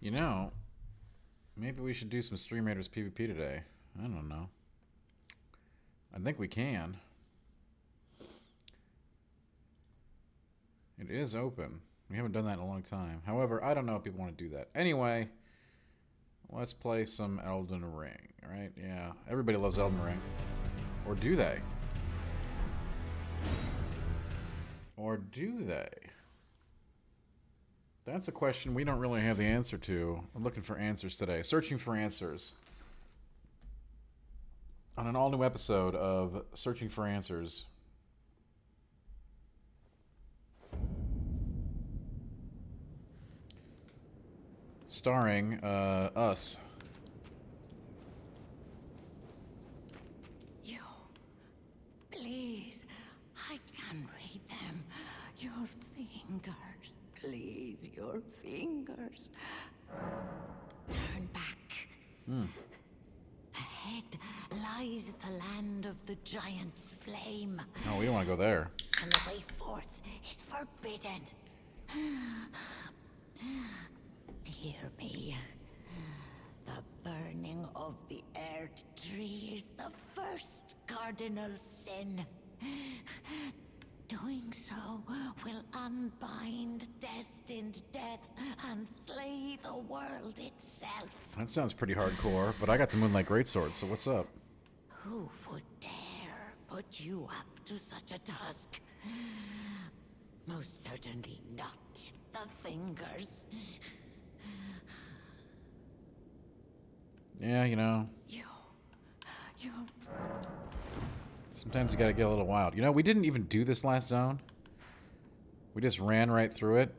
You know, maybe we should do some Stream Raiders PvP today. I don't know. I think we can. It is open. We haven't done that in a long time. However, I don't know if people want to do that. Anyway, let's play some Elden Ring, right? Yeah, everybody loves Elden Ring. Or do they? Or do they? That's a question we don't really have the answer to. I'm looking for answers today. Searching for answers. On an all-new episode of Searching for Answers. Starring, us. You, please, I can read them. Your fingers, please, your fingers. Turn back. Ahead lies the land of the giant's flame. Oh, we don't want to go there. And the way forth is forbidden. Hear me. The burning of the Earth Tree is the first cardinal sin. Doing so will unbind destined death and slay the world itself. That sounds pretty hardcore, but I got the Moonlight Greatsword, so what's up? Who would dare put you up to such a task? Most certainly not the fingers. Yeah, you know. You. Sometimes you gotta get a little wild. You know, we didn't even do this last zone. We just ran right through it.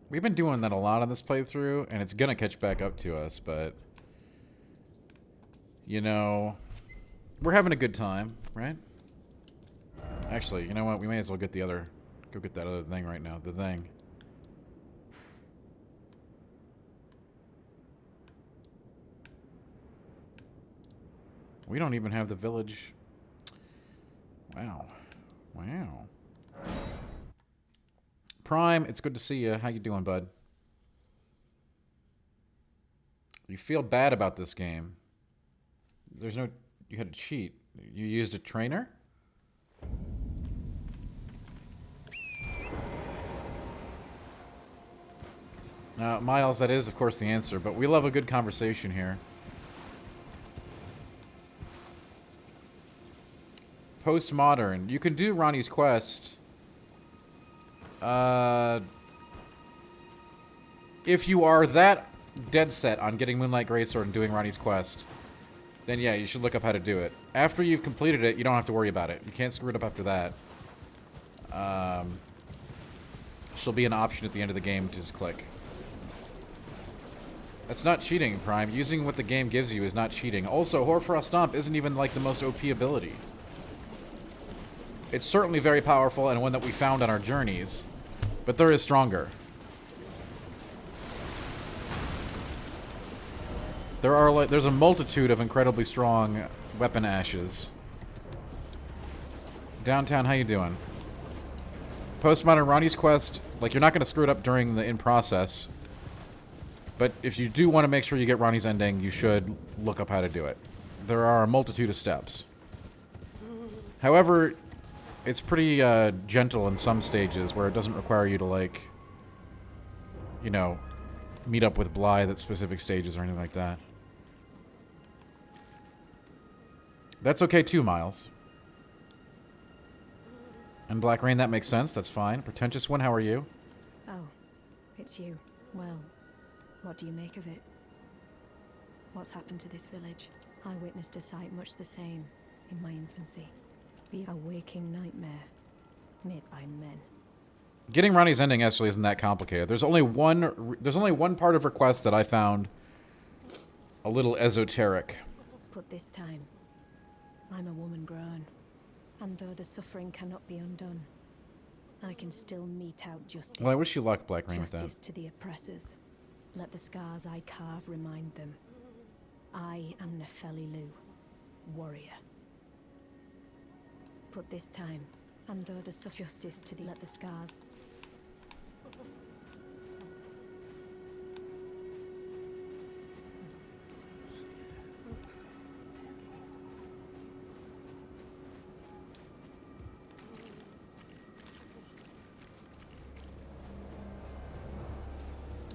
We've been doing that a lot on this playthrough, and it's gonna catch back up to us, but... You know... We're having a good time, right? Actually, you know what? We may as well get the other... Go get that other thing right now. The thing. We don't even have the village. Wow. Wow. Prime, it's good to see you. How you doing, bud? You feel bad about this game. There's no... You had to cheat. You used a trainer? Miles, that is, of course, the answer, but we love a good conversation here. Postmodern. You can do Ronnie's quest. If you are that dead set on getting Moonlight Greatsword and doing Ronnie's quest, then yeah, you should look up how to do it. After you've completed it, you don't have to worry about it. You can't screw it up after that. She'll be an option at the end of the game to just click. That's not cheating, Prime. Using what the game gives you is not cheating. Also, Hoarfrost Stomp isn't even like the most OP ability. It's certainly very powerful and one that we found on our journeys, but there is stronger. There's a multitude of incredibly strong weapon ashes. Downtown, how you doing? Postmodern Ronnie's quest, like, you're not going to screw it up during the in-process, but if you do want to make sure you get Ronnie's ending, you should look up how to do it. There are a multitude of steps. However, it's pretty gentle in some stages where it doesn't require you to, like, you know, meet up with Blythe at specific stages or anything like that. That's okay too, Miles. And Black Rain, that makes sense. That's fine. Pretentious One, how are you? Oh, it's you. Well, what do you make of it? What's happened to this village? I witnessed a sight much the same in my infancy. A waking nightmare made by men. Getting Ronnie's ending actually isn't that complicated. There's only one part of her quest that I found a little esoteric. But this time, I'm a woman grown, and though the suffering cannot be undone, I can still mete out justice. Well, I wish you luck, Black Rain, with that. Justice to the oppressors. Let the scars I carve remind them. I am Nefeli Lu, warrior. But this time, and though the justice to the let the scars.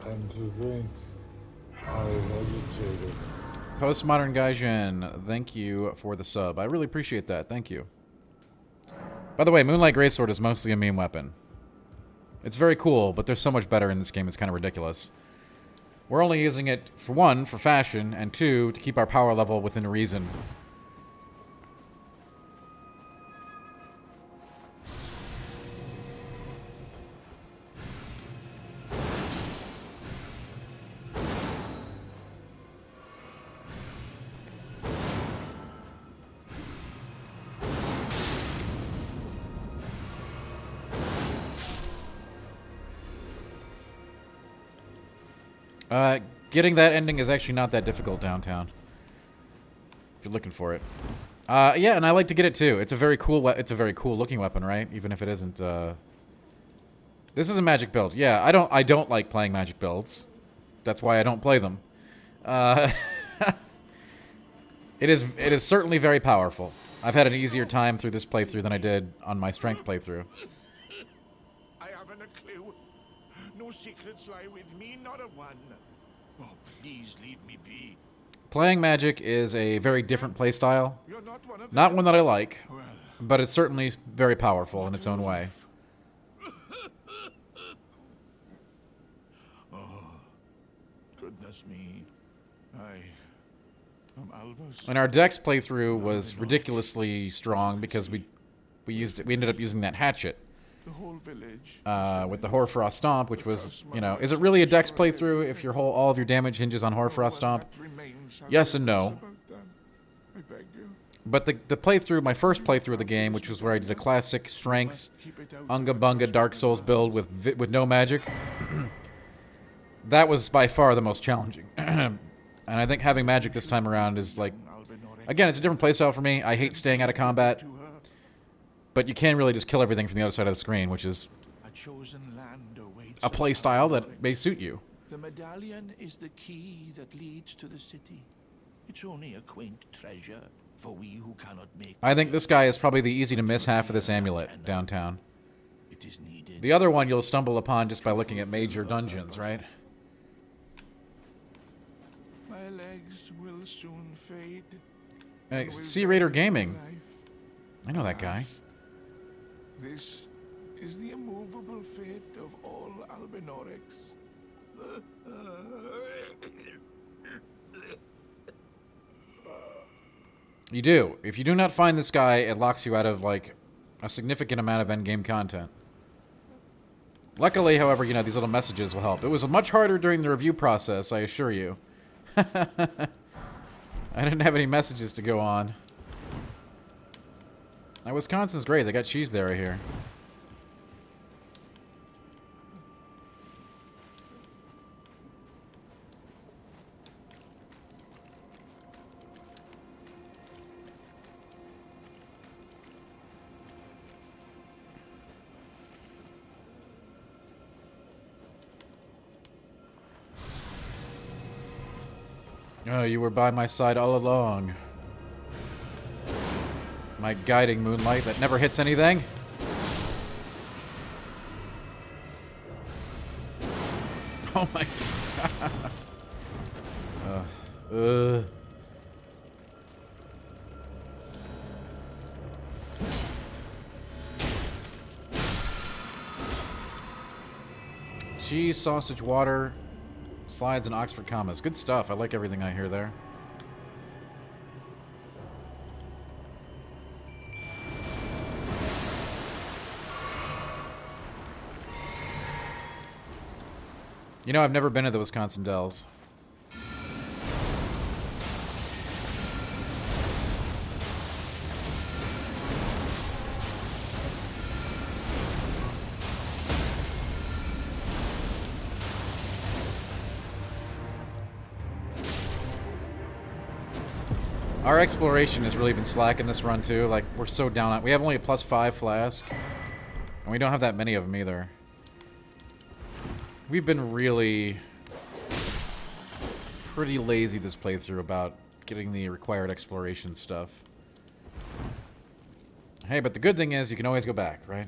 And to think I hesitated. Postmodern Gaijin, thank you for the sub. I really appreciate that. Thank you. By the way, Moonlight Greatsword is mostly a meme weapon. It's very cool, but there's so much better in this game, it's kind of ridiculous. We're only using it, for one, for fashion, and two, to keep our power level within reason. Getting that ending is actually not that difficult downtown. If you're looking for it. Yeah, and I like to get it too. It's a very cool looking weapon, right? Even if it isn't, This is a magic build. Yeah, I don't like playing magic builds. That's why I don't play them. It is certainly very powerful. I've had an easier time through this playthrough than I did on my strength playthrough. I haven't a clue. No secrets lie with me, not a one. Oh, please leave me be. Playing magic is a very different playstyle. You're not one of Not them. one that I like, Well, but it's certainly very powerful in its own way. goodness me. I'm Albus. And our Dex playthrough was ridiculously strong because we ended up using that hatchet. The whole village. With the Hoarfrost Stomp, which was, you know, is it really a Dex playthrough if your all of your damage hinges on Hoarfrost Stomp? Yes and no. I beg you. But the playthrough, my first playthrough of the game, which was where I did a classic strength Unga Bunga Dark Souls build with no magic, that was by far the most challenging. And I think having magic this time around is like, again, it's a different playstyle for me. I hate staying out of combat, but you can really just kill everything from the other side of the screen, which is a playstyle that may suit you. The medallion is the key that leads to the city. It's only a quaint treasure for we who cannot make. I think this guy is probably the easy to miss half of this amulet downtown. It is needed. The other one you'll stumble upon just by looking at major dungeons, right? My legs will soon fade. Hey, Sea Raider Gaming. I know that guy. This is the immovable fate of all Albinorics. You do. If you do not find this guy, it locks you out of, like, a significant amount of endgame content. Luckily, however, you know, these little messages will help. It was much harder during the review process, I assure you. I didn't have any messages to go on. Now, Wisconsin's great. They got cheese there right here. Oh, you were by my side all along. My guiding moonlight that never hits anything. Oh my god. Cheese, sausage, water, slides, and Oxford commas. Good stuff. I like everything I hear there. You know, I've never been to the Wisconsin Dells. Our exploration has really been slack in this run, too. Like, we're so down on... We have only a +5 flask. And we don't have that many of them, either. We've been really... pretty lazy this playthrough about getting the required exploration stuff. Hey, but the good thing is you can always go back, right?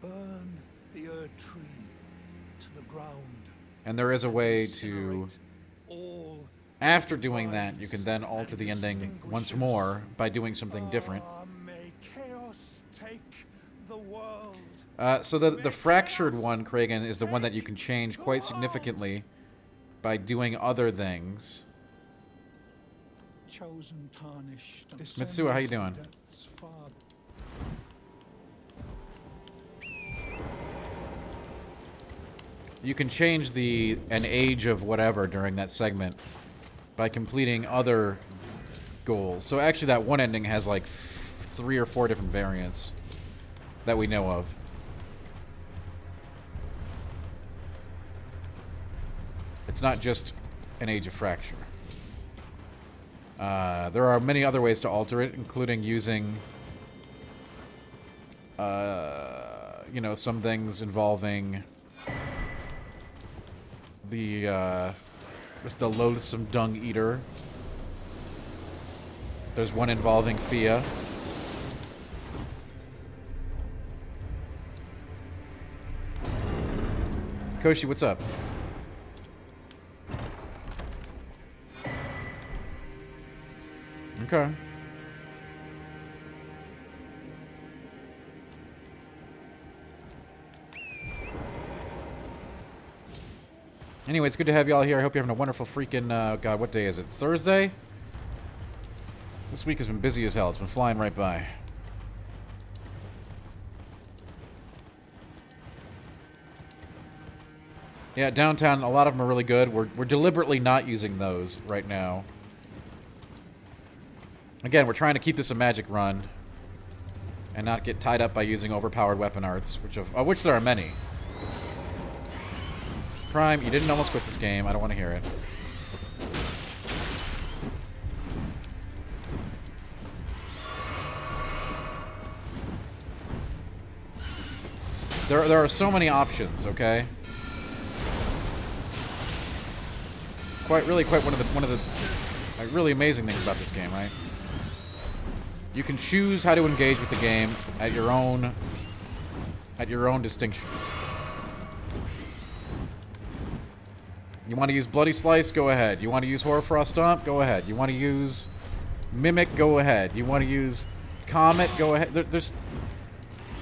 Burn the Erd Tree to the ground. And there is a way to, Incinerate all after doing that, you can then alter the ending once more by doing something different. May chaos take the world. So the fractured one, Kragan, is the one that you can change quite significantly by doing other things. Chosen, tarnished. Mitsuo, how you doing? Depths far. You can change an age of whatever during that segment by completing other goals. So actually that one ending has like 3 or 4 different variants that we know of. It's not just an Age of Fracture. There are many other ways to alter it, including using, you know, some things involving the loathsome dung eater. There's one involving Fia. Koshi, what's up? Okay. Anyway, it's good to have y'all here. I hope you're having a wonderful freaking, God, what day is it? Thursday? This week has been busy as hell. It's been flying right by. Yeah, downtown, a lot of them are really good. We're deliberately not using those right now. Again, we're trying to keep this a magic run and not get tied up by using overpowered weapon arts, which there are many. Prime, you didn't almost quit this game. I don't want to hear it. There are so many options, okay? Quite one of the like, really amazing things about this game, right? You can choose how to engage with the game at your own distinction. You want to use Bloody Slice? Go ahead. You want to use Hoarfrost Stomp? Go ahead. You want to use Mimic? Go ahead. You want to use Comet? Go ahead. There's,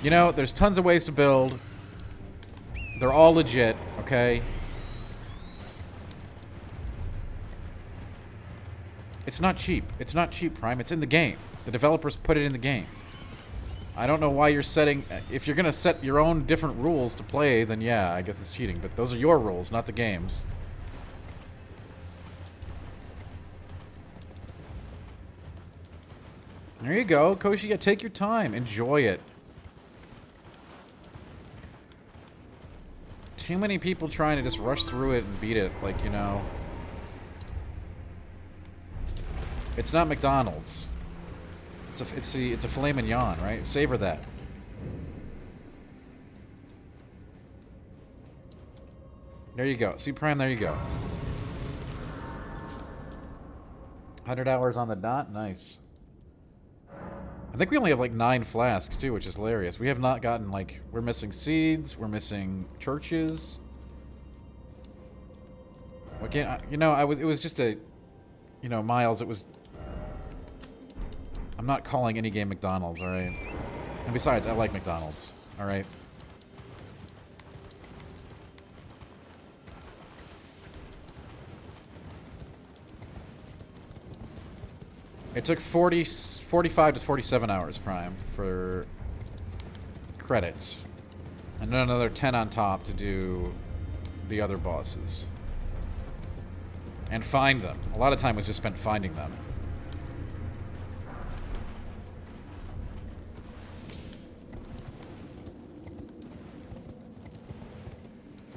you know, there's tons of ways to build. They're all legit, okay? It's not cheap. It's not cheap, Prime. It's in the game. The developers put it in the game. I don't know why you're setting... If you're going to set your own different rules to play, then yeah, I guess it's cheating. But those are your rules, not the game's. There you go, Koshi. Yeah, take your time. Enjoy it. Too many people trying to just rush through it and beat it, like, you know... It's not McDonald's. It's a filet mignon, right? Savor that. There you go. See, Prime, there you go. 100 hours on the dot? Nice. I think we only have like 9 flasks, too, which is hilarious. We have not gotten, like... We're missing seeds. We're missing churches. Again, you know, it was just a... You know, Miles, it was... I'm not calling any game McDonald's, alright? And besides, I like McDonald's, alright? It took 45 to 47 hours, Prime, for credits. And then another 10 on top to do the other bosses. And find them. A lot of time was just spent finding them.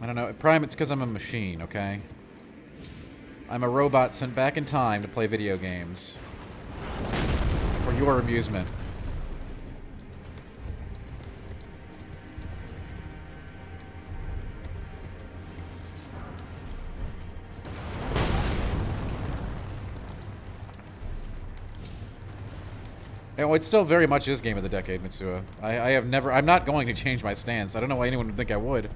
I don't know. Prime, it's because I'm a machine, okay? I'm a robot sent back in time to play video games. For your amusement. Oh, it still very much is game of the decade, Mitsuha. I have never... I'm not going to change my stance. I don't know why anyone would think I would.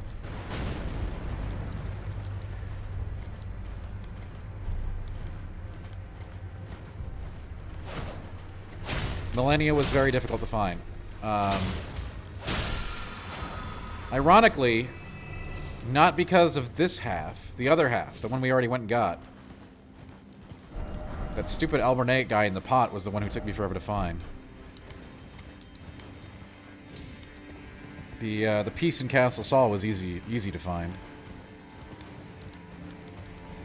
Millennia was very difficult to find. Ironically, not because of this half. The other half. The one we already went and got. That stupid Albernate guy in the pot was the one who took me forever to find. The piece in Castle Sol was easy to find.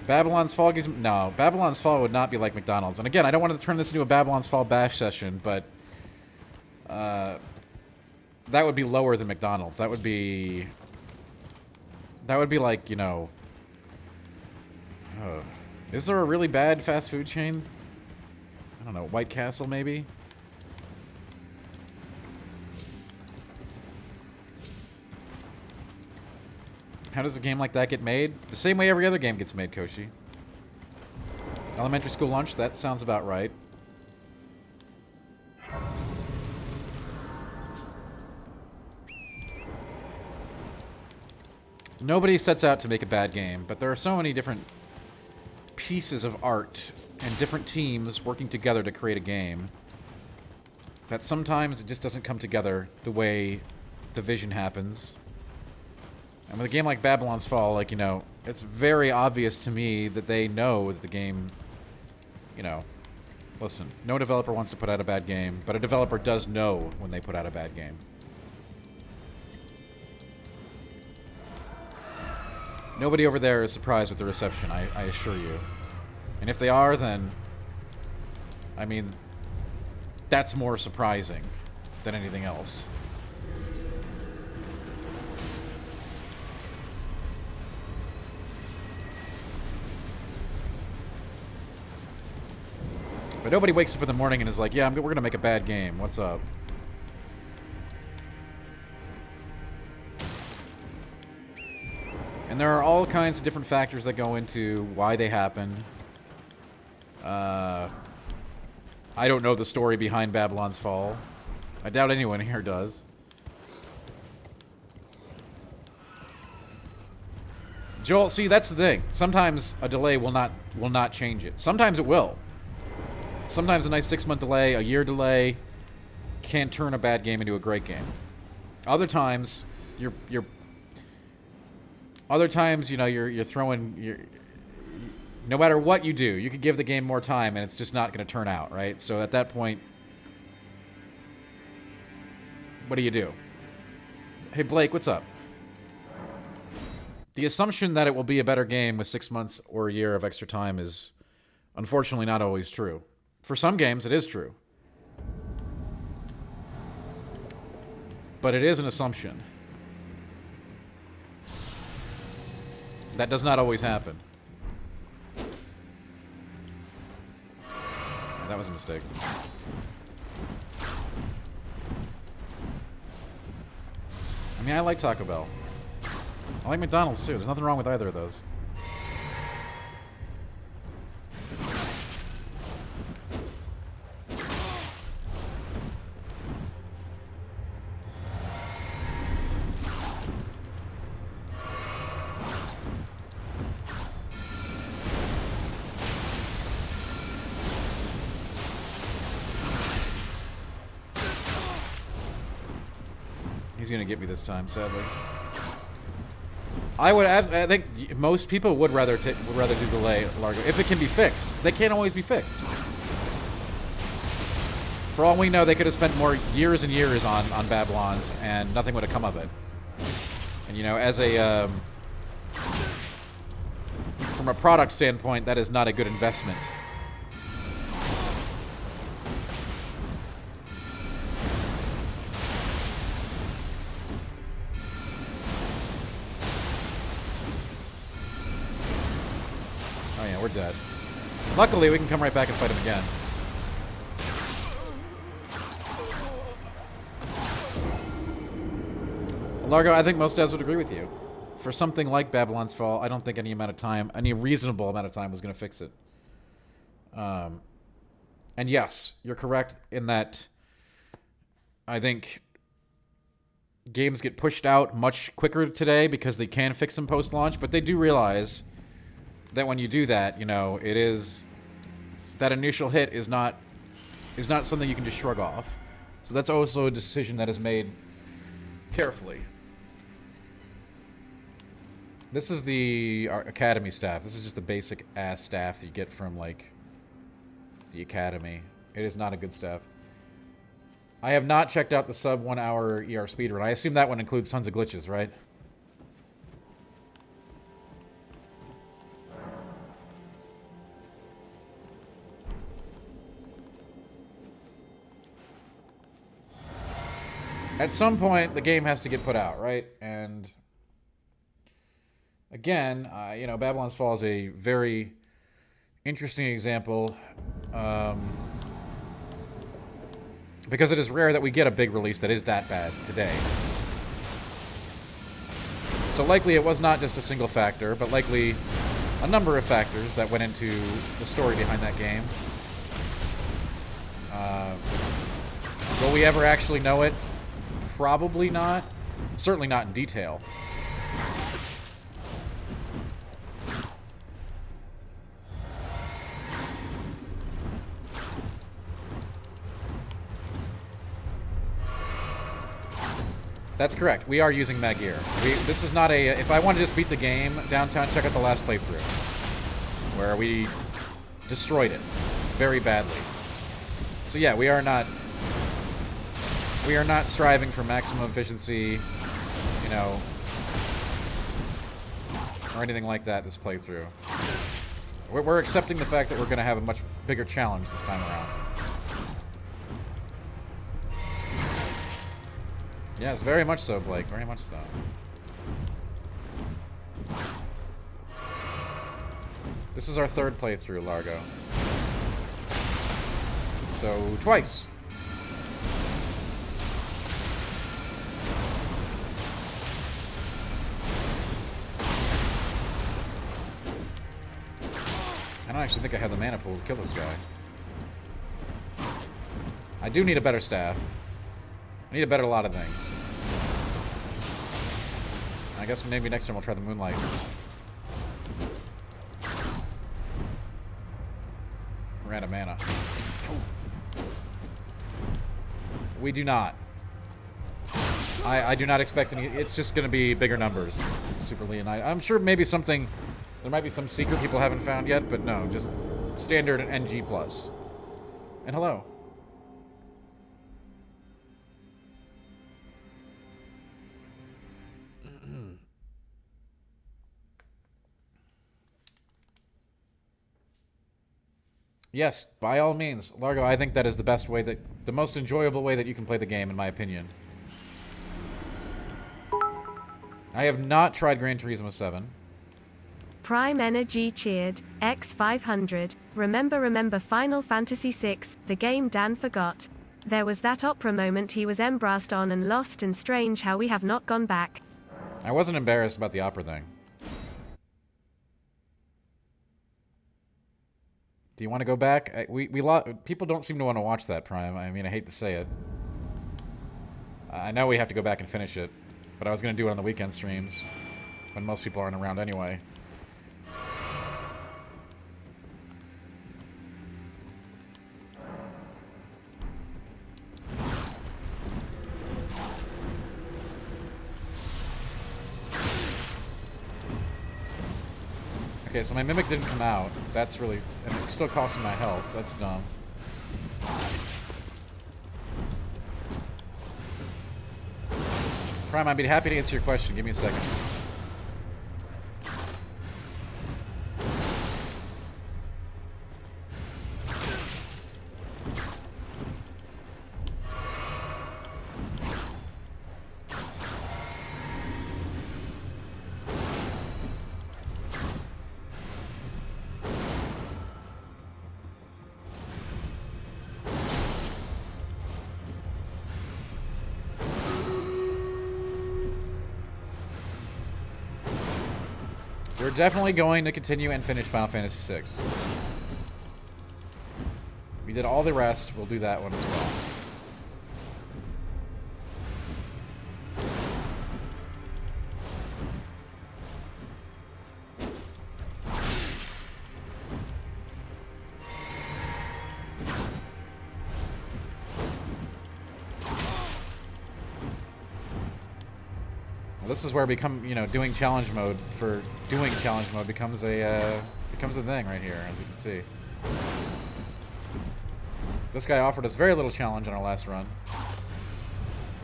Babylon's Fall gives... No, Babylon's Fall would not be like McDonald's. And again, I don't want to turn this into a Babylon's Fall bash session, but... that would be lower than McDonald's. That would be... That would be like, you know... Is there a really bad fast food chain? I don't know, White Castle, maybe? How does a game like that get made? The same way every other game gets made, Koshi. Elementary school lunch, that sounds about right. Nobody sets out to make a bad game, but there are so many different pieces of art and different teams working together to create a game that sometimes it just doesn't come together the way the vision happens. And with a game like Babylon's Fall, like, you know, it's very obvious to me that they know that the game, you know, listen, no developer wants to put out a bad game, but a developer does know when they put out a bad game. Nobody over there is surprised with the reception, I assure you. And if they are, then, I mean, that's more surprising than anything else. But nobody wakes up in the morning and is like, yeah, we're going to make a bad game. What's up? And there are all kinds of different factors that go into why they happen. I don't know the story behind Babylon's Fall. I doubt anyone here does. Joel, see, that's the thing. Sometimes a delay will not change it. Sometimes it will. Sometimes a nice 6-month delay, a year delay, can turn a bad game into a great game. Other times, you're throwing. No matter what you do, you could give the game more time, and it's just not going to turn out, right? So at that point, what do you do? Hey, Blake, what's up? The assumption that it will be a better game with 6 months or a year of extra time is unfortunately not always true. For some games, it is true. But it is an assumption. That does not always happen. That was a mistake. I mean, I like Taco Bell. I like McDonald's too. There's nothing wrong with either of those. He's gonna get me this time, sadly. I think most people would rather do delay Largo if it can be fixed. They can't always be fixed. For all we know, they could have spent more years and years on Babylon's, and nothing would have come of it. And you know, as a from a product standpoint, that is not a good investment. We're dead. Luckily, we can come right back and fight him again. Largo, I think most devs would agree with you. For something like Babylon's Fall, I don't think any reasonable amount of time was going to fix it. And yes, you're correct in that I think games get pushed out much quicker today because they can fix them post-launch, but they do realize that when you do that, you know, it is... that initial hit is not something you can just shrug off. So that's also a decision that is made carefully. This is the Academy staff. This is just the basic ass staff that you get from, like, the Academy. It is not a good staff. I have not checked out the sub 1 hour ER speedrun. I assume that one includes tons of glitches, right? At some point, the game has to get put out, right? And again, you know, Babylon's Fall is a very interesting example. Because it is rare that we get a big release that is that bad today. So likely it was not just a single factor, but likely a number of factors that went into the story behind that game. Will we ever actually know it? Probably not. Certainly not in detail. That's correct. We are using med gear. This is not a... If I want to just beat the game downtown, check out the last playthrough. Where we destroyed it. Very badly. So yeah, we are not striving for maximum efficiency, you know, or anything like that this playthrough. We're accepting the fact that we're going to have a much bigger challenge this time around. Yes, very much so, Blake. Very much so. This is our third playthrough, Largo. So, twice. I don't actually think I have the mana pool to kill this guy. I do need a better staff. I need a better lot of things. I guess maybe next time we'll try the Moonlight. We're out of mana. We do not. I do not expect any... It's just going to be bigger numbers. Super Lee and I'm sure maybe something... There might be some secret people haven't found yet, but no, just standard NG+. And hello. Yes, by all means. Largo, I think that is the best way that... the most enjoyable way that you can play the game, in my opinion. I have not tried Gran Turismo 7. Prime Energy cheered. X500. Remember Final Fantasy VI, the game Dan forgot. There was that opera moment he was embarrassed on and lost, and strange how we have not gone back. I wasn't embarrassed about the opera thing. Do you want to go back? People don't seem to want to watch that, Prime. I mean, I hate to say it. I know we have to go back and finish it, but I was going to do it on the weekend streams, when most people aren't around anyway. Okay, so my Mimic didn't come out. That's really... and it's still costing my health. That's dumb. Prime, I'd be happy to answer your question. Give me a second. We're definitely going to continue and finish Final Fantasy VI. We did all the rest. We'll do that one as well. This is where doing challenge mode for doing challenge mode becomes a thing right here, as you can see. This guy offered us very little challenge on our last run,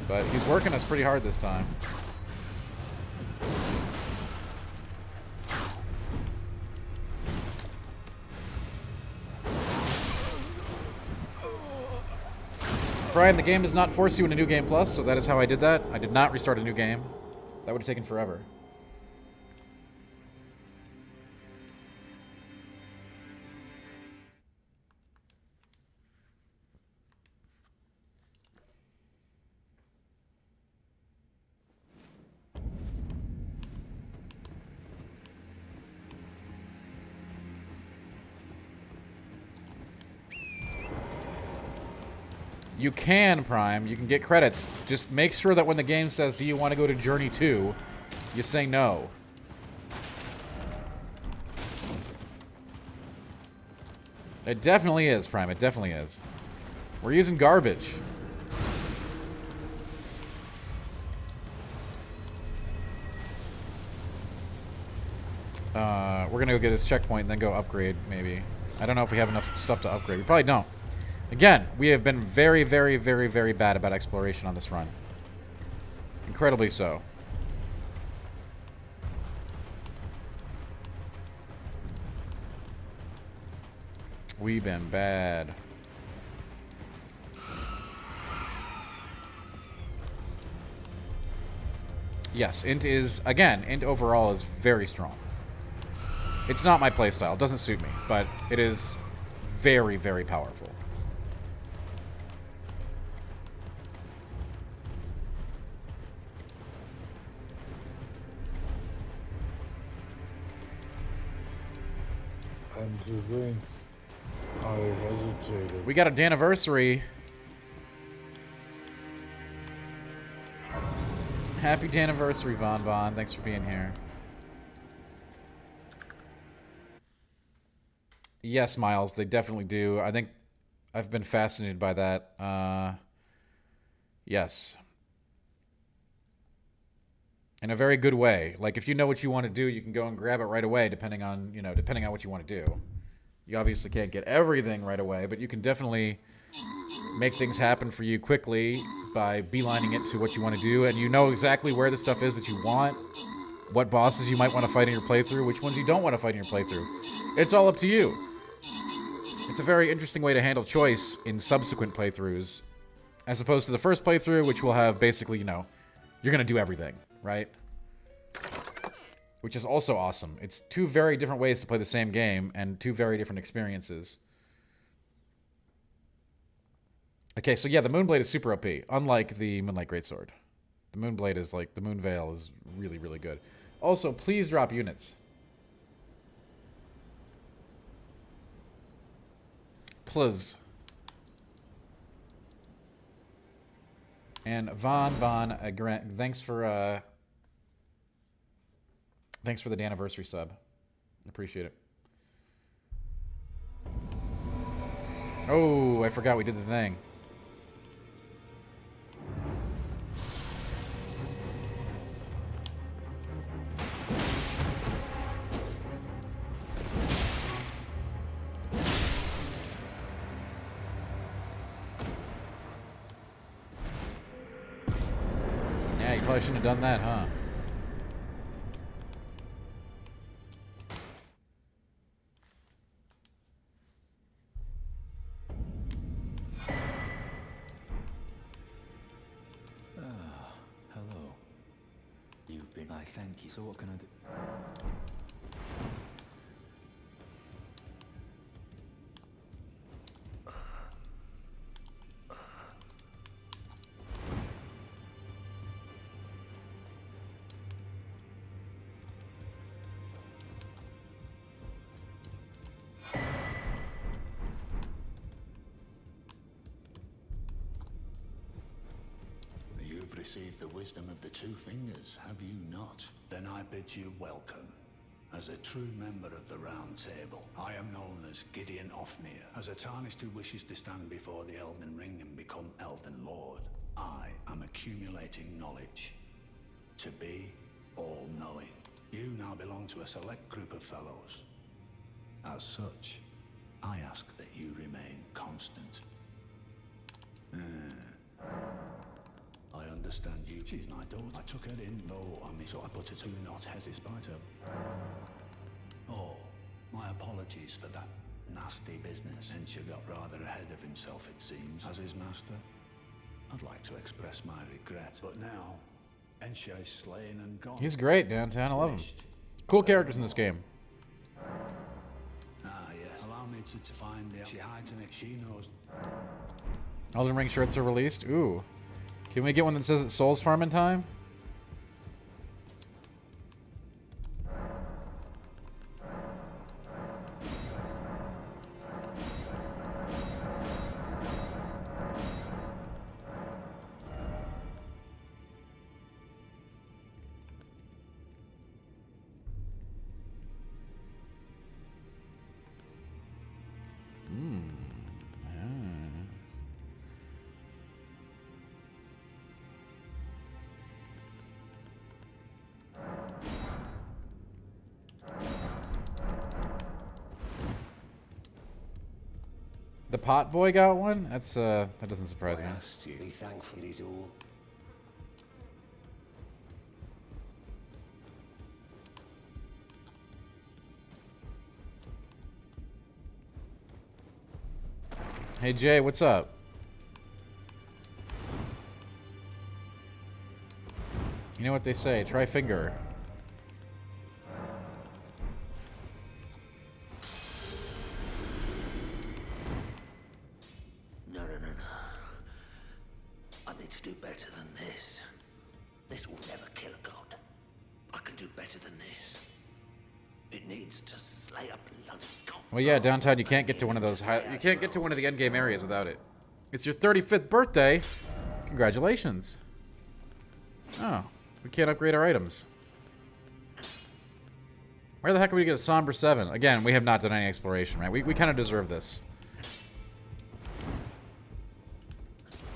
but he's working us pretty hard this time. Brian, the game does not force you into New Game Plus, so that is how I did that. I did not restart a new game. That would have taken forever. You can, Prime. You can get credits. Just make sure that when the game says, do you want to go to Journey 2, you say no. It definitely is, Prime. It definitely is. We're using garbage. We're gonna go get this checkpoint and then go upgrade, maybe. I don't know if we have enough stuff to upgrade. We probably don't. Again, we have been very, very, very, very bad about exploration on this run. Incredibly so. We've been bad. Yes, INT is, again, INT overall is very strong. It's not my playstyle. It doesn't suit me, but it is very, very powerful. And to think I hesitated. We got a Daniversary. Happy Daniversary, Von Von. Thanks for being here. Yes, Miles, they definitely do. I think I've been fascinated by that. Yes. In a very good way. Like, if you know what you want to do, you can go and grab it right away, depending on what you want to do. You obviously can't get everything right away, but you can definitely make things happen for you quickly by beelining it to what you want to do, and you know exactly where the stuff is that you want, what bosses you might want to fight in your playthrough, which ones you don't want to fight in your playthrough. It's all up to you. It's a very interesting way to handle choice in subsequent playthroughs, as opposed to the first playthrough, which will have basically, you're going to do everything, right? Which is also awesome. It's two very different ways to play the same game, and two very different experiences. Okay, so yeah, the Moonblade is super OP, unlike the Moonlight Greatsword. The Moonblade is like, the Moonveil is really, really good. Also, please drop units. Please. And Von, thanks for the Daniversary sub. Appreciate it. Oh, I forgot we did the thing. Yeah, you probably shouldn't have done that, huh? Hello. You've been... I thank you. So what can I do? You've received the wisdom of the two fingers, have you not? Then I bid you welcome. As a true member of the Round Table, I am known as Gideon Ofnir. As a Tarnished who wishes to stand before the Elden Ring and become Elden Lord, I am accumulating knowledge. to be all-knowing. You now belong to a select group of fellows. As such, I ask that you remain constant. I understand you. She's my daughter. I took her in low on me, so I put her to not hesitate despite her. Oh, my apologies for that nasty business. Henshaw got rather ahead of himself, it seems, as his master. I'd like to express my regret, but now, Henshaw is slain and gone. He's great, downtown. I love him. Cool characters in this game. Ah, yes. Allow me to find the... She hides in it. She knows. Elden Ring shirts are released. Ooh. Can we get one that says it's Souls Farming time? The pot boy got one? That's that doesn't surprise me. asked you. Be thankful is all. Hey Jay, what's up? You know what they say, try finger. No. I need to do better than this. This will never kill a god. I can do better than this. It needs to slay a bloody god. Well, yeah, downtown you can't get to one of those you can't get to one of the endgame areas without it. It's your 35th birthday. Congratulations. Oh, we can't upgrade our items. Where the heck would we get a Somber 7? Again, we have not done any exploration, right? We kind of deserve this.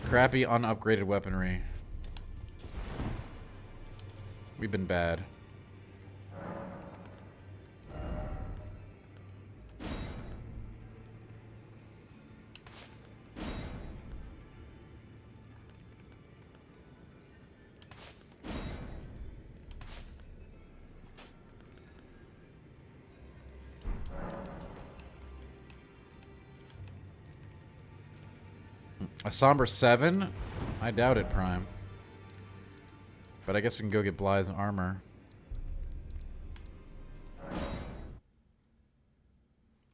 Crappy, unupgraded weaponry. We've been bad. A Somber 7? I doubt it, Prime. But I guess we can go get Blythe's armor.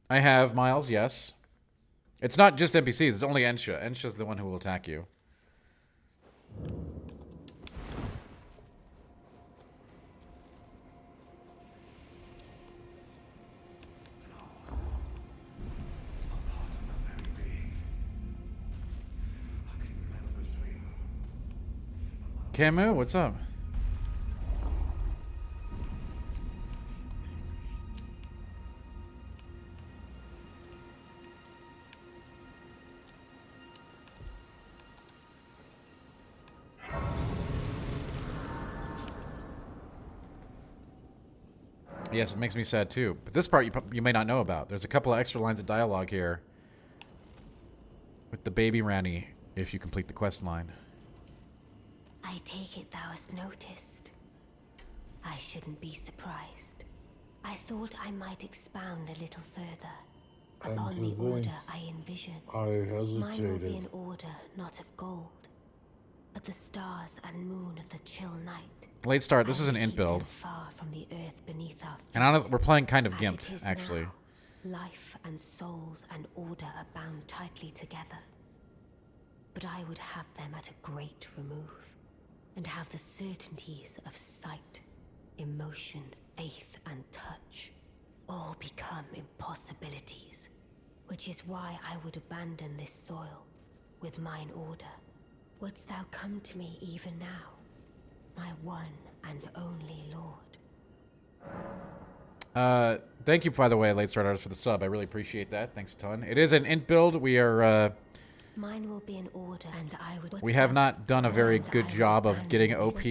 I have Miles, yes. It's not just NPCs, it's only Ensha. Ensha's the one who will attack you. Camus, what's up? Yes, it makes me sad too. But this part you may not know about. There's a couple of extra lines of dialogue here with the baby Ranny if you complete the quest line. I take it thou hast noticed. I shouldn't be surprised. I thought I might expound a little further upon the order I envision. I Mine will be hesitated. an order not of gold, but the stars and moon of the chill night. Late start, this is an I would int keep build. them far from the earth beneath our feet. And honestly, we're playing kind of As gimped, it is actually. now, life and souls and order are bound tightly together. But I would have them at a great remove, and have the certainties of sight, emotion, faith, and touch all become impossibilities, which is why I would abandon this soil with mine order. Wouldst thou come to me even now, my one and only lord? Thank you, by the way, Late Start Artist, for the sub. I really appreciate that. Thanks a ton. It is an int build. We are Mine will be in order, and I would. We have not done a very good job of getting OP,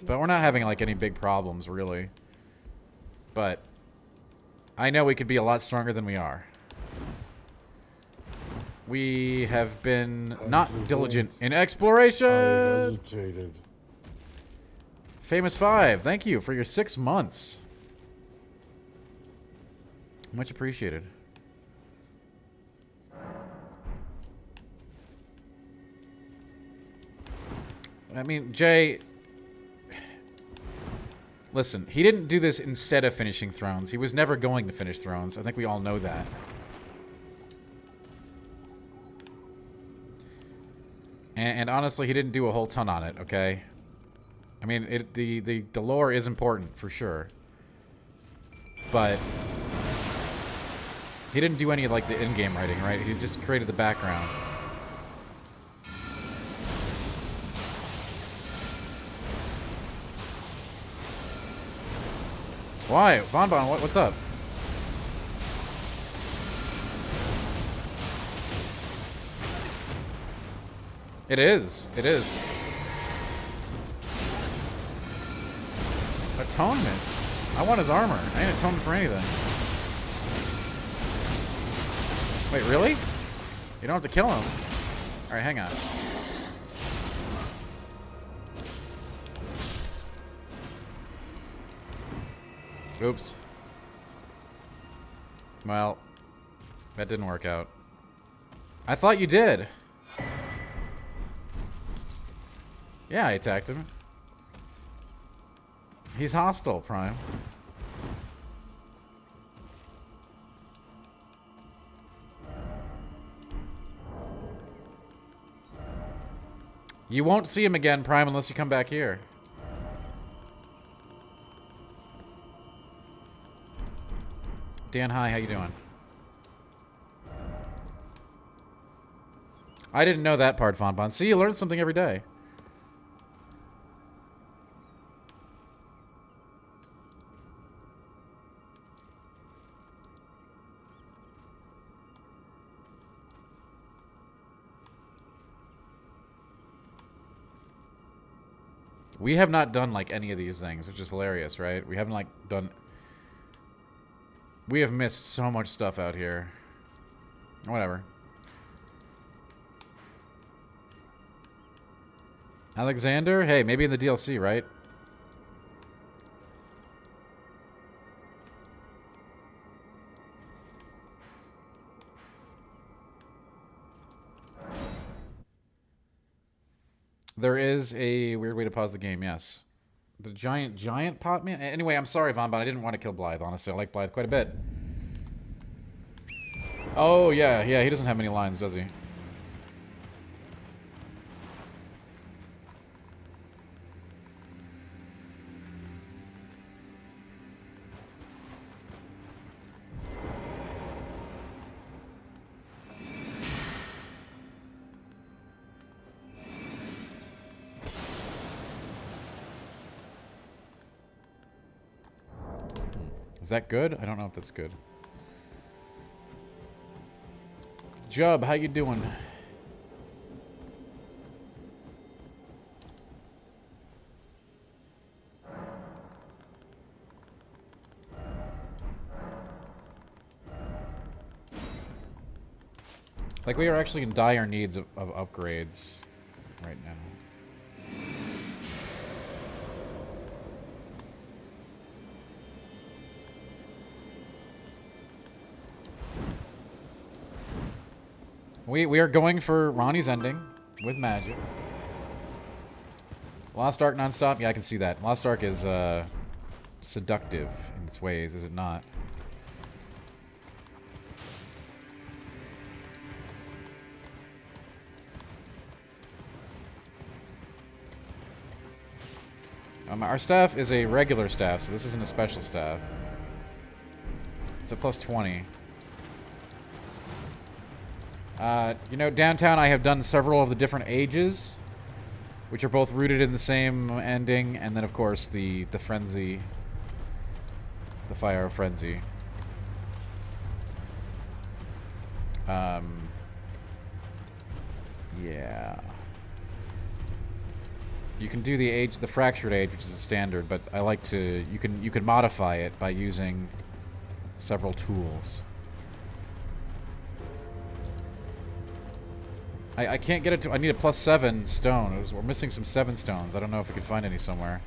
but we're not having like any big problems really. But I know we could be a lot stronger than we are. We have been not diligent in exploration. I hesitated. Famous 5, thank you for your 6 months. Much appreciated. I mean, Jay, listen, he didn't do this instead of finishing Thrones. He was never going to finish Thrones. I think we all know that. And honestly, he didn't do a whole ton on it, okay? I mean, the lore is important, for sure. But he didn't do any of, like, the in-game writing, right? He just created the background. Why? Bonbon, what's up? It is. It is. Atonement. I want his armor. I ain't atonement for anything. Wait, really? You don't have to kill him. Alright, hang on. Oops. Well, that didn't work out. I thought you did. Yeah, I attacked him. He's hostile, Prime. You won't see him again, Prime, unless you come back here. Dan, hi, how you doing? I didn't know that part, Fonbon. See, you learn something every day. We have not done, like, any of these things, which is hilarious, right? We haven't, like, done... We have missed so much stuff out here. Whatever. Alexander? Hey, maybe in the DLC, right? There is a weird way to pause the game, yes. The giant pot man? Anyway, I'm sorry, Von, but I didn't want to kill Blythe, honestly. I like Blythe quite a bit. Oh, yeah, he doesn't have many lines, does he? Is that good? I don't know if that's good. Jub, how you doing? Like, we are actually in dire needs of upgrades right now. We are going for Ronnie's ending with magic. Lost Ark nonstop? Yeah, I can see that. Lost Ark is seductive in its ways, is it not? Our staff is a regular staff, so this isn't a special staff. It's a plus 20. You know, downtown I have done several of the different ages, which are both rooted in the same ending, and then of course the frenzy, the fire of frenzy. Yeah. You can do the age, the fractured age, which is the standard, but I like to. You can modify it by using several tools. I can't get it to. I need a +7 stone. We're missing some 7 stones. I don't know if we can find any somewhere.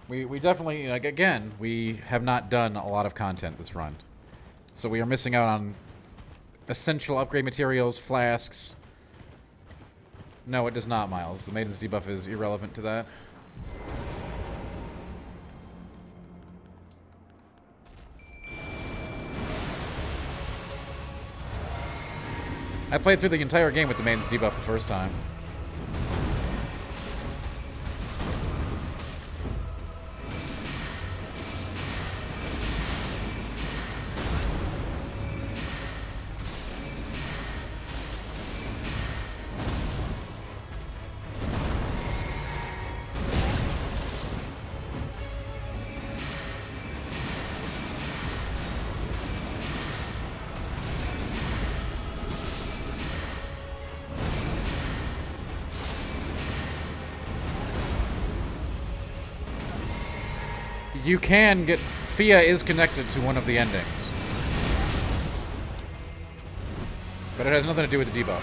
We definitely, like, again, we have not done a lot of content this run. So we are missing out on essential upgrade materials, flasks. No, it does not, Miles. The Maiden's debuff is irrelevant to that. I played through the entire game with the Maiden's debuff the first time. You can get... Fia is connected to one of the endings. But it has nothing to do with the debuff.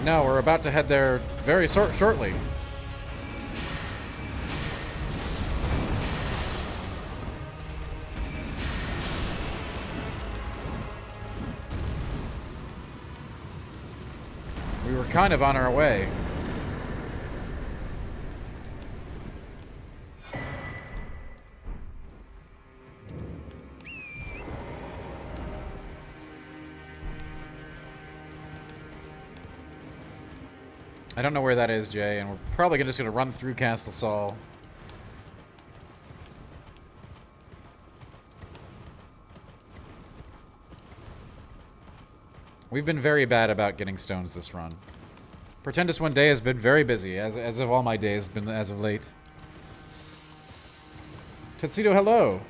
No, we're about to head there very shortly. We were kind of on our way. I don't know where that is, Jay, and we're probably just going to run through Castle Saul. We've been very bad about getting stones this run. Pretendus one day has been very busy, as of all my days, been as of late. Tuxedo, hello!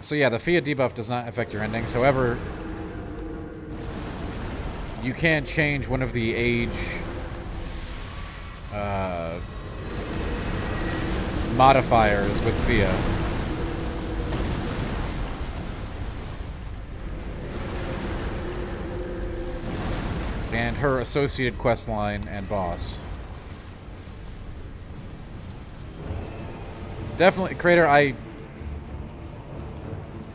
So yeah, the Fia debuff does not affect your endings. However, you can change one of the age modifiers with Fia. And her associated questline and boss. Definitely, Crater,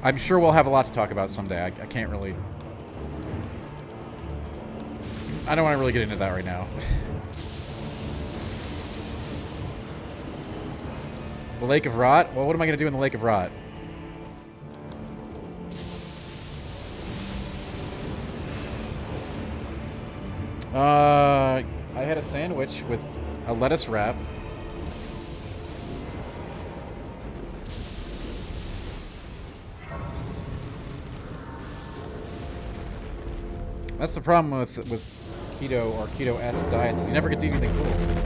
I'm sure we'll have a lot to talk about someday. I can't really... I don't want to really get into that right now. The Lake of Rot? Well, what am I going to do in the Lake of Rot? I had a sandwich with a lettuce wrap. That's the problem with keto or keto-esque diets, is you never get to eat anything cool.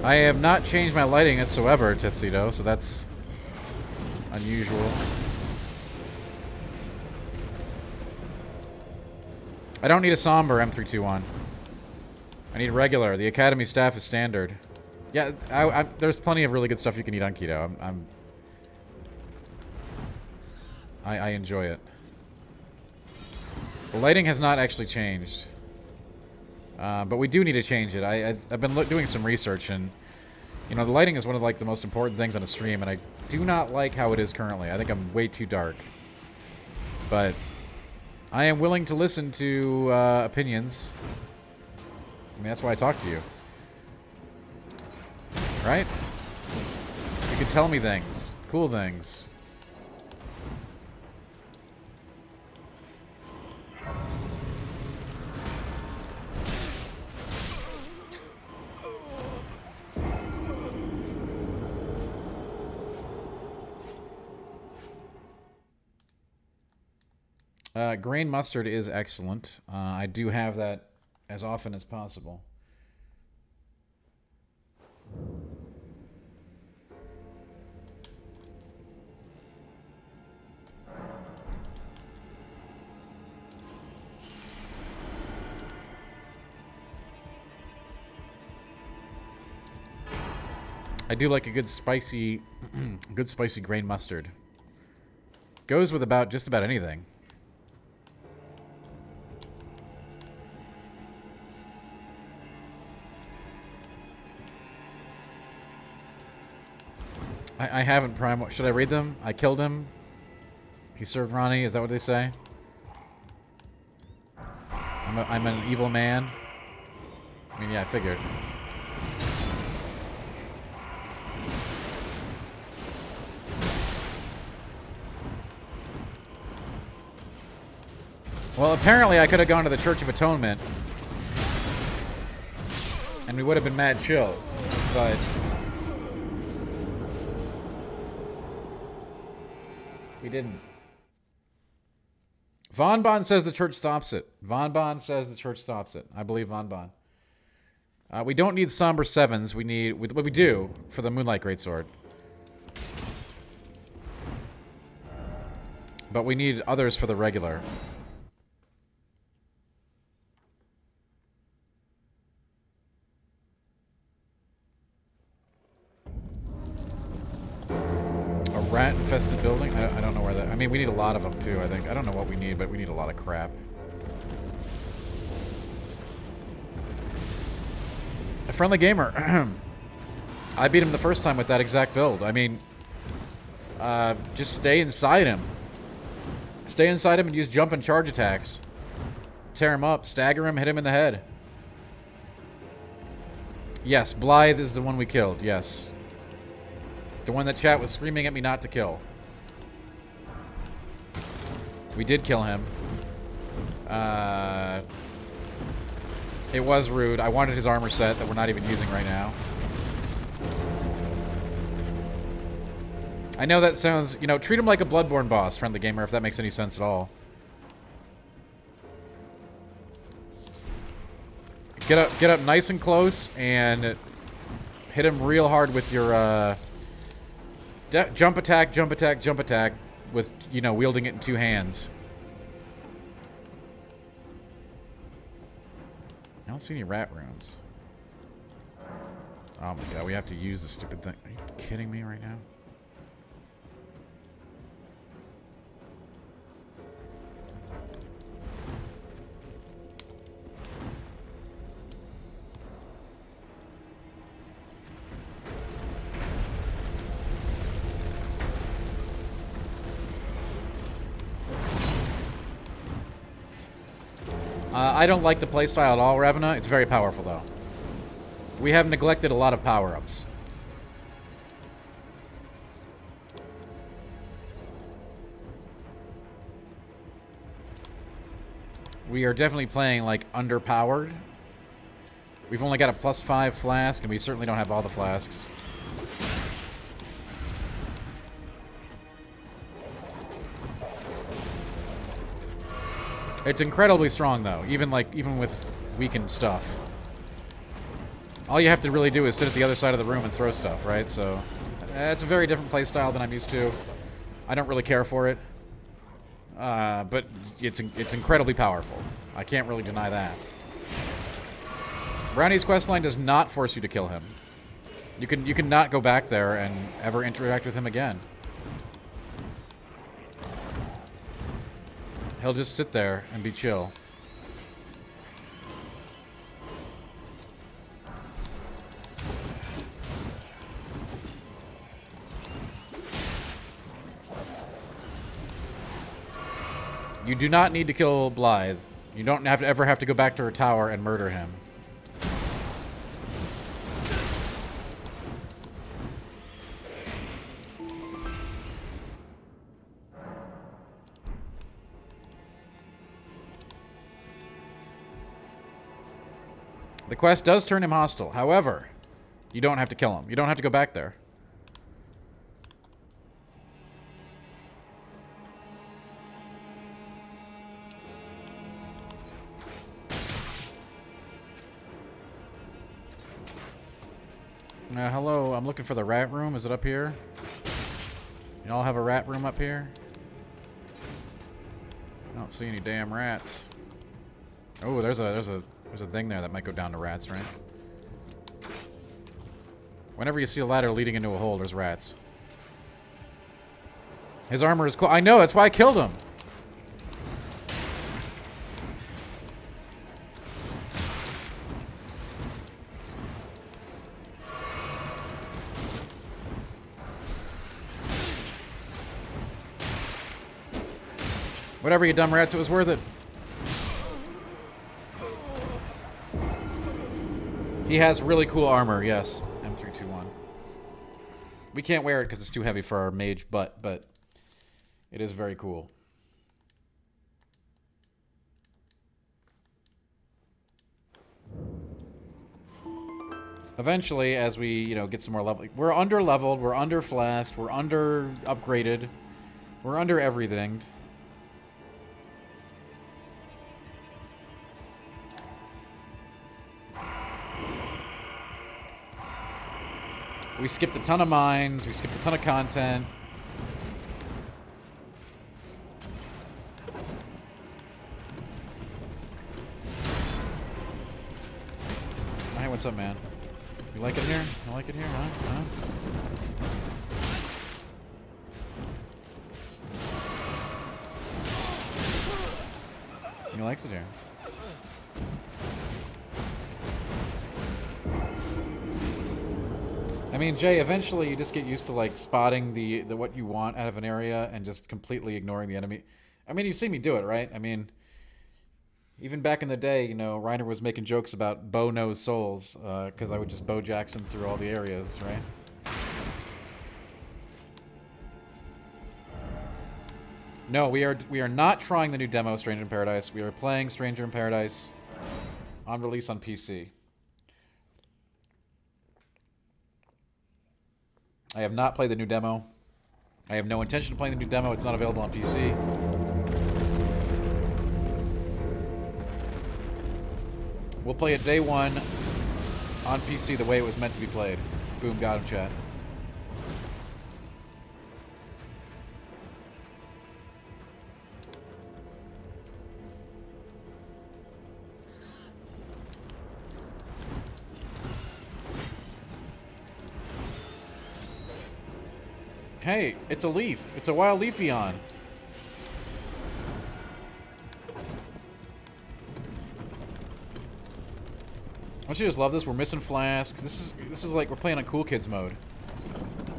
I have not changed my lighting whatsoever, Tuxedo, so that's unusual. I don't need a somber M321. I need regular. The Academy staff is standard. Yeah, there's plenty of really good stuff you can eat on keto. I enjoy it. The lighting has not actually changed. But we do need to change it. I've been doing some research, and you know, the lighting is one of like the most important things on a stream, and I do not like how it is currently. I think I'm way too dark. But I am willing to listen to opinions. I mean, that's why I talk to you. Right? You can tell me things. Cool things. Grain mustard is excellent. I do have that as often as possible. I do like a good spicy, good spicy grain mustard. Goes with just about anything. I haven't Prime. Should I read them? I killed him. He served Ronnie. Is that what they say? I'm an evil man. I mean, yeah, I figured. Well, apparently I could have gone to the Church of Atonement. And we would have been mad chill. But... we didn't. Von Bon says the church stops it. Von Bon says the church stops it. I believe Von Bon. We don't need somber sevens. We need... what we do for the Moonlight Greatsword. But we need others for the regular. Rat-infested building? I don't know where that... I mean, we need a lot of them, too, I think. I don't know what we need, but we need a lot of crap. A friendly gamer. I beat him the first time with that exact build. I mean, just stay inside him. Stay inside him and use jump and charge attacks. Tear him up, stagger him, hit him in the head. Yes, Blythe is the one we killed, yes. The one that chat was screaming at me not to kill. We did kill him. It was rude. I wanted his armor set that we're not even using right now. I know that sounds... you know, treat him like a Bloodborne boss, friendly gamer, if that makes any sense at all. Get up nice and close and hit him real hard with your... jump attack, jump attack, jump attack with, you know, wielding it in two hands. I don't see any rat runes. Oh my god, we have to use the stupid thing. Are you kidding me right now? I don't like the playstyle at all, Ravena. It's very powerful, though. We have neglected a lot of power-ups. We are definitely playing, like, underpowered. We've only got a +5 flask, and we certainly don't have all the flasks. It's incredibly strong, though, even with weakened stuff. All you have to really do is sit at the other side of the room and throw stuff, right? So, it's a very different playstyle than I'm used to. I don't really care for it. But it's incredibly powerful. I can't really deny that. Brownie's questline does not force you to kill him. You can not go back there and ever interact with him again. He'll just sit there and be chill. You do not need to kill Blythe. You don't ever have to go back to her tower and murder him. The quest does turn him hostile. However, you don't have to kill him. You don't have to go back there. Hello, I'm looking for the rat room. Is it up here? Y'all have a rat room up here? I don't see any damn rats. Oh, there's a thing there that might go down to rats, right? Whenever you see a ladder leading into a hole, there's rats. His armor is cool. I know, that's why I killed him. Whatever, you dumb rats, it was worth it. He has really cool armor, yes. M321. We can't wear it because it's too heavy for our mage butt, but it is very cool. Eventually, as we, you know, get some more level, we're under leveled, we're under flashed, we're under upgraded, we're under everything. We skipped a ton of mines. We skipped a ton of content. Hey, what's up, man? You like it here? You like it here, huh? He likes it here. I mean, Jay, eventually you just get used to, like, spotting the what you want out of an area and just completely ignoring the enemy. I mean, you see me do it, right? I mean, even back in the day, you know, Reiner was making jokes about bow knows souls, because I would just bow Jackson through all the areas, right? No, we are not trying the new demo, Stranger in Paradise. We are playing Stranger in Paradise on release on PC. I have not played the new demo. I have no intention of playing the new demo. It's not available on PC. We'll play it day one on PC the way it was meant to be played. Boom, got him, chat. Hey, it's a leaf. It's a wild Leafeon. Don't you just love this? We're missing flasks. This is like we're playing on Cool Kids mode.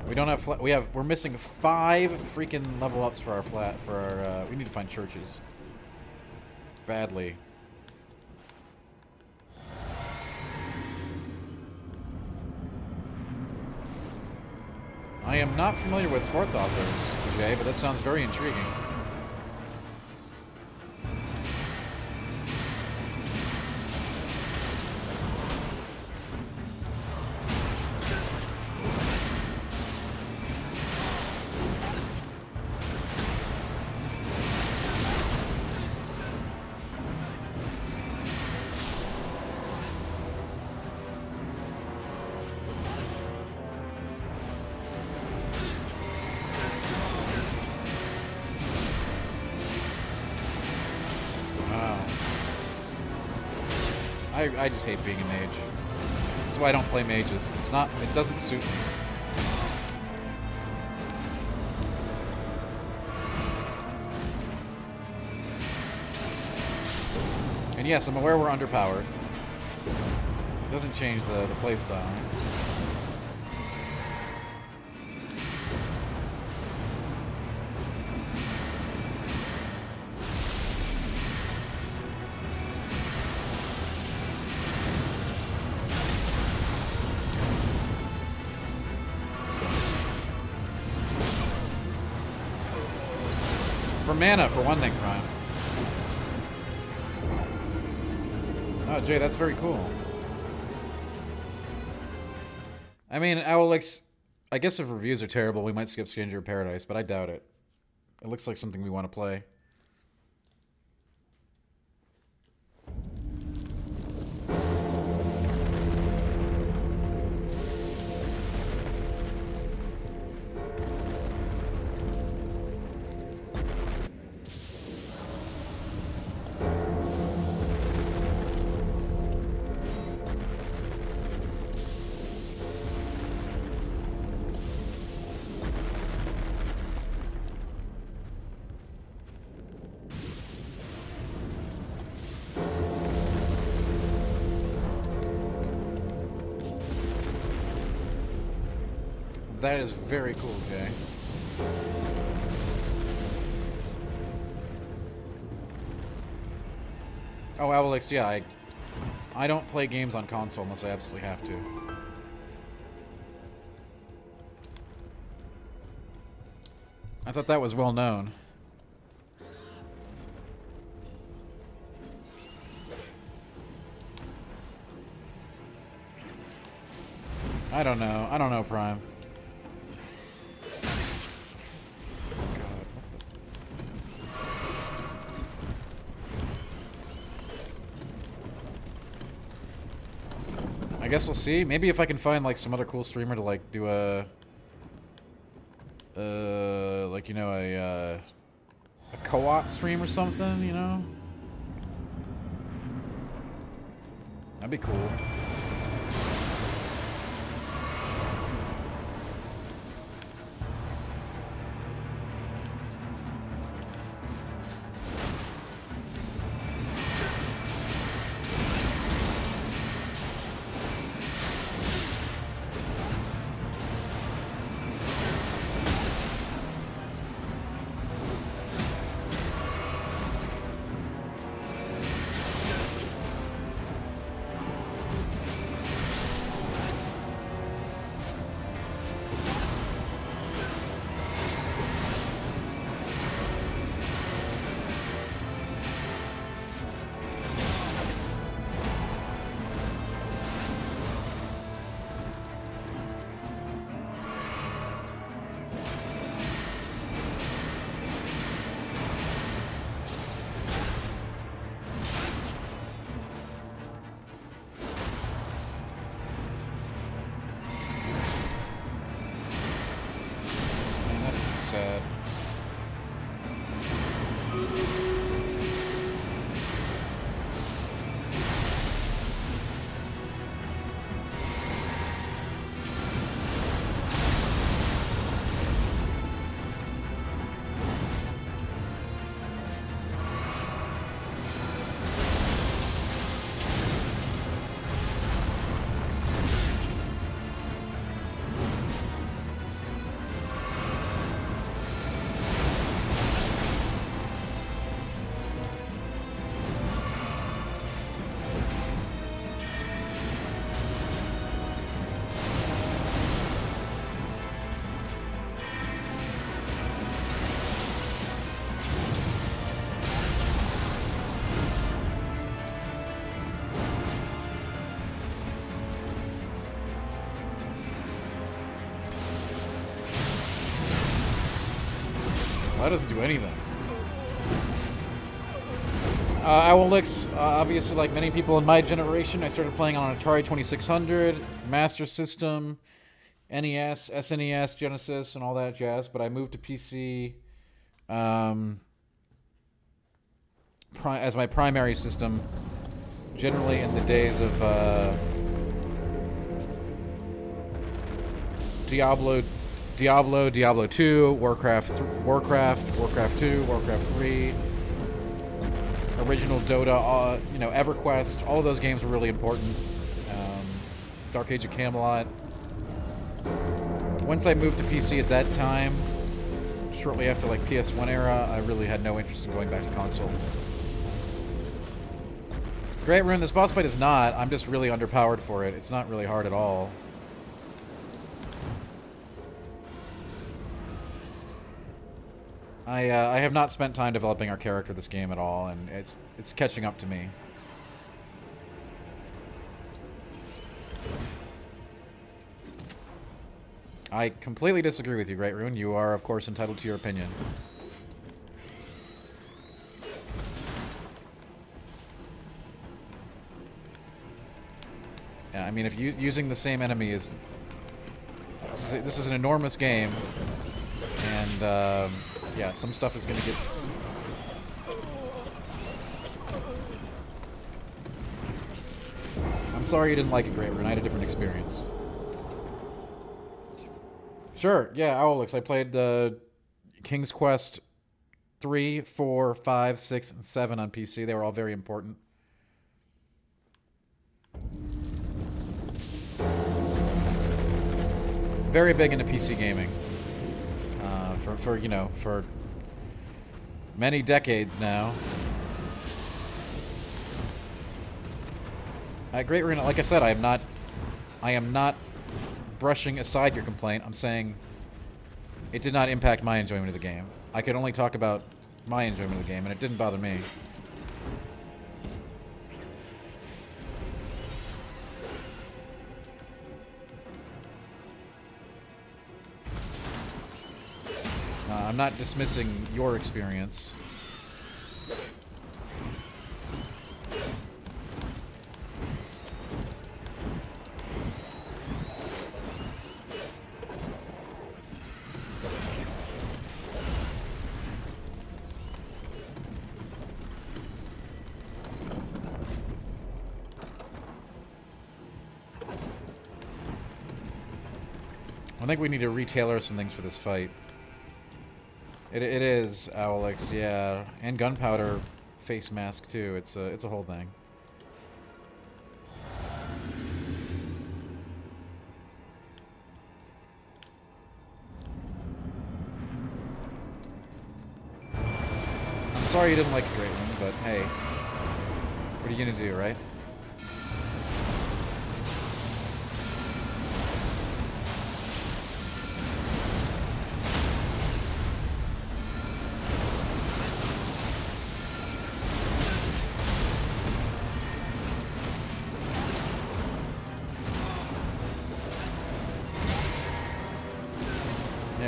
We don't have we're missing 5 freaking level ups for our we need to find churches. Badly. I am not familiar with sports authors, Jay, but that sounds very intriguing. I just hate being a mage. That's why I don't play mages. It doesn't suit me. And yes, I'm aware we're underpowered. It doesn't change the playstyle. mana for one thing, Prime. Oh, Jay, that's very cool. I mean, Alex, I guess if reviews are terrible, we might skip Stranger of Paradise, but I doubt it. It looks like something we want to play. That is very cool, Jay. Oh, Alex, yeah, I don't play games on console unless I absolutely have to. I thought that was well known. I don't know. I don't know, Prime. I guess we'll see. Maybe if I can find like some other cool streamer to like do a like, you know, a co-op stream or something, you know? That'd be cool. Sad. That doesn't do anything. Owlix, obviously like many people in my generation, I started playing on an Atari 2600, Master System, NES, SNES, Genesis, and all that jazz, but I moved to PC as my primary system, generally in the days of Diablo 2, Warcraft 2, Warcraft 3, original Dota, you know, EverQuest. All of those games were really important. Dark Age of Camelot. Once I moved to PC at that time, shortly after like PS1 era, I really had no interest in going back to console. Great Rune, this boss fight is not. I'm just really underpowered for it. It's not really hard at all. I have not spent time developing our character this game at all, and it's catching up to me. I completely disagree with you, Great Rune. You are, of course, entitled to your opinion. Yeah, I mean, if using the same enemy is... This is an enormous game, and, yeah, some stuff is gonna get... I'm sorry you didn't like it, Great Rune. I had a different experience. Sure, yeah, Owlix. I played King's Quest 3, 4, 5, 6, and 7 on PC. They were all very important. Very big into PC gaming. For many decades now. Great Rune, like I said, I am not brushing aside your complaint. I'm saying it did not impact my enjoyment of the game. I could only talk about my enjoyment of the game, and it didn't bother me. I'm not dismissing your experience. I think we need to retailer some things for this fight. It is Owlix, yeah, and gunpowder face mask too. It's a whole thing. I'm sorry you didn't like a Great One, but hey, what are you gonna do, right?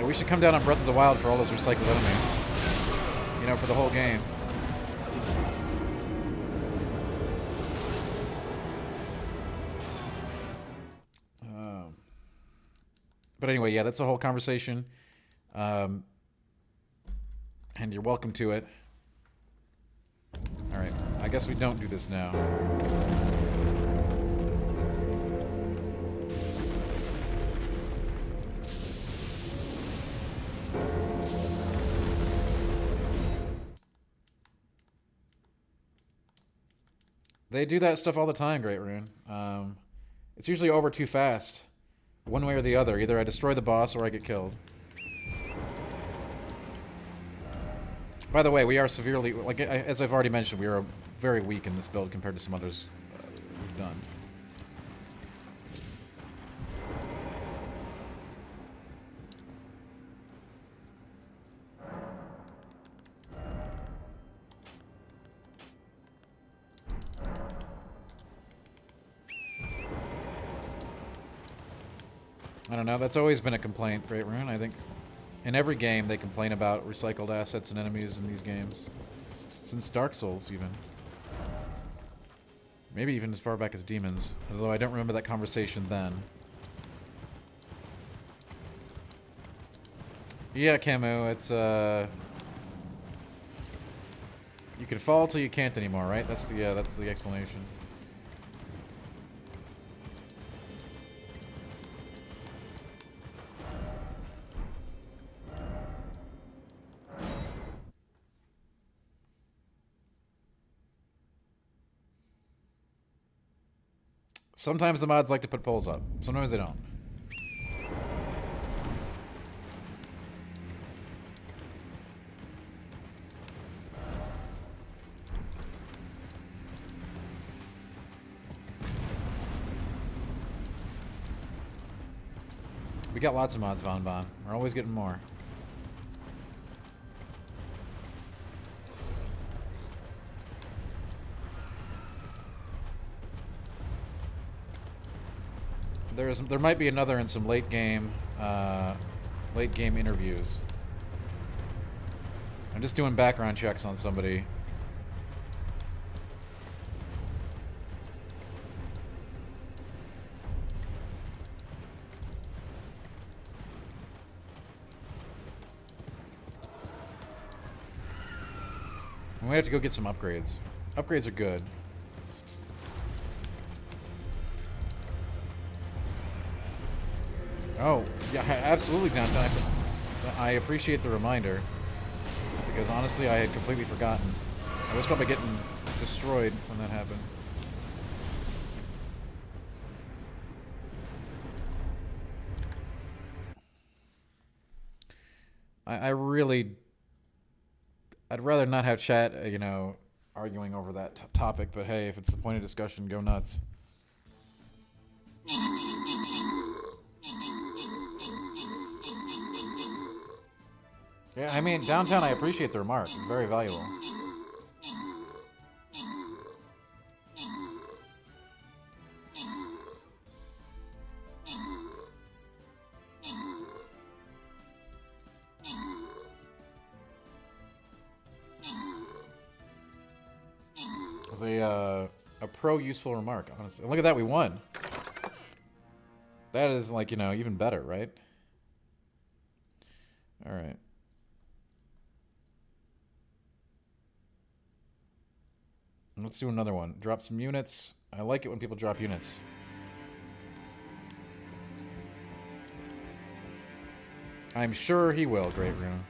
We should come down on Breath of the Wild for all those recycled enemies. You know, for the whole game. But anyway, yeah, that's a whole conversation. And you're welcome to it. Alright, I guess we don't do this now. They do that stuff all the time, Great Rune. It's usually over too fast. One way or the other. Either I destroy the boss or I get killed. By the way, we are severely... Like, as I've already mentioned, we are very weak in this build compared to some others we've done. I don't know, that's always been a complaint, Great Rune. I think in every game they complain about recycled assets and enemies in these games. Since Dark Souls, even. Maybe even as far back as Demons, although I don't remember that conversation then. Yeah, Camu, it's, you can fall till you can't anymore, right? That's the explanation. Sometimes the mods like to put polls up. Sometimes they don't. We got lots of mods, Von Bon. We're always getting more. there might be another in some late game interviews. I'm just doing background checks on somebody. We have to go get some upgrades. Upgrades are good. Oh, yeah, absolutely, Downtown. I appreciate the reminder. Because honestly, I had completely forgotten. I was probably getting destroyed when that happened. I really... I'd rather not have chat, you know, arguing over that topic, but hey, if it's the point of discussion, go nuts. Yeah, I mean, Downtown, I appreciate the remark. It's very valuable. It was a pro-useful remark, honestly. Look at that, we won. That is, like, you know, even better, right? Alright. Let's do another one. Drop some units. I like it when people drop units. I'm sure he will, Great Rune.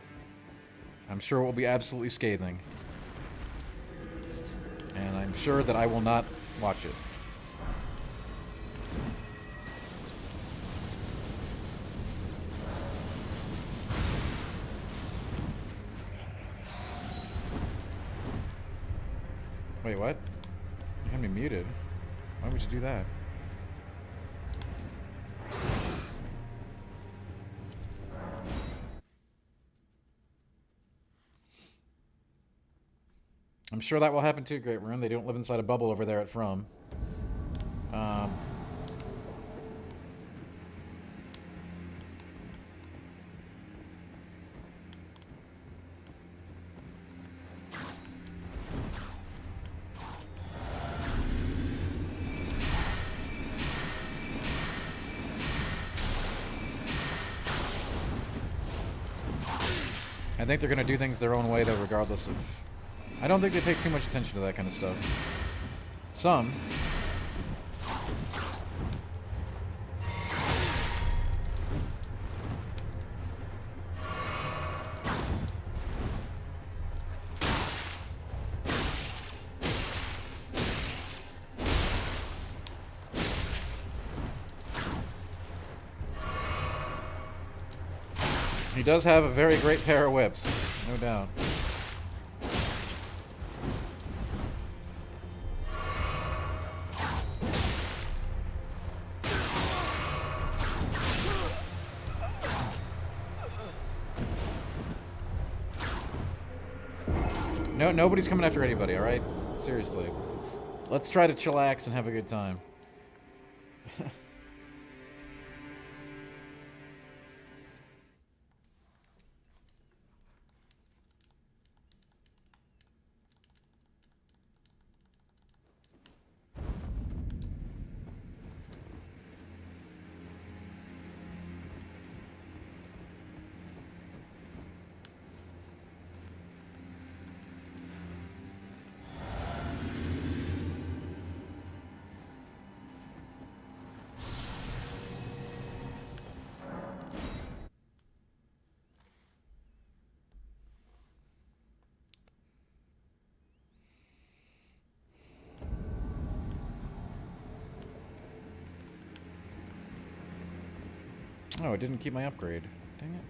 I'm sure it will be absolutely scathing. And I'm sure that I will not watch it. Wait, what? You had me muted. Why would you do that? I'm sure that will happen too, Great Rune. They don't live inside a bubble over there at From. I think they're going to do things their own way, though, regardless of... I don't think they pay too much attention to that kind of stuff. Some. He does have a very great pair of whips, no doubt. No, nobody's coming after anybody, alright? Seriously. Let's try to chillax and have a good time. Oh, it didn't keep my upgrade. Dang it.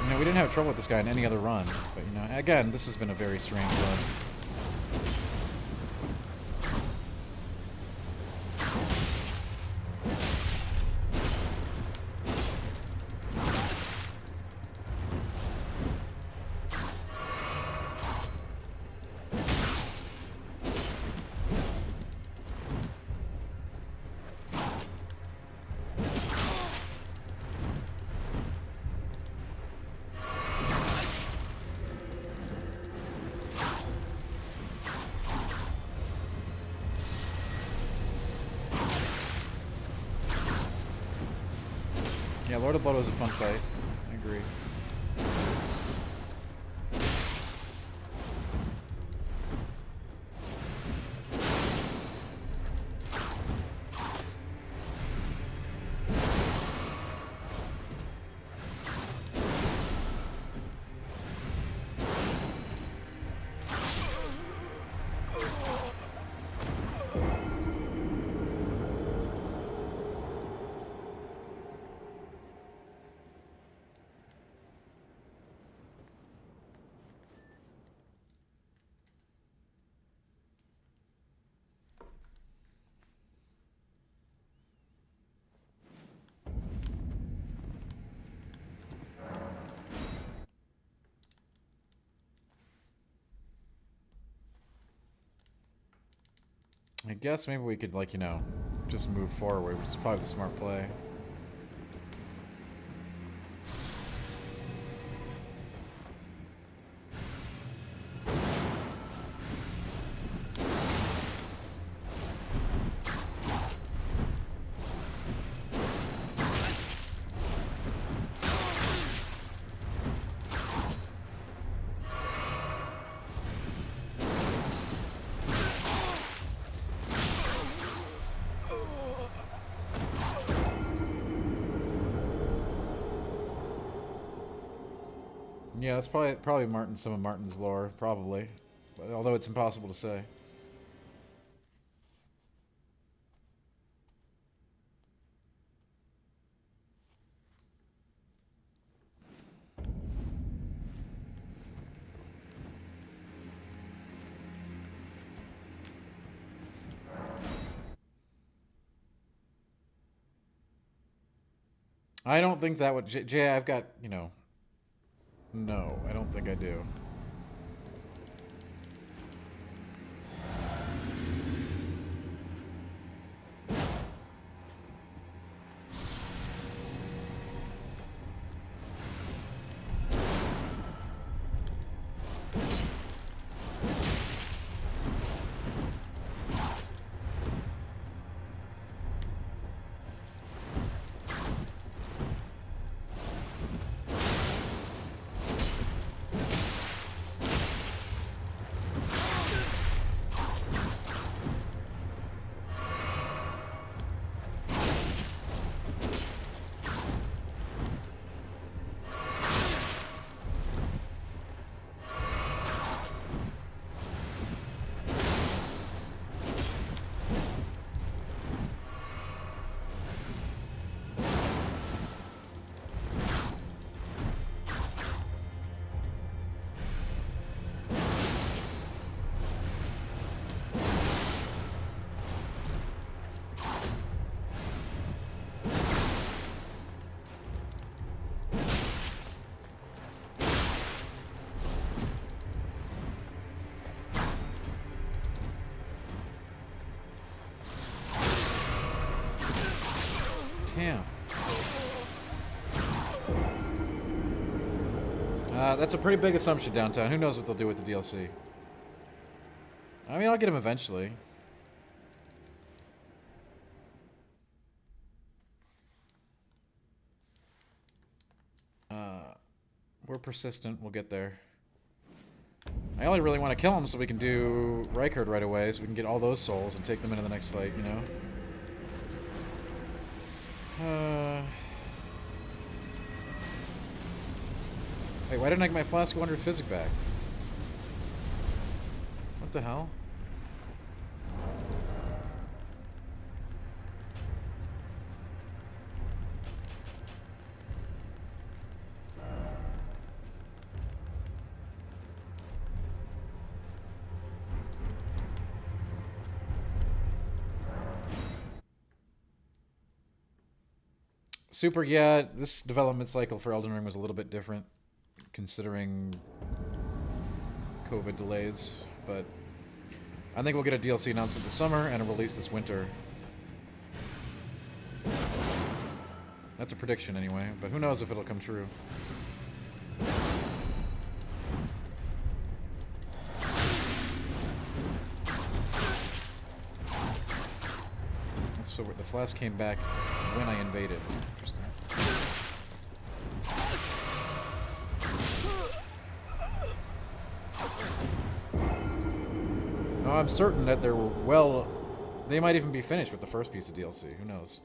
You know, we didn't have trouble with this guy in any other run, but you know, again, this has been a very strange run. Yeah, Lord of Blood was a fun fight. I agree. I guess maybe we could, like, you know, just move forward, which is probably the smart play. Yeah, that's probably Martin, some of Martin's lore, probably. But, although it's impossible to say. I don't think that would... Jay, I've got, you know... No, I don't think I do. Damn. That's a pretty big assumption downtown. Who knows what they'll do with the DLC? I mean, I'll get him eventually. We're persistent. We'll get there. I only really want to kill him so we can do Reichard right away, so we can get all those souls and take them into the next fight, you know? Wait, why didn't I get my Flask of Wonder Physic back? What the hell? Super, yeah, this development cycle for Elden Ring was a little bit different, considering COVID delays, but I think we'll get a DLC announcement this summer and a release this winter. That's a prediction anyway, but who knows if it'll come true. So the Flask came back when I invaded. Interesting. Oh, I'm certain that they're well... They might even be finished with the first piece of DLC. Who knows?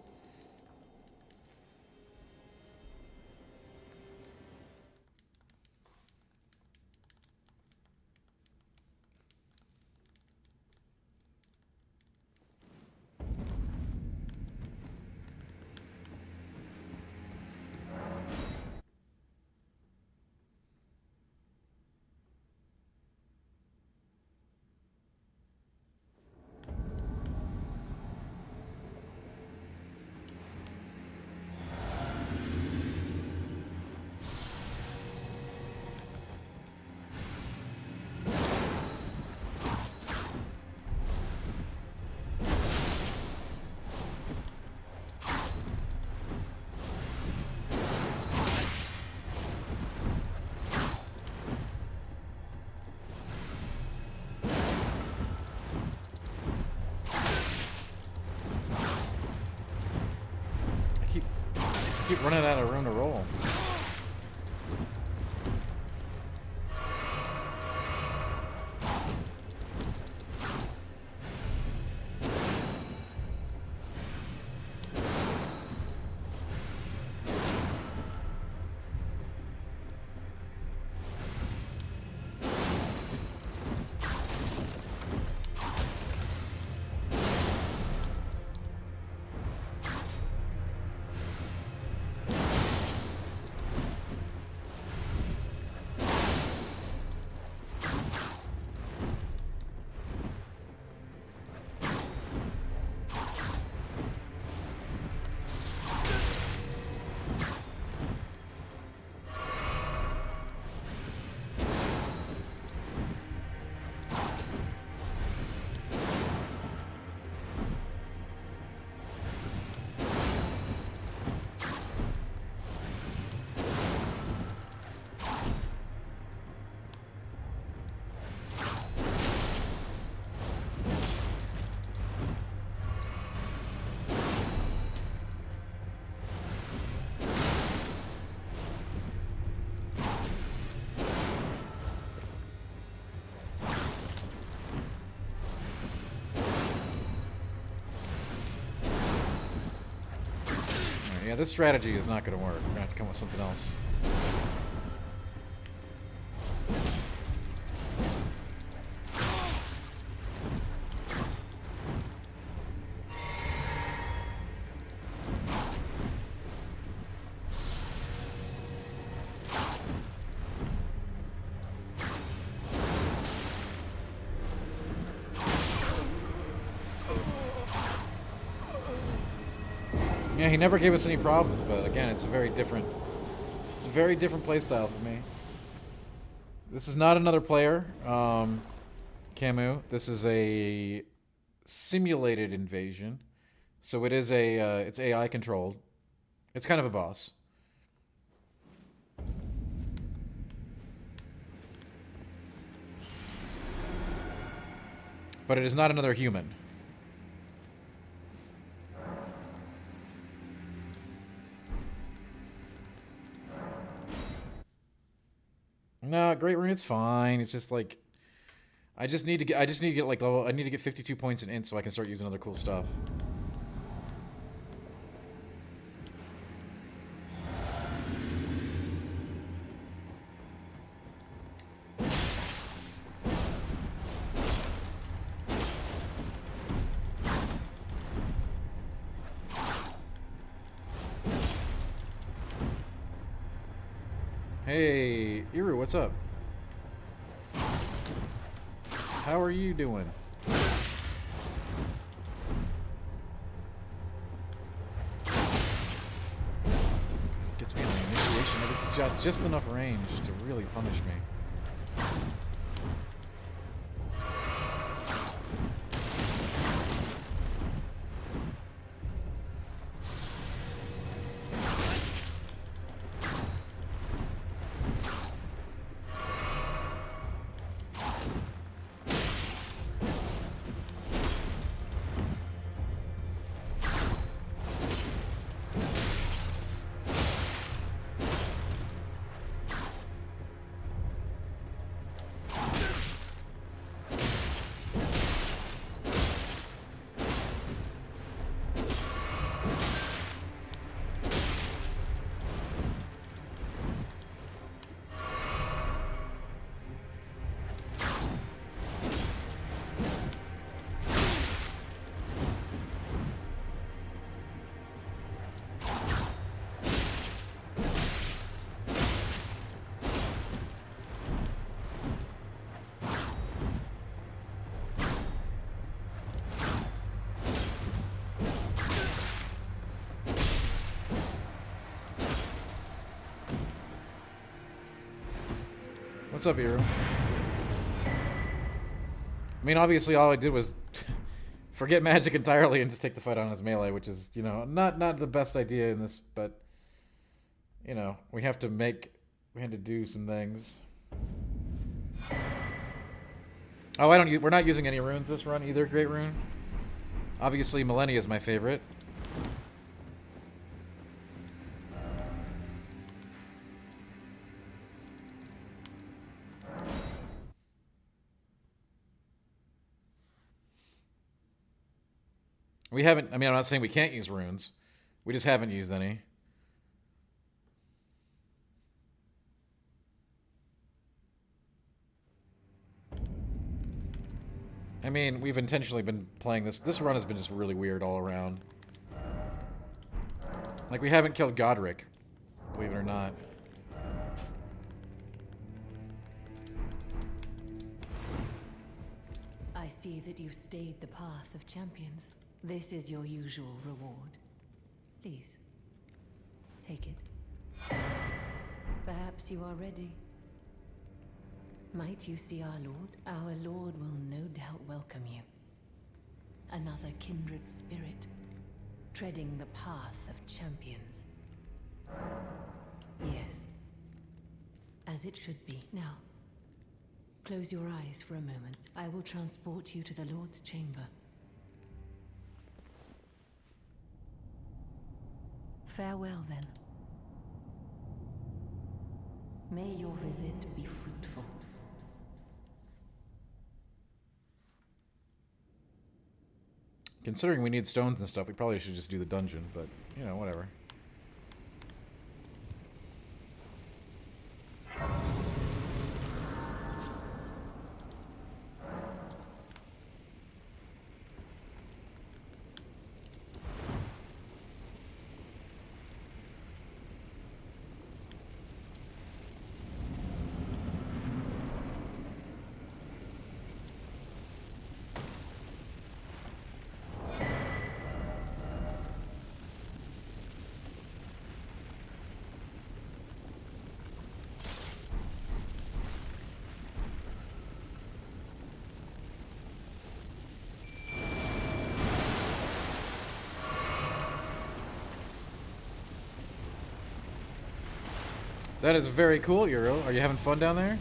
Keep running out of room to roll. Yeah, this strategy is not going to work. We're going to have to come up with something else. Yeah, he never gave us any problems, but again, it's a very different playstyle for me. This is not another player, Camus. This is a simulated invasion, so it is it's AI controlled. It's kind of a boss. But it is not another human. No, Great Rune, it's fine. It's just like I just need to get like level. I need to get 52 points in INT so I can start using other cool stuff. Hey, Iru, what's up? How are you doing? Gets me on the initiation. It's got just enough range to really punish me. What's up, Hero? I mean, obviously, all I did was forget magic entirely and just take the fight on as melee, which is, you know, not the best idea in this, but, you know, we had to do some things. Oh, we're not using any runes this run either, Great Rune. Obviously, Millennia is my favorite. We haven't, I mean, I'm not saying we can't use runes. We just haven't used any. I mean, we've intentionally been playing this. This run has been just really weird all around. Like, we haven't killed Godric, believe it or not. I see that you've stayed the path of champions. This is your usual reward. Please, take it. Perhaps you are ready. Might you see our Lord? Our Lord will no doubt welcome you. Another kindred spirit, treading the path of champions. Yes, as it should be. Now, close your eyes for a moment. I will transport you to the Lord's chamber. Farewell, then. May your visit be fruitful. Considering we need stones and stuff, we probably should just do the dungeon, but, you know, whatever. That is very cool, Euro. Are you having fun down there?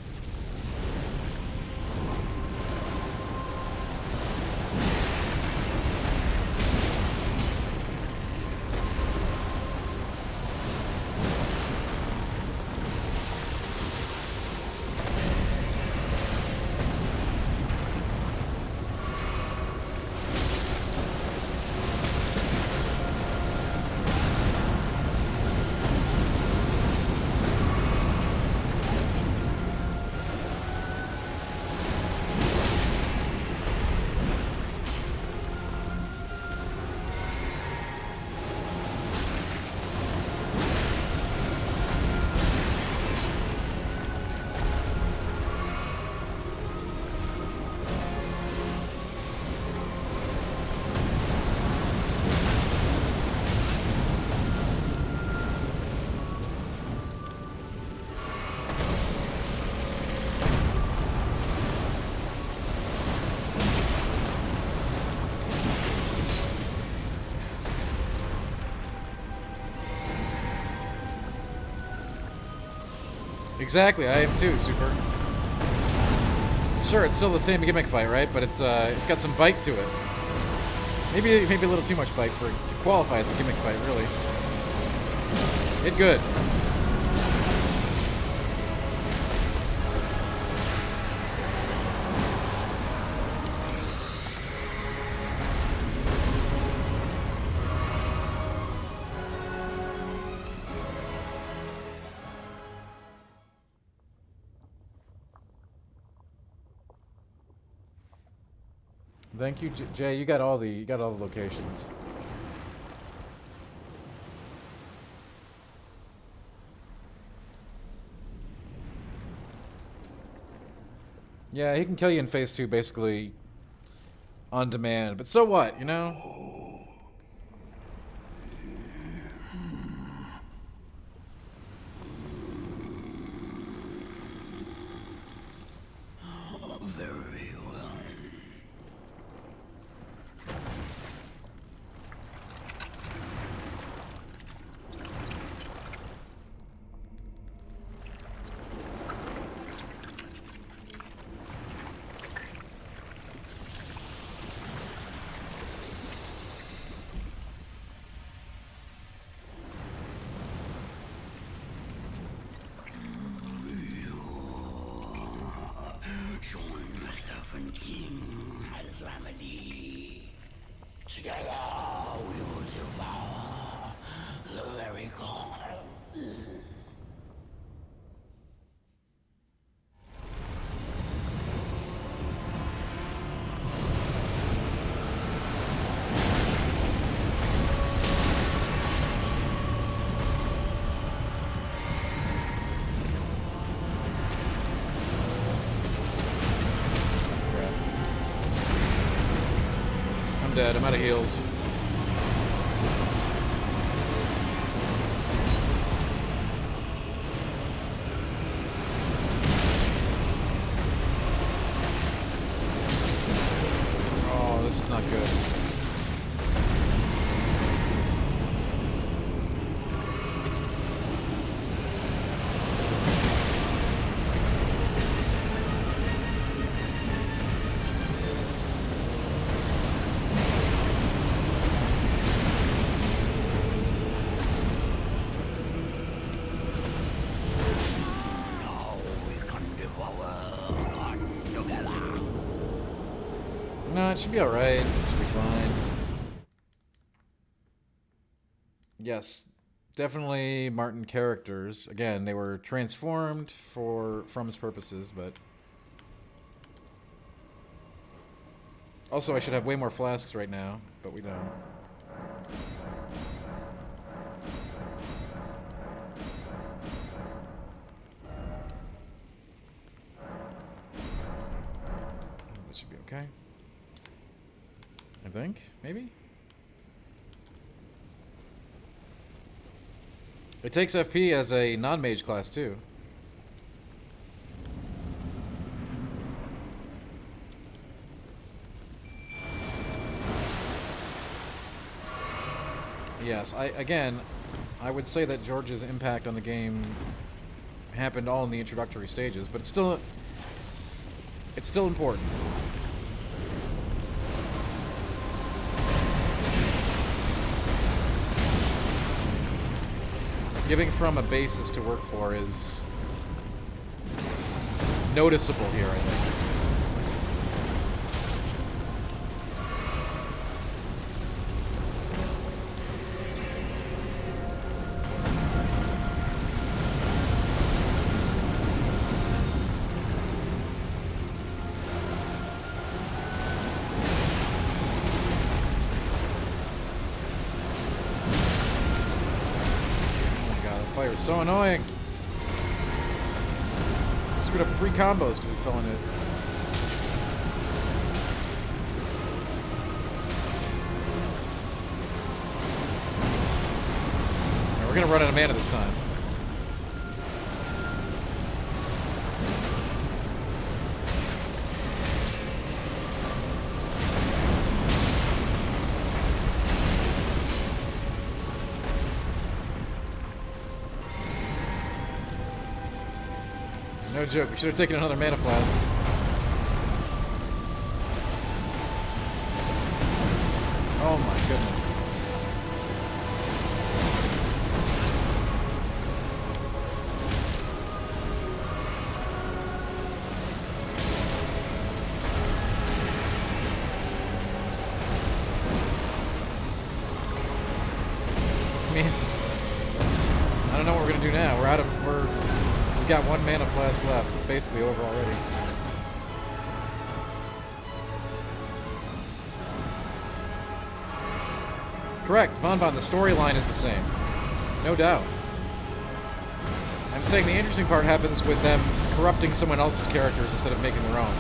Exactly, I am too, Super. Sure, it's still the same gimmick fight, right? But it's got some bite to it. Maybe a little too much bite to qualify as a gimmick fight, really. It good. Thank you, Jay. You got all the locations. Yeah, he can kill you in phase 2 basically on demand, but so what, you know? king has family. Together we will devour the very god. I'm dead. I'm out of heals. Oh, this is not good. No, it should be alright. It should be fine. Yes, definitely Martin characters. Again, they were transformed for From's purposes, but... Also, I should have way more flasks right now, but we don't. That should be okay. I think, maybe? It takes FP as a non-mage class too. Yes, I would say that George's impact on the game happened all in the introductory stages, but it's still important. Giving From a basis to work for is noticeable here, I think. So annoying. I screwed up 3 combos because we fell in it. Right, we're gonna run out of mana this time. No joke, we should have taken another mana flask. Oh my goodness. I mean, I don't know what we're gonna do now. We've got 1 mana flask left. It's basically over already. Correct, Vonbon, the storyline is the same. No doubt. I'm saying the interesting part happens with them corrupting someone else's characters instead of making their own.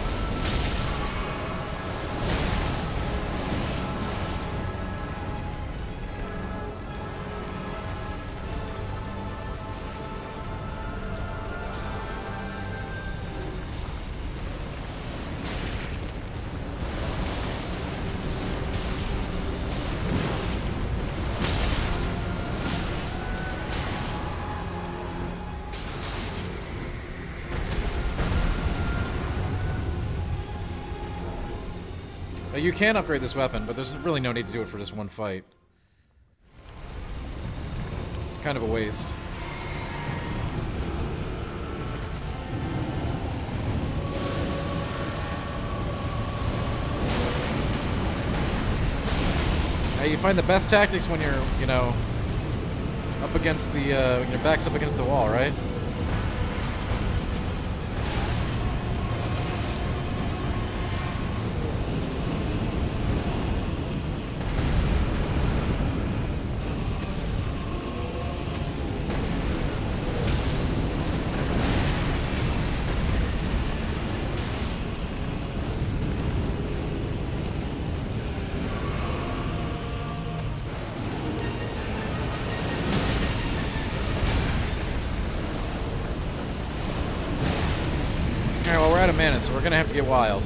You can upgrade this weapon, but there's really no need to do it for just 1 fight. Kind of a waste. Hey, you find the best tactics when you're, you know, up against the, when your back's up against the wall, right? Alright, well, we're out of mana, so we're gonna have to get wild.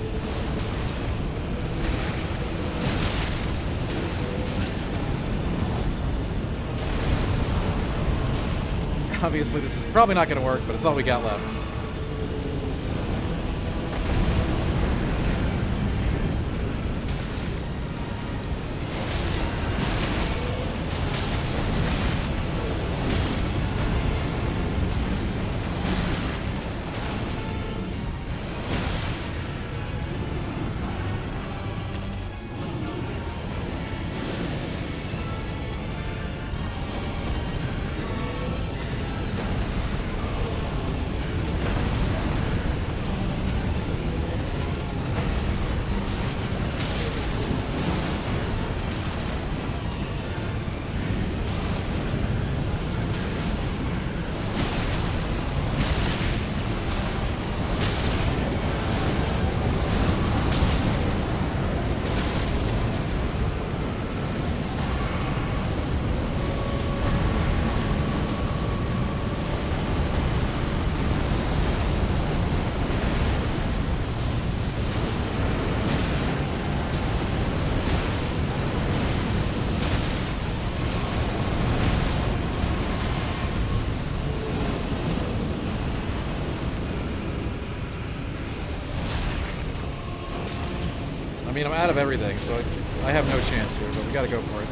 Obviously, this is probably not gonna work, but it's all we got left. I mean, I'm out of everything, so I have no chance here, but we gotta go for it.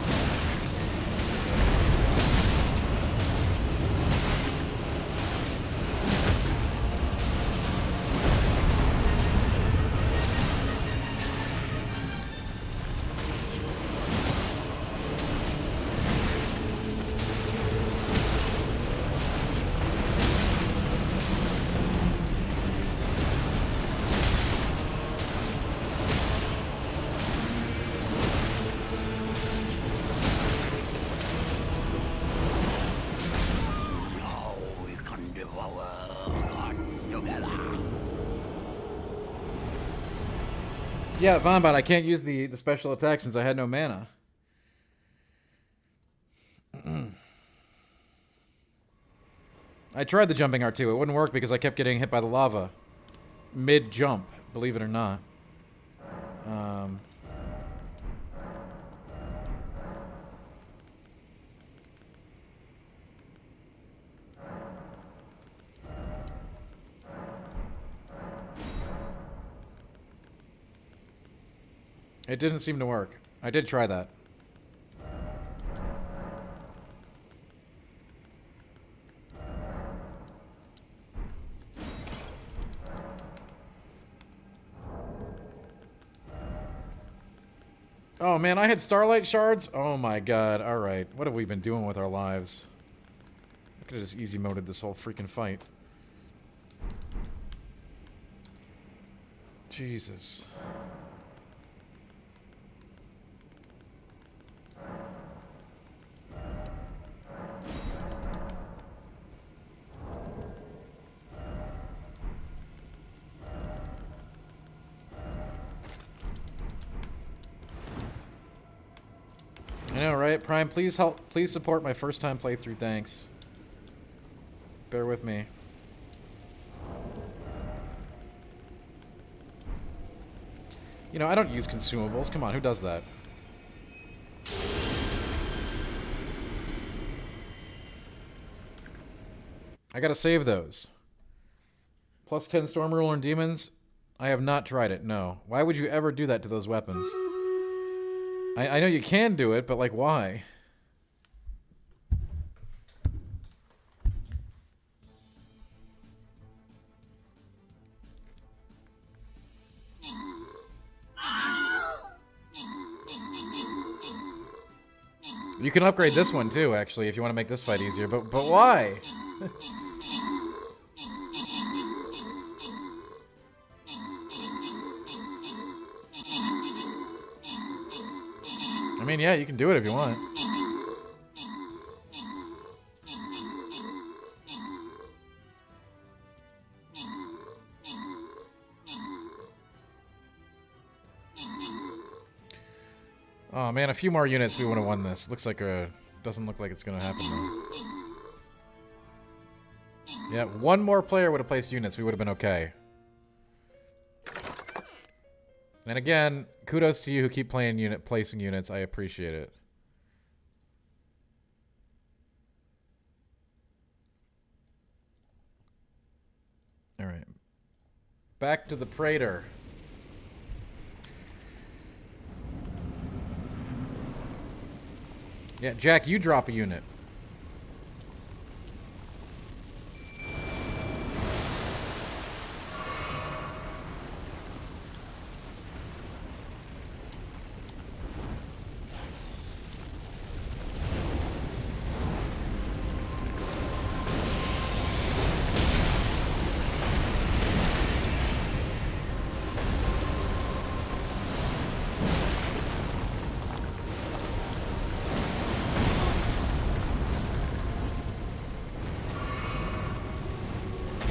Yeah, Vonbot, I can't use the special attack since I had no mana. I tried the jumping R2. It wouldn't work because I kept getting hit by the lava. Mid-jump, believe it or not. It didn't seem to work. I did try that. Oh man, I had Starlight Shards? Oh my god, alright. What have we been doing with our lives? I could have just easy moded this whole freaking fight. Jesus. I know, right? Prime, please help. Please support my first time playthrough. Thanks. Bear with me. You know, I don't use consumables. Come on, who does that? I gotta save those. Plus 10 Storm Ruler and Demons? I have not tried it, no. Why would you ever do that to those weapons? I know you can do it, but like, why? You can upgrade this one too, actually, if you want to make this fight easier. But why? I mean, yeah, you can do it if you want. Oh man, a few more units, we would have won this. Looks like doesn't look like it's gonna happen though. Yeah, one more player would have placed units, we would have been okay. And again, kudos to you who keep placing units. I appreciate it. All right, back to the Praetor. Yeah, Jack, you drop a unit.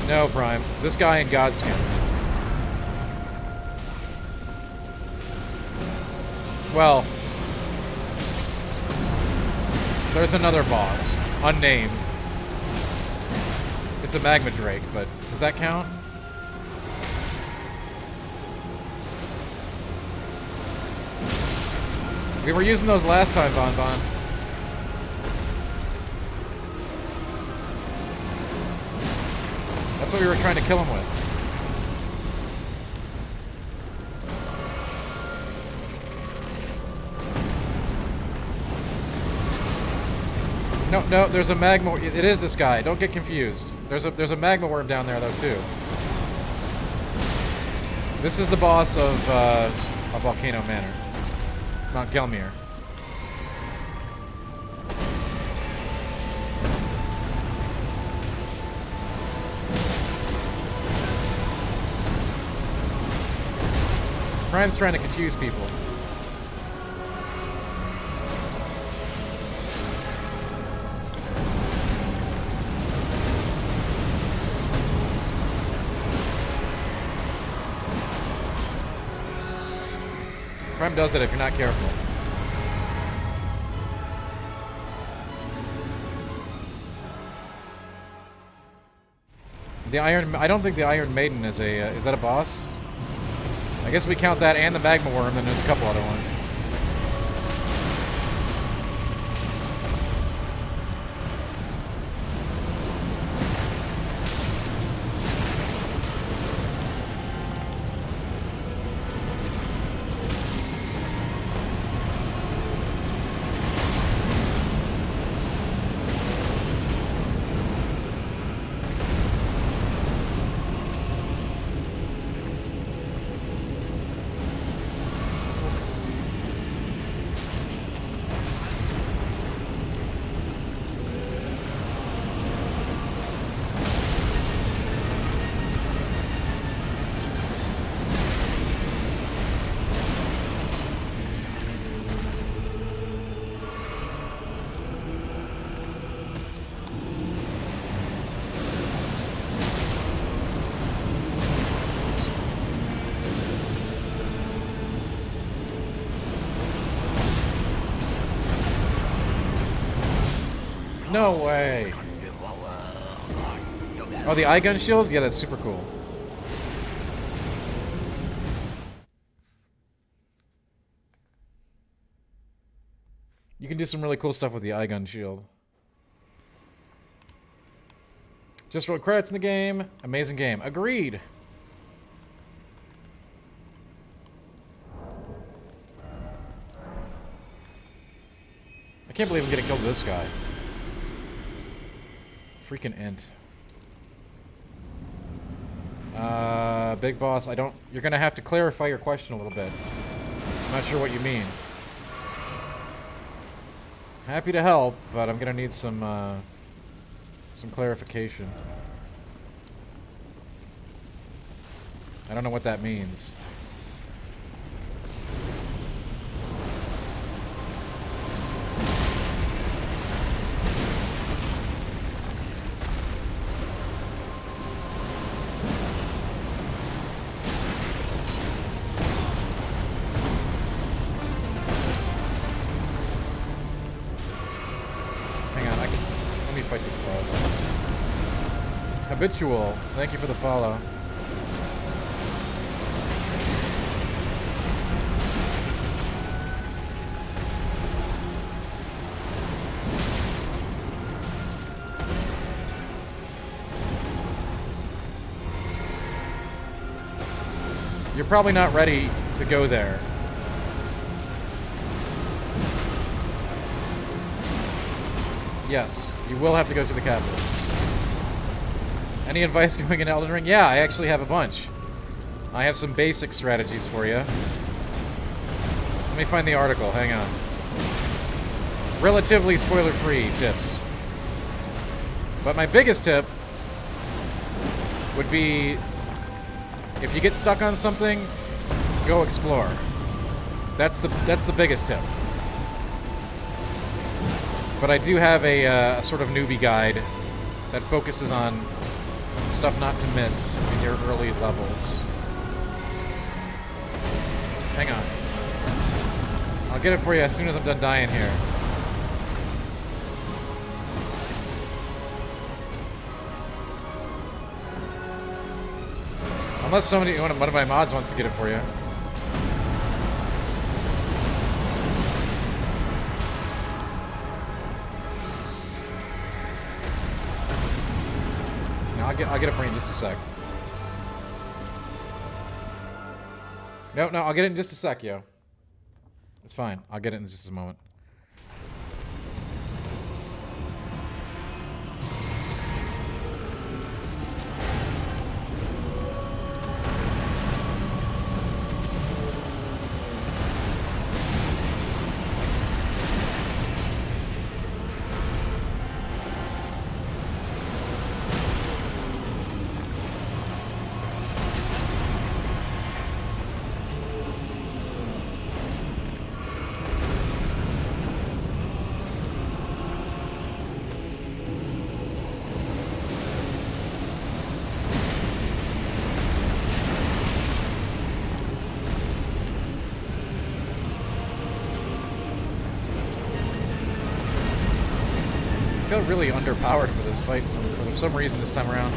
No, Prime. This guy in Godskin. Well, there's another boss. Unnamed. It's a Magma Drake, but does that count? We were using those last time, Bon Bon. That's what we were trying to kill him with. No, there's a magma. It is this guy. Don't get confused. There's a magma worm down there though too. This is the boss of Volcano Manor, Mount Gelmir. Prime's trying to confuse people. Prime does that if you're not careful. I don't think the Iron Maiden is is that a boss? I guess we count that and the Magma Worm, and there's a couple other ones. No way. Oh, the eye gun shield? Yeah, that's super cool. You can do some really cool stuff with the eye gun shield. Just rolled credits in the game. Amazing game. Agreed. I can't believe I'm getting killed with this guy. Freaking INT. Big boss, you're gonna have to clarify your question a little bit. I'm not sure what you mean. Happy to help, but I'm gonna need some clarification. I don't know what that means. Fight this boss. Habitual, thank you for the follow. You're probably not ready to go there. Yes, you will have to go to the capital. Any advice going in Elden Ring? Yeah, I actually have a bunch. I have some basic strategies for you. Let me find the article, hang on. Relatively spoiler-free tips. But my biggest tip would be, if you get stuck on something, go explore. That's the biggest tip. But I do have a sort of newbie guide that focuses on stuff not to miss in your early levels. Hang on. I'll get it for you as soon as I'm done dying here. Unless one of my mods wants to get it for you. I'll get it for you in just a sec. No, I'll get it in just a sec, yo. It's fine. I'll get it in just a moment. I feel really underpowered for this fight for some reason this time around.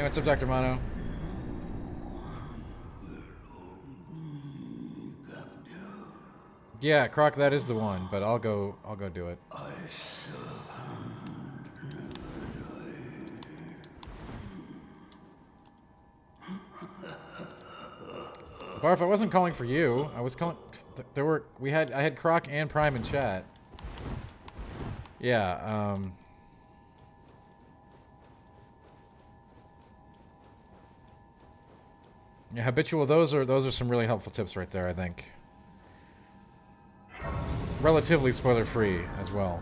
What's up, Dr. Mono? Yeah, Croc, that is the one, but I'll go do it. Barf, I wasn't calling for you. I was calling. I had Croc and Prime in chat. Yeah. Yeah, habitual. Those are some really helpful tips right there, I think. Relatively spoiler-free as well.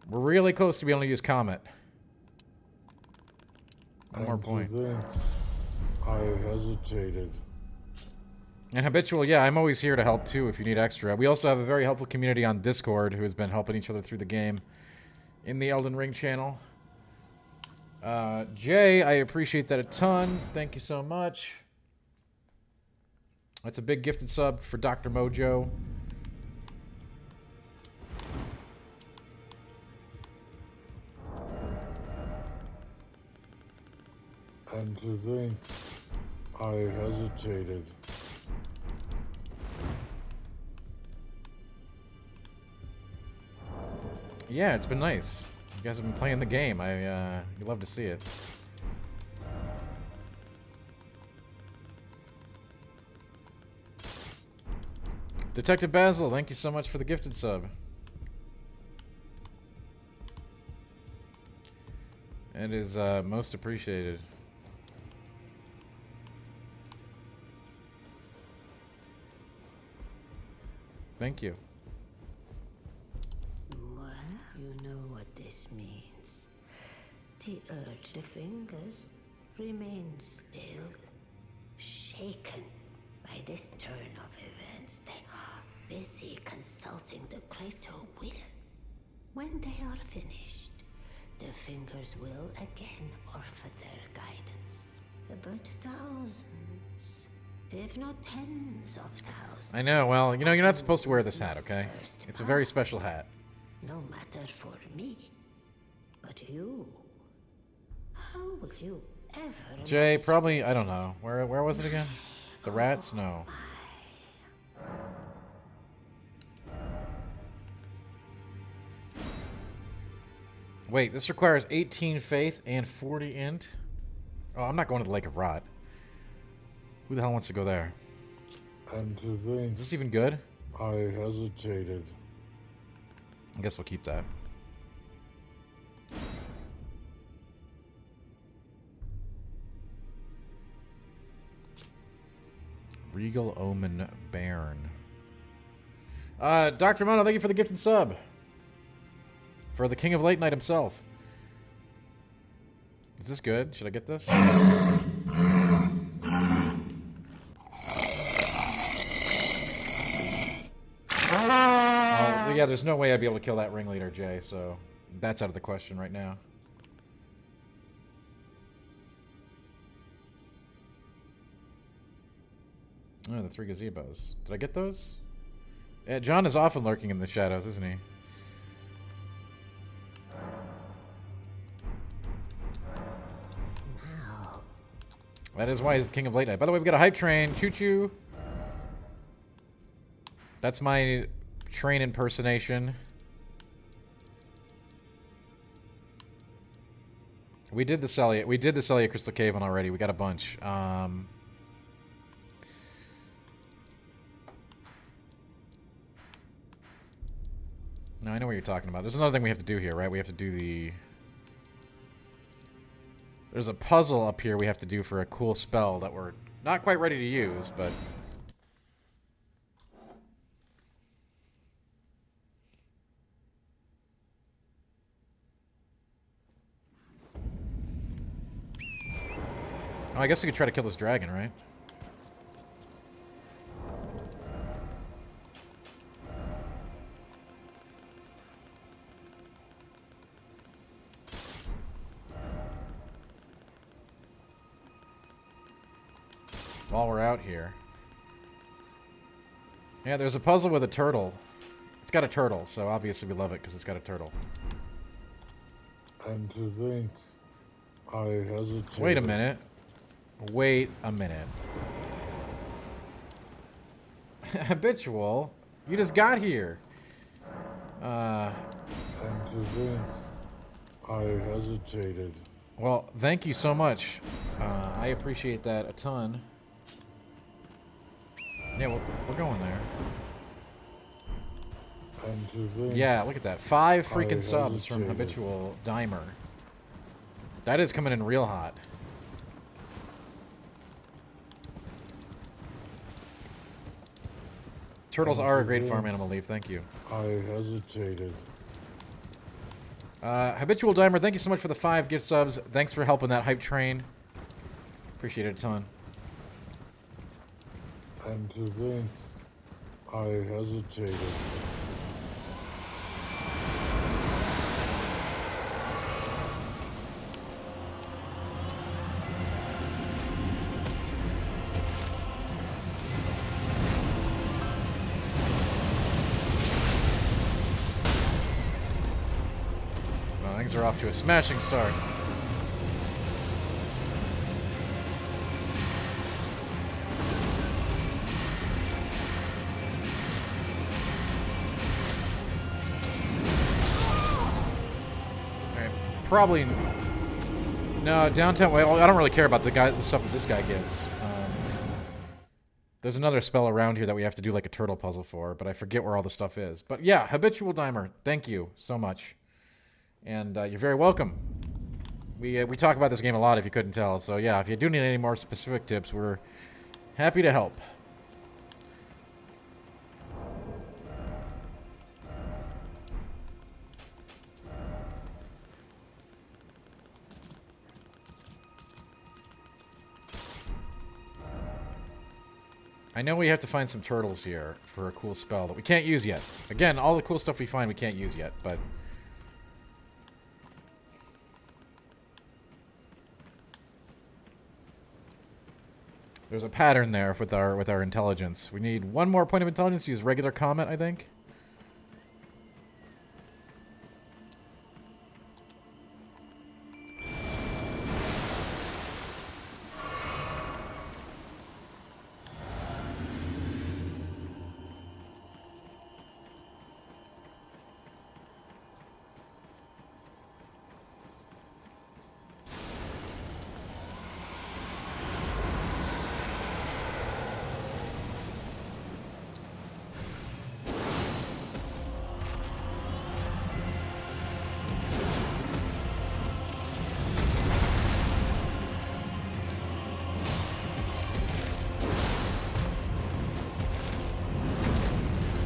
We're really close to being able to use Comet. One more point. To think, I hesitated. And habitual, yeah, I'm always here to help too if you need extra. We also have a very helpful community on Discord who has been helping each other through the game in the Elden Ring channel. Jay, I appreciate that a ton. Thank you so much. That's a big gifted sub for Dr. Mojo. And to think, I hesitated. Yeah, it's been nice. You guys have been playing the game. You love to see it. Detective Basil, thank you so much for the gifted sub. It is most appreciated. Thank you. Well, you know what this means. The urge, the fingers remain still, shaken by this turn of events. They are busy consulting the greater will. When they are finished, the fingers will again offer their guidance. But thousands, if not tens of thousands. I know, well, you know, you're not supposed to wear this hat, okay? It's a very special hat. No matter for me, but you. How will you ever? Jay, probably, I don't know. Where was it again? The rats? No. Wait, this requires 18 faith and 40 int? Oh, I'm not going to the Lake of Rot. Who the hell wants to go there? And to think, Is this even good? I hesitated. I guess we'll keep that. Regal Omen Bairn. Dr. Mono, thank you for the gift and sub. For the King of Late Night himself. Is this good? Should I get this? Oh, yeah, there's no way I'd be able to kill that ringleader, Jay, so that's out of the question right now. Oh, the 3 gazebos. Did I get those? Yeah, John is often lurking in the shadows, isn't he? That is why he's the King of Late Night. By the way, we got a hype train. Choo-choo. That's my train impersonation. We did the Celia Crystal Cave one already. We got a bunch. No, I know what you're talking about. There's another thing we have to do here, right? We have to do the... There's a puzzle up here we have to do for a cool spell that we're not quite ready to use, but... Oh, I guess we could try to kill this dragon, right? While we're out here. Yeah, there's a puzzle with a turtle. It's got a turtle, so obviously we love it because it's got a turtle. And to think, I hesitated. Wait a minute. Wait a minute. Habitual? You just got here. And to think, I hesitated. Well, thank you so much. I appreciate that a ton. Yeah, we're going there. And to think Yeah, look at that. 5 I freaking subs from hesitated. Habitual Dimer. That is coming in real hot. Turtles And are a to great think farm animal, Leaf. Thank you. I hesitated. Habitual Dimer, thank you so much for the 5 gift subs. Thanks for helping that hype train. Appreciate it a ton. And to think I hesitated. Well, things are off to a smashing start. Alright, probably... No, downtown... Well, I don't really care about the stuff that this guy gives. There's another spell around here that we have to do like a turtle puzzle for, but I forget where all the stuff is. But yeah, Habitual Dimer, thank you so much. And you're very welcome. We talk about this game a lot if you couldn't tell. So yeah, if you do need any more specific tips, we're happy to help. I know we have to find some turtles here for a cool spell that we can't use yet. Again, all the cool stuff we find we can't use yet, but... There's a pattern there with our intelligence. We need 1 more point of intelligence to use regular comment, I think.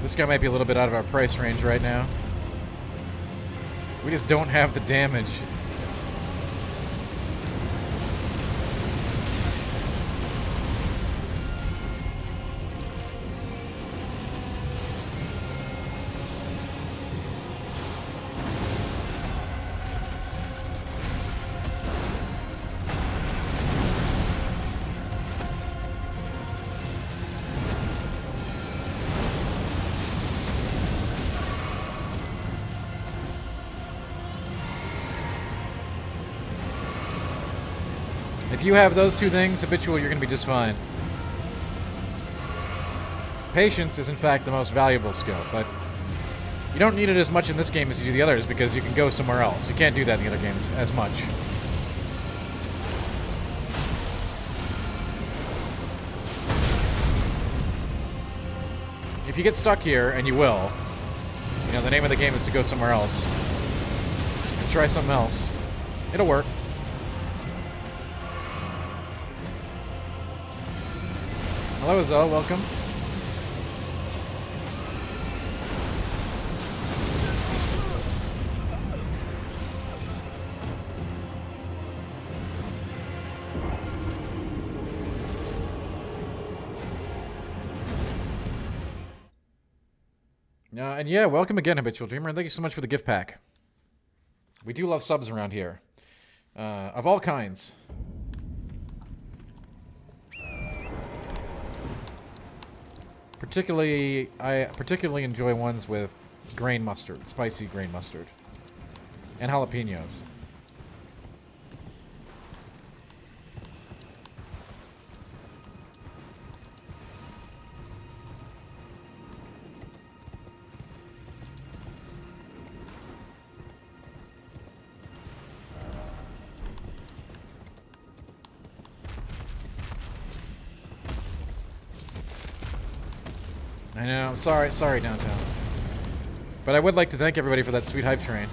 This guy might be a little bit out of our price range right now. We just don't have the damage. If you have those 2 things, Habitual, you're going to be just fine. Patience is, in fact, the most valuable skill, but you don't need it as much in this game as you do the others because you can go somewhere else. You can't do that in the other games as much. If you get stuck here, and you will, you know, the name of the game is to go somewhere else. And try something else. It'll work. Hello, Azelle. Welcome. And yeah, welcome again, Habitual Dreamer, and thank you so much for the gift pack. We do love subs around here. Of all kinds. I particularly enjoy ones with grain mustard, spicy grain mustard, and jalapenos. I know. Sorry, downtown. But I would like to thank everybody for that sweet hype train.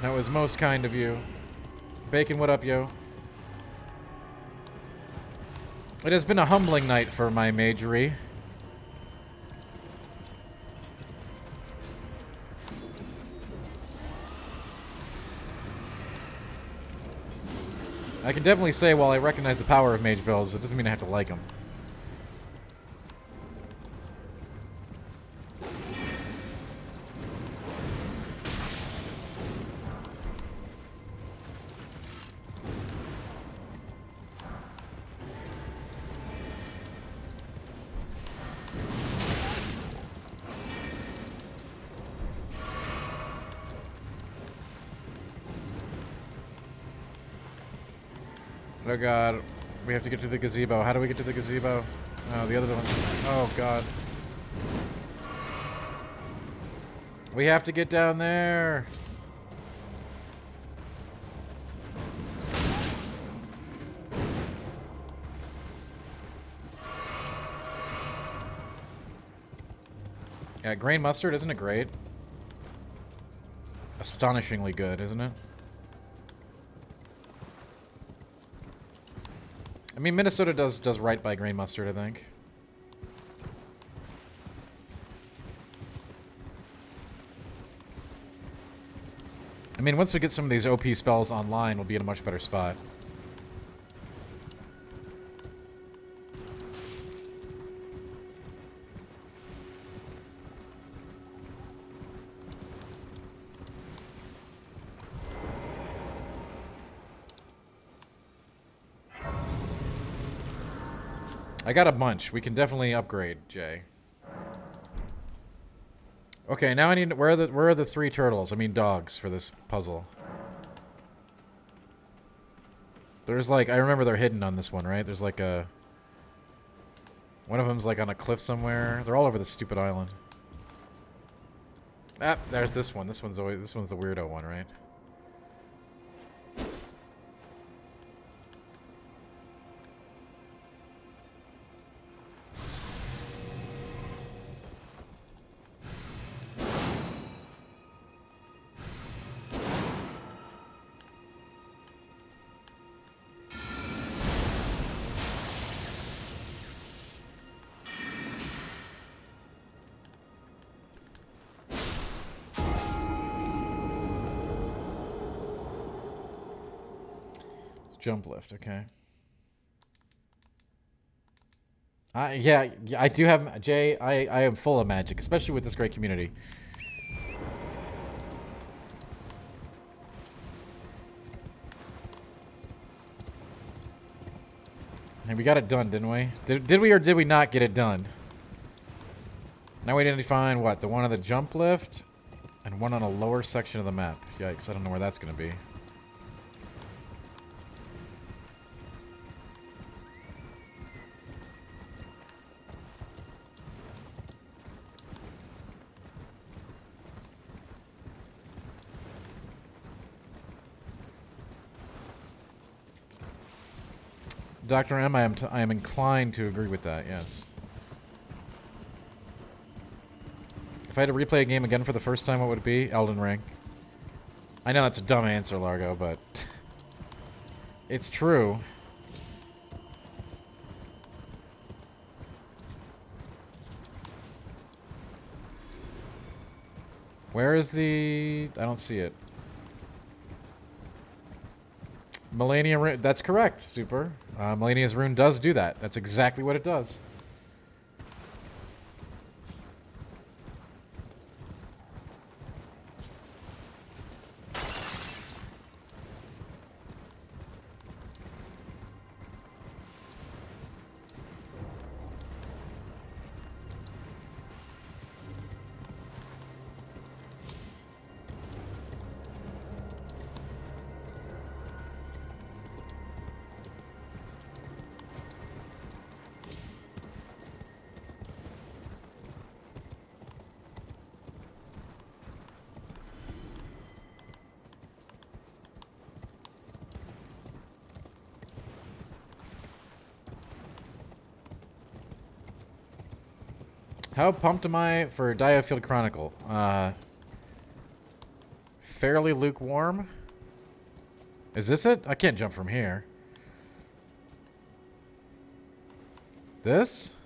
That was most kind of you. Bacon, what up, yo? It has been a humbling night for my majory. I can definitely say, while I recognize the power of mage builds, it doesn't mean I have to like them. Oh god, we have to get to the gazebo. How do we get to the gazebo? Oh, the other one. Oh god. We have to get down there. Yeah, grain mustard, isn't it great? Astonishingly good, isn't it? I mean, Minnesota does right by grain mustard, I think. I mean, once we get some of these OP spells online, we'll be in a much better spot. I got a bunch. We can definitely upgrade, Jay. Okay, now I need... Where are the 3 turtles? I mean dogs for this puzzle. There's like... I remember they're hidden on this one, right? There's like a... One of them's like on a cliff somewhere. They're all over the stupid island. Ah, there's this one. This one's the weirdo one, right? Jump lift, okay. Yeah, I do have... Jay, I am full of magic, especially with this great community. And we got it done, didn't we? Did we or did we not get it done? Now we need to find, what, the one on the jump lift? And one on a lower section of the map. Yikes, I don't know where that's going to be. Dr. M, I am inclined to agree with that, yes. If I had to replay a game again for the first time, what would it be? Elden Ring. I know that's a dumb answer, Largo, but... it's true. Where is the... I don't see it. Melania Rune, that's correct, Super. Melania's Rune does do that. That's exactly what it does. How pumped am I for Diofield Chronicle? Fairly lukewarm. Is this it? I can't jump from here. This?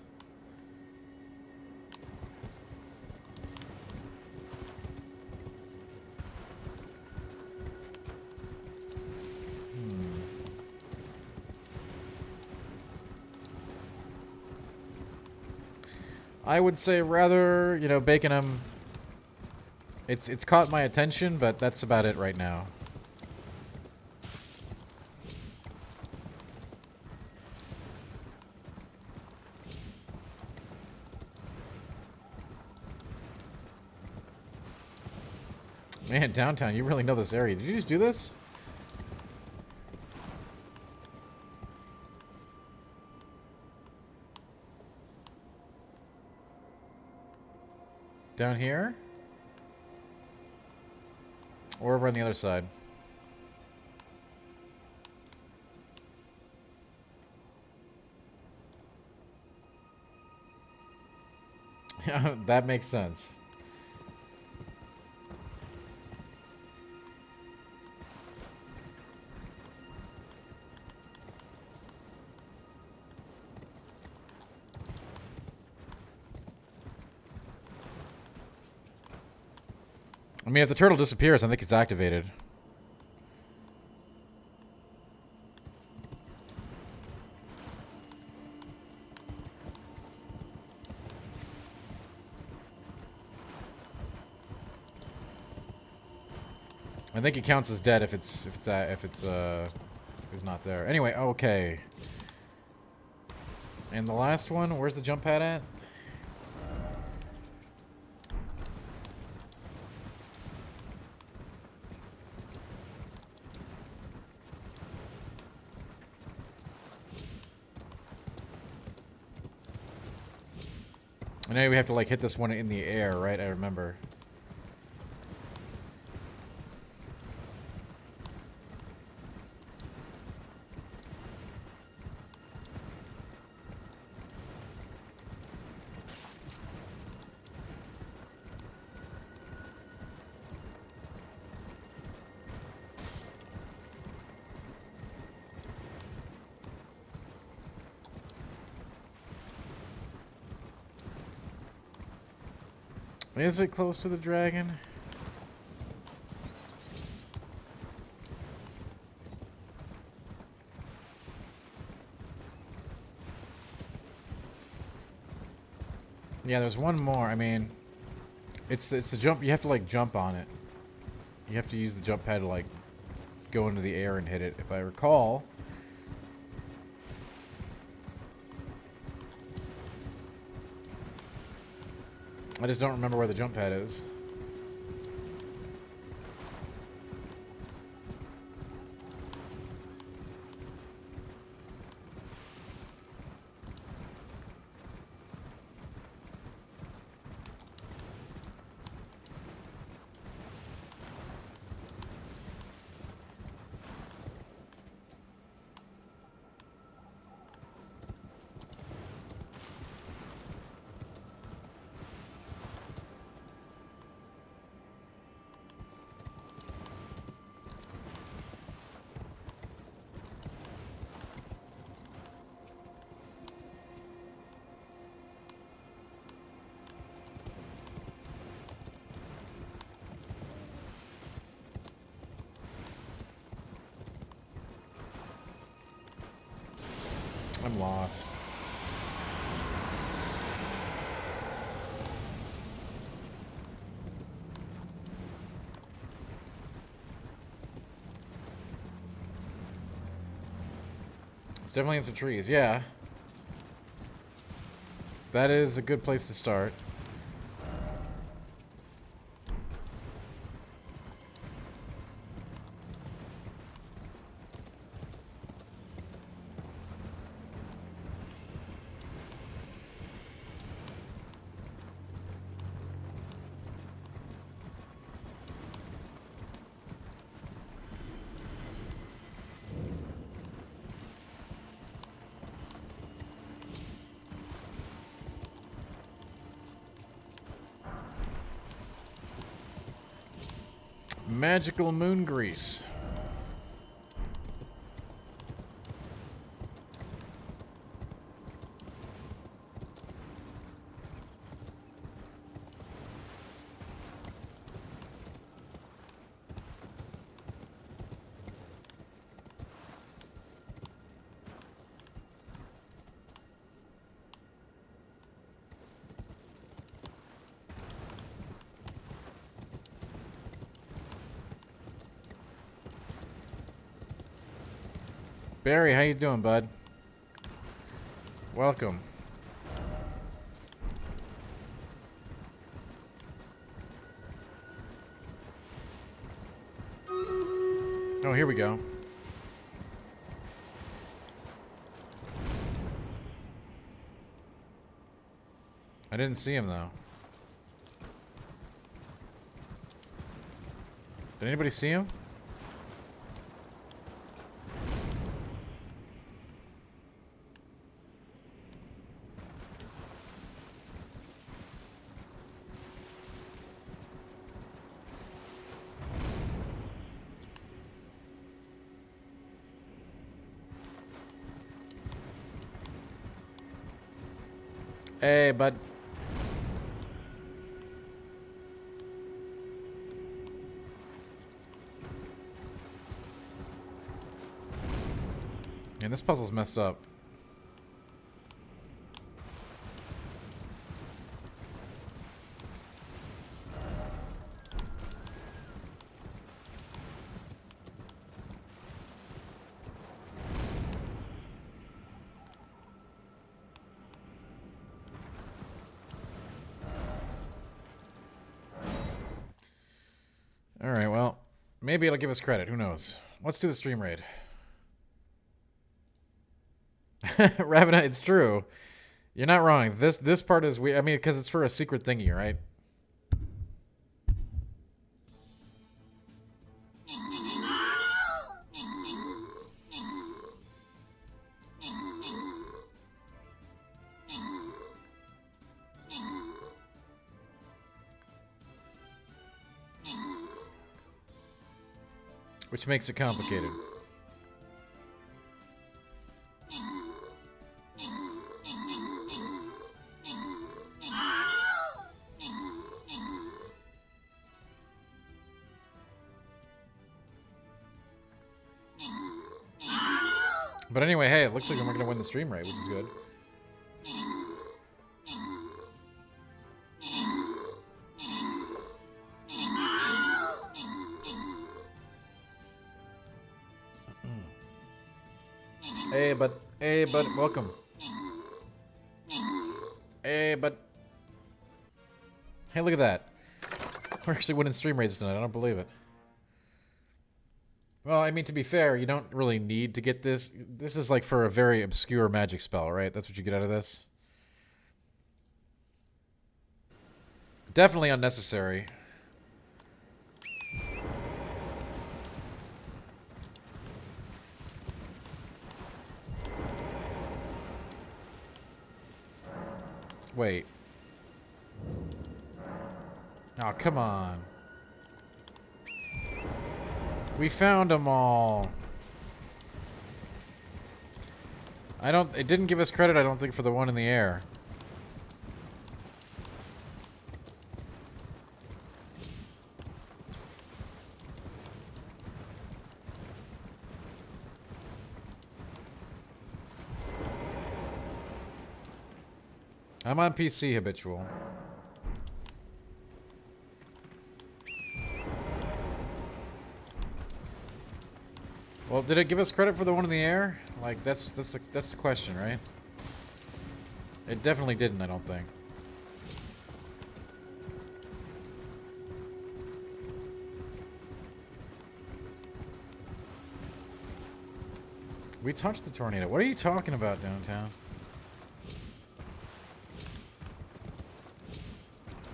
I would say rather, you know, bacon them. It's caught my attention, but that's about it right now. Man, downtown, you really know this area. Did you just do this? Down here? Or over on the other side? Yeah, that makes sense. I mean, if the turtle disappears, I think it's activated. I think it counts as dead if it's not there. Anyway, okay. And the last one, where's the jump pad at? I know we have to like hit this one in the air, right? I remember. Is it close to the dragon? Yeah, there's one more. I mean, it's the jump. You have to like jump on it. You have to use the jump pad to like go into the air and hit it, if I recall. I just don't remember where the jump pad is. I'm lost. It's definitely in some trees, yeah. That is a good place to start. Magical moon grease. Barry, how you doing, bud? Welcome. Oh, here we go. I didn't see him, though. Did anybody see him? Hey, bud. Man, this puzzle's messed up. Alright, well, maybe it'll give us credit. Who knows? Let's do the stream raid. Ravena, it's true. You're not wrong. This part is weird. I mean, because it's for a secret thingy, right? Which makes it complicated. But anyway, hey, it looks like we're going to win the stream rate, which is good. Hey, bud, welcome. Hey, bud. Hey, look at that. We're actually winning stream rates tonight. I don't believe it. Well, I mean, to be fair, you don't really need to get this. This is like for a very obscure magic spell, right? That's what you get out of this. Definitely unnecessary. Wait. Oh, come on. We found them all. It didn't give us credit, I don't think, for the one in the air. I'm on PC habitual. Well, did it give us credit for the one in the air? Like, that's the question, right? It definitely didn't, I don't think. We touched the tornado. What are you talking about, downtown?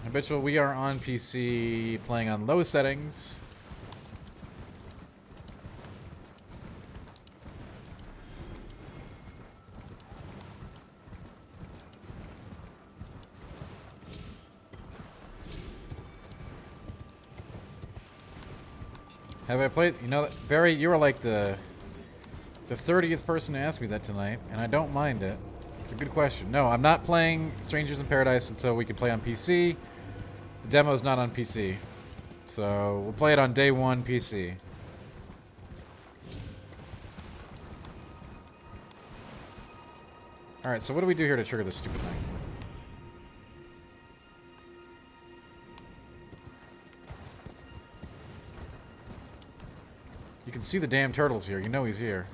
Habitual, we are on PC playing on low settings. Have I played? You know, Barry, you were like the 30th person to ask me that tonight, and I don't mind it. It's a good question. No, I'm not playing Strangers in Paradise until we can play on PC. The demo's not on PC. So we'll play it on day one PC. Alright, so what do we do here to trigger this stupid thing? You can see the damn turtles here. You know he's here.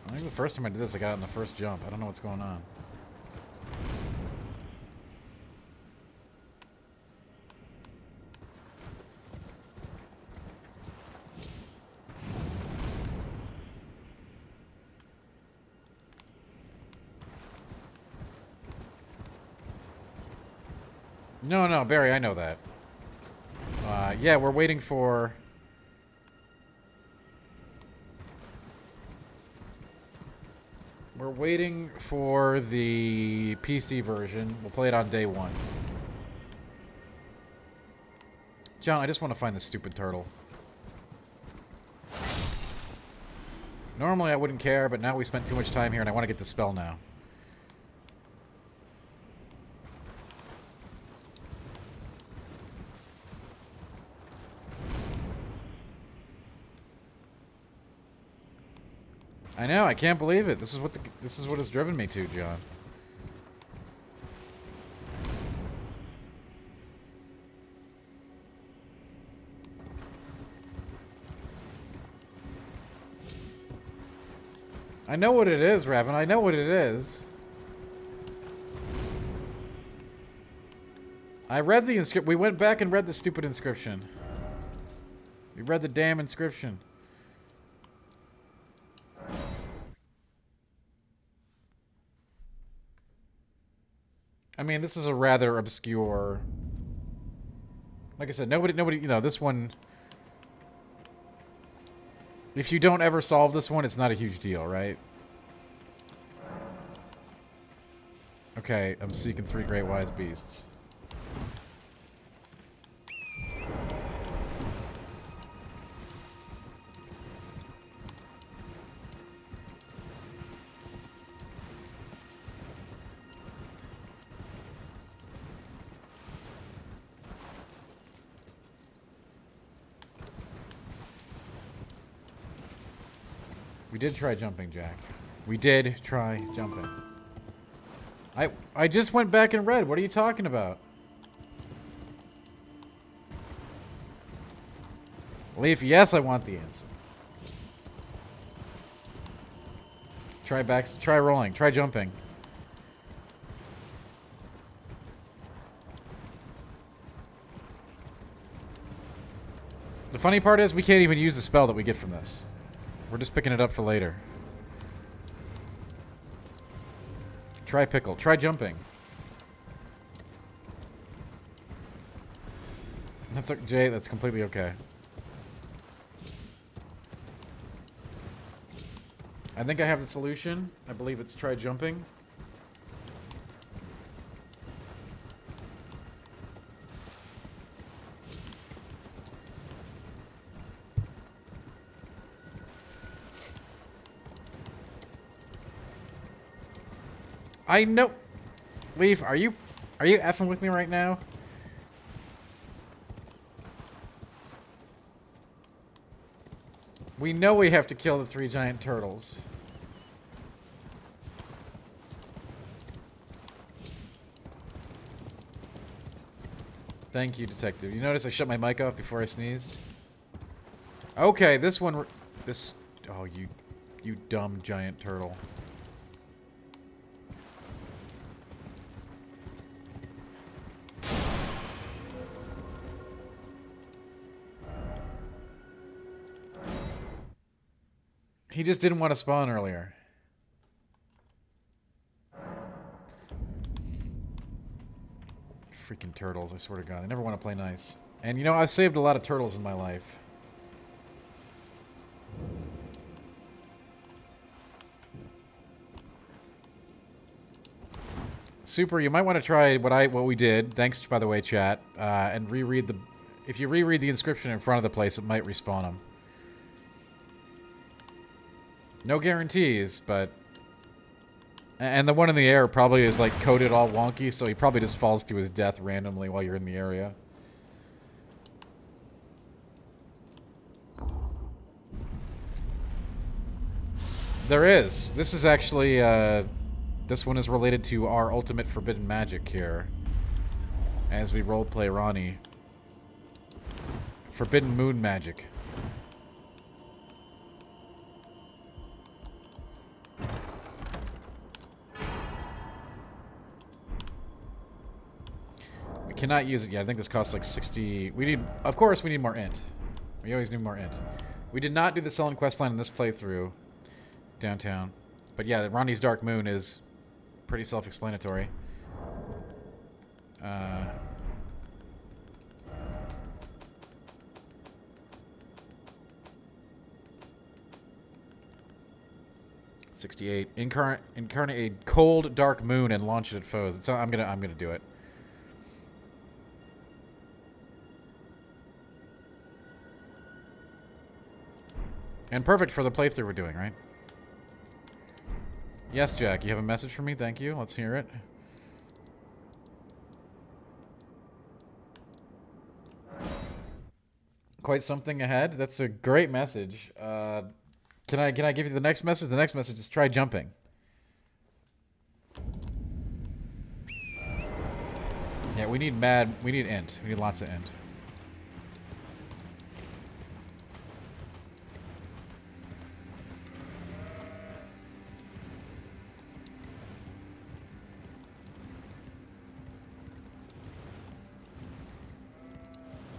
I think the first time I did this, I got it in the first jump. I don't know what's going on. No, no, Barry, I know that. Yeah, we're waiting for... We're waiting for the PC version. We'll play it on day one. John, I just want to find this stupid turtle. Normally I wouldn't care, but now we spent too much time here and I want to get the spell now. I know, I can't believe it. This is what has driven me to, John. I know what it is, Raven. I know what it is. I read the inscription. We went back and read the stupid inscription. We read the damn inscription. I mean, this is a rather obscure... Like I said, nobody, you know, this one... If you don't ever solve this one, it's not a huge deal, right? Okay, I'm seeking 3 great wise beasts. We did try jumping, Jack. We did try jumping. I just went back and read. What are you talking about? Leaf, yes, I want the answer. Try rolling. Try jumping. The funny part is we can't even use the spell that we get from this. We're just picking it up for later. Try pickle. Try jumping. That's Jay, that's completely okay. I think I have the solution. I believe it's try jumping. I know. Leaf, are you effing with me right now? We know we have to kill the 3 giant turtles. Thank you, detective. You notice I shut my mic off before I sneezed? Okay, this one... Oh, you dumb giant turtle. He just didn't want to spawn earlier. Freaking turtles, I swear to God. I never want to play nice. And you know, I've saved a lot of turtles in my life. Super, you might want to try what we did. Thanks, by the way, chat. And reread the... If you reread the inscription in front of the place, it might respawn them. No guarantees, but... And the one in the air probably is, like, coded all wonky, so he probably just falls to his death randomly while you're in the area. There is. This is actually, this one is related to our ultimate forbidden magic here. As we roleplay Ronnie. Forbidden moon magic. We cannot use it yet. I think this costs like 60... We need... Of course, we need more int. We always need more int. We did not do the Sullen questline in this playthrough. Downtown. But yeah, Ronnie's Dark Moon is pretty self-explanatory. 68. Incarnate a cold dark moon and launch it at foes. So I'm gonna do it. And perfect for the playthrough we're doing, right? Yes, Jack, you have a message for me? Thank you. Let's hear it. Quite something ahead. That's a great message. Can I give you the next message? The next message is try jumping. Yeah, we need int. We need lots of int.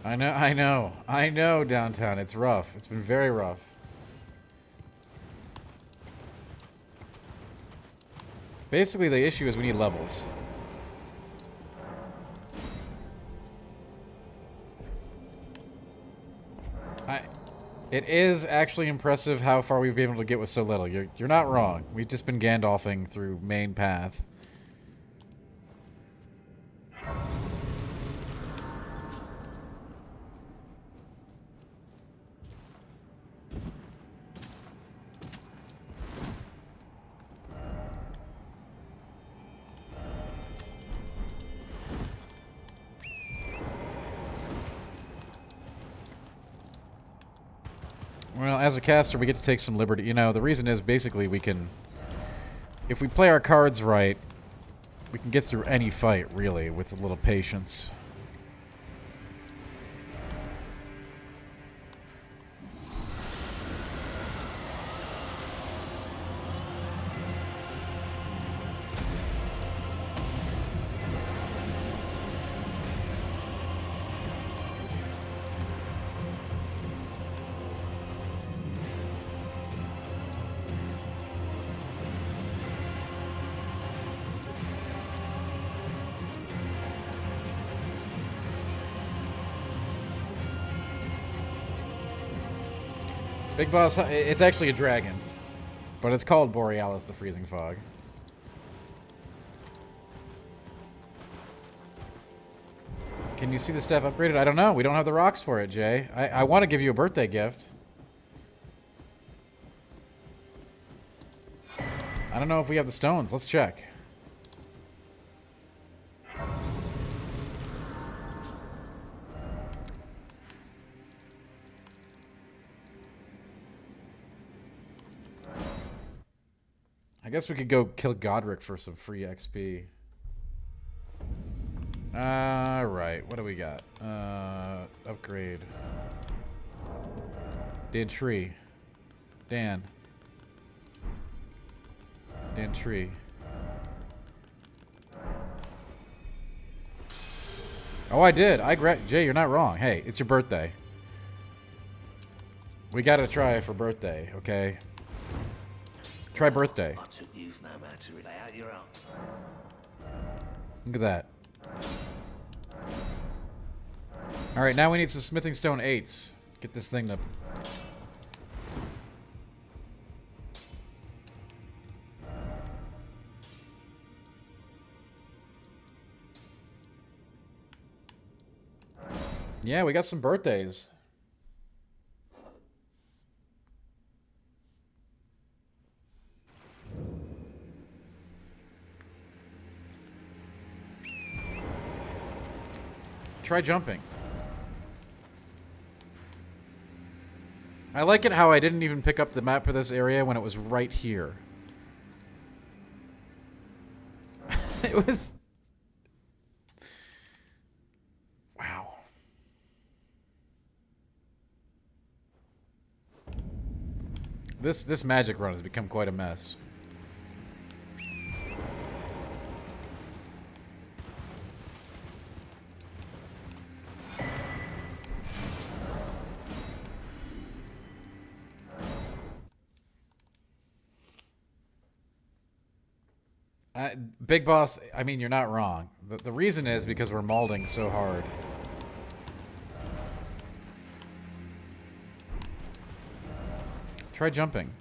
I know, downtown. It's rough. It's been very rough. Basically, the issue is we need levels. It is actually impressive how far we've been able to get with so little. You're not wrong. We've just been Gandalfing through main path. Well, as a caster, we get to take some liberty. You know, the reason is basically we can... If we play our cards right, we can get through any fight, really, with a little patience. Big Boss, it's actually a dragon. But it's called Borealis, the Freezing Fog. Can you see the staff upgraded? I don't know. We don't have the rocks for it, Jay. I want to give you a birthday gift. I don't know if we have the stones. Let's check. I guess we could go kill Godric for some free XP. Alright, what do we got? Upgrade. Dan Tree. Dan Tree. Oh, I did. Jay, you're not wrong. Hey, it's your birthday. We gotta try for birthday, okay? Try birthday. I took youth no man to relay out your arms. Look at that. Alright, now we need some smithing stone 8s. Get this thing to... Yeah, we got some birthdays. Try jumping. I like it how I didn't even pick up the map for this area when it was right here. It was... Wow. This magic run has become quite a mess. Big Boss, I mean, you're not wrong. The reason is because we're mauling so hard. Try jumping.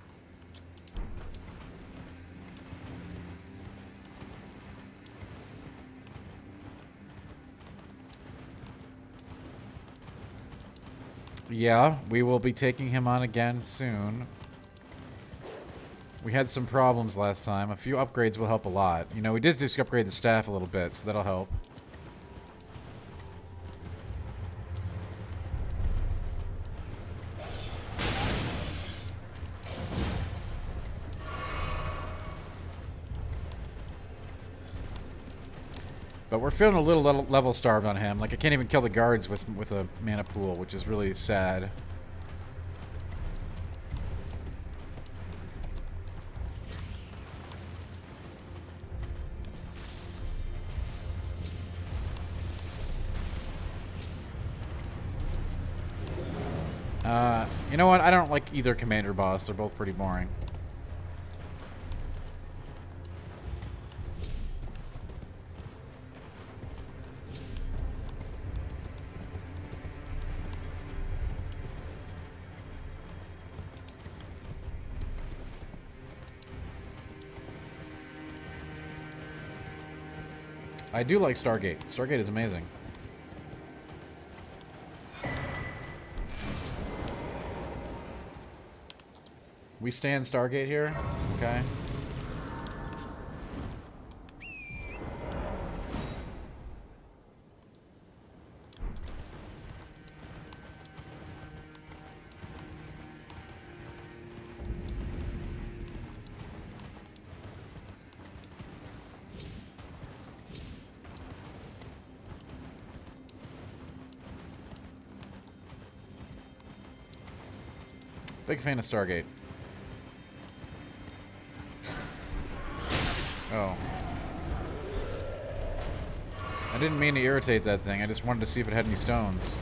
Yeah, we will be taking him on again soon. We had some problems last time. A few upgrades will help a lot. You know, we did just upgrade the staff a little bit, so that'll help. But we're feeling a little level starved on him. Like, I can't even kill the guards with a mana pool, which is really sad. You know what? I don't like either commander boss. They're both pretty boring. I do like Stargate. Stargate is amazing. We stand Stargate here, okay? Big fan of Stargate. Oh. I didn't mean to irritate that thing. I just wanted to see if it had any stones.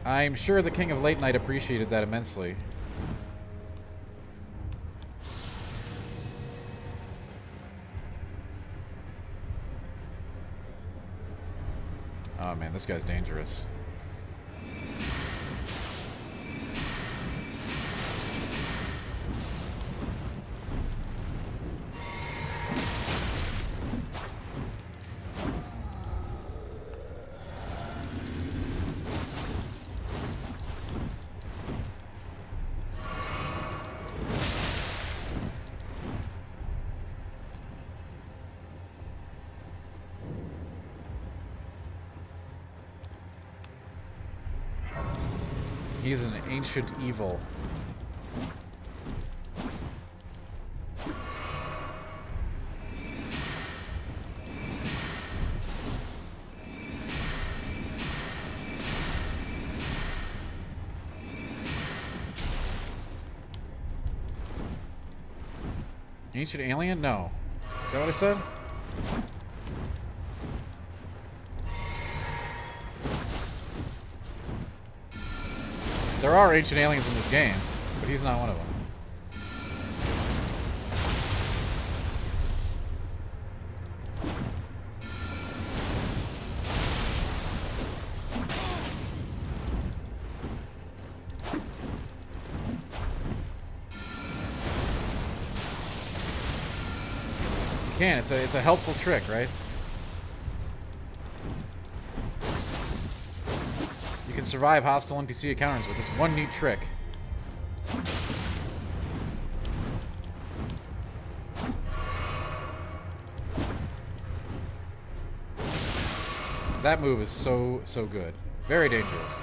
I'm sure the King of Late Night appreciated that immensely. Oh man, this guy's dangerous. He's an ancient evil. Ancient alien? No. Is that what I said? There are ancient aliens in this game, but he's not one of them. You can. It's a helpful trick, right? You can survive hostile NPC encounters with this one neat trick. That move is so good. Very dangerous.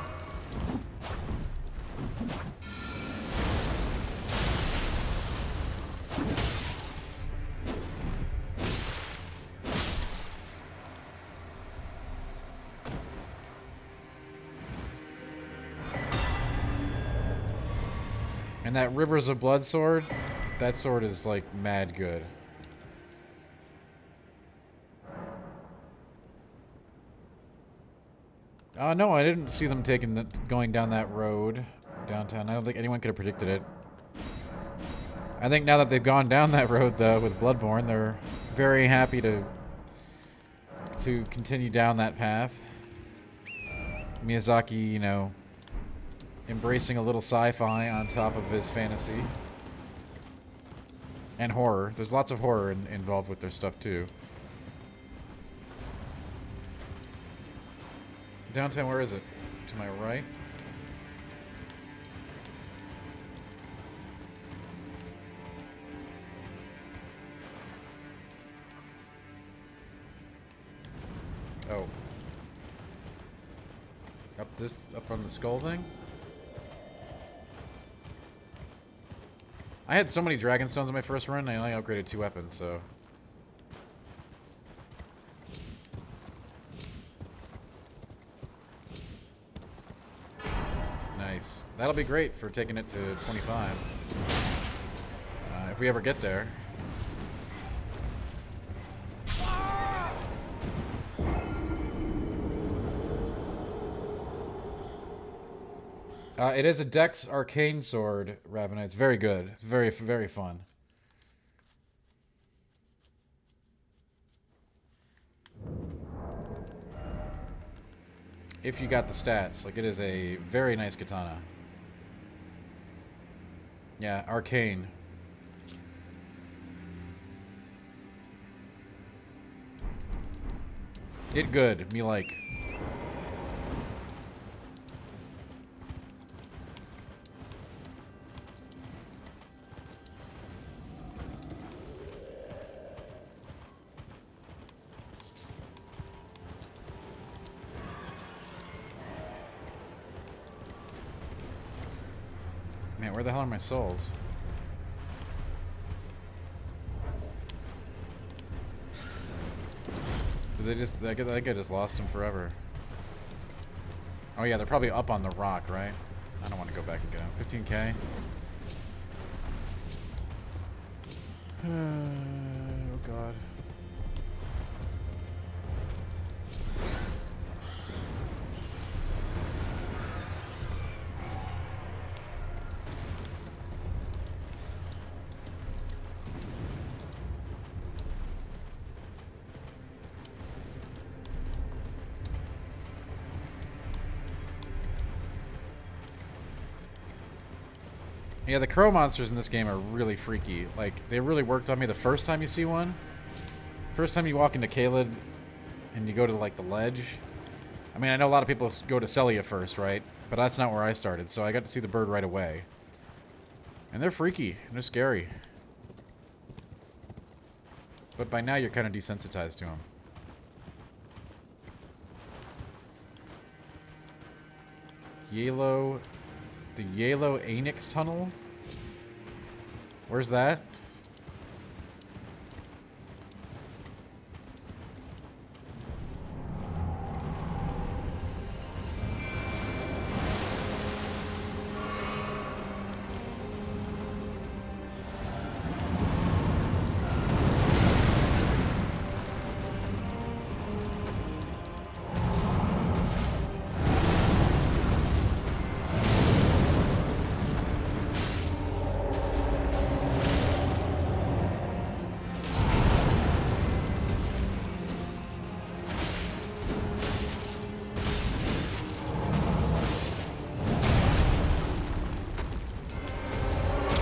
And that Rivers of Blood sword, that sword is like mad good. No, I didn't see them going down that road downtown. I don't think anyone could have predicted it. I think now that they've gone down that road, though, with Bloodborne, they're very happy to continue down that path. Miyazaki, you know, embracing a little sci-fi on top of his fantasy. And horror. There's lots of horror involved with their stuff, too. Downtown, where is it? To my right? Oh. Up on the skull thing? I had so many dragon stones in my first run, I only upgraded 2 weapons, so... Nice. That'll be great for taking it to 25. If we ever get there. It is a Dex Arcane Sword, Ravena. It's very good. It's very, very fun. If you got the stats. Like, it is a very nice katana. Yeah, Arcane. It good. Me like. Man, where the hell are my souls? Did they just... I think I just lost them forever. Oh yeah, they're probably up on the rock, right? I don't want to go back and get them. 15k? Oh god. Yeah, the crow monsters in this game are really freaky. Like, they really worked on me the first time you see one. First time you walk into Caelid and you go to, like, the ledge. I mean, I know a lot of people go to Celia first, right? But that's not where I started, so I got to see the bird right away. And they're freaky, and they're scary. But by now you're kind of desensitized to them. Yellow... The Yellow Anix Tunnel? Where's that?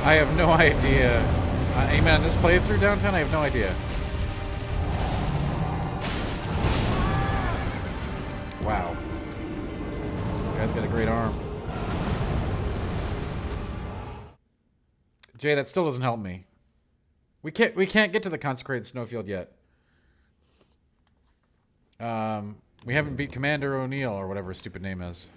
I have no idea. Amen. This playthrough downtown, I have no idea. Wow. You guys got a great arm. Jay, that still doesn't help me. We can't get to the consecrated snowfield yet. We haven't beat Commander O'Neill or whatever his stupid name is.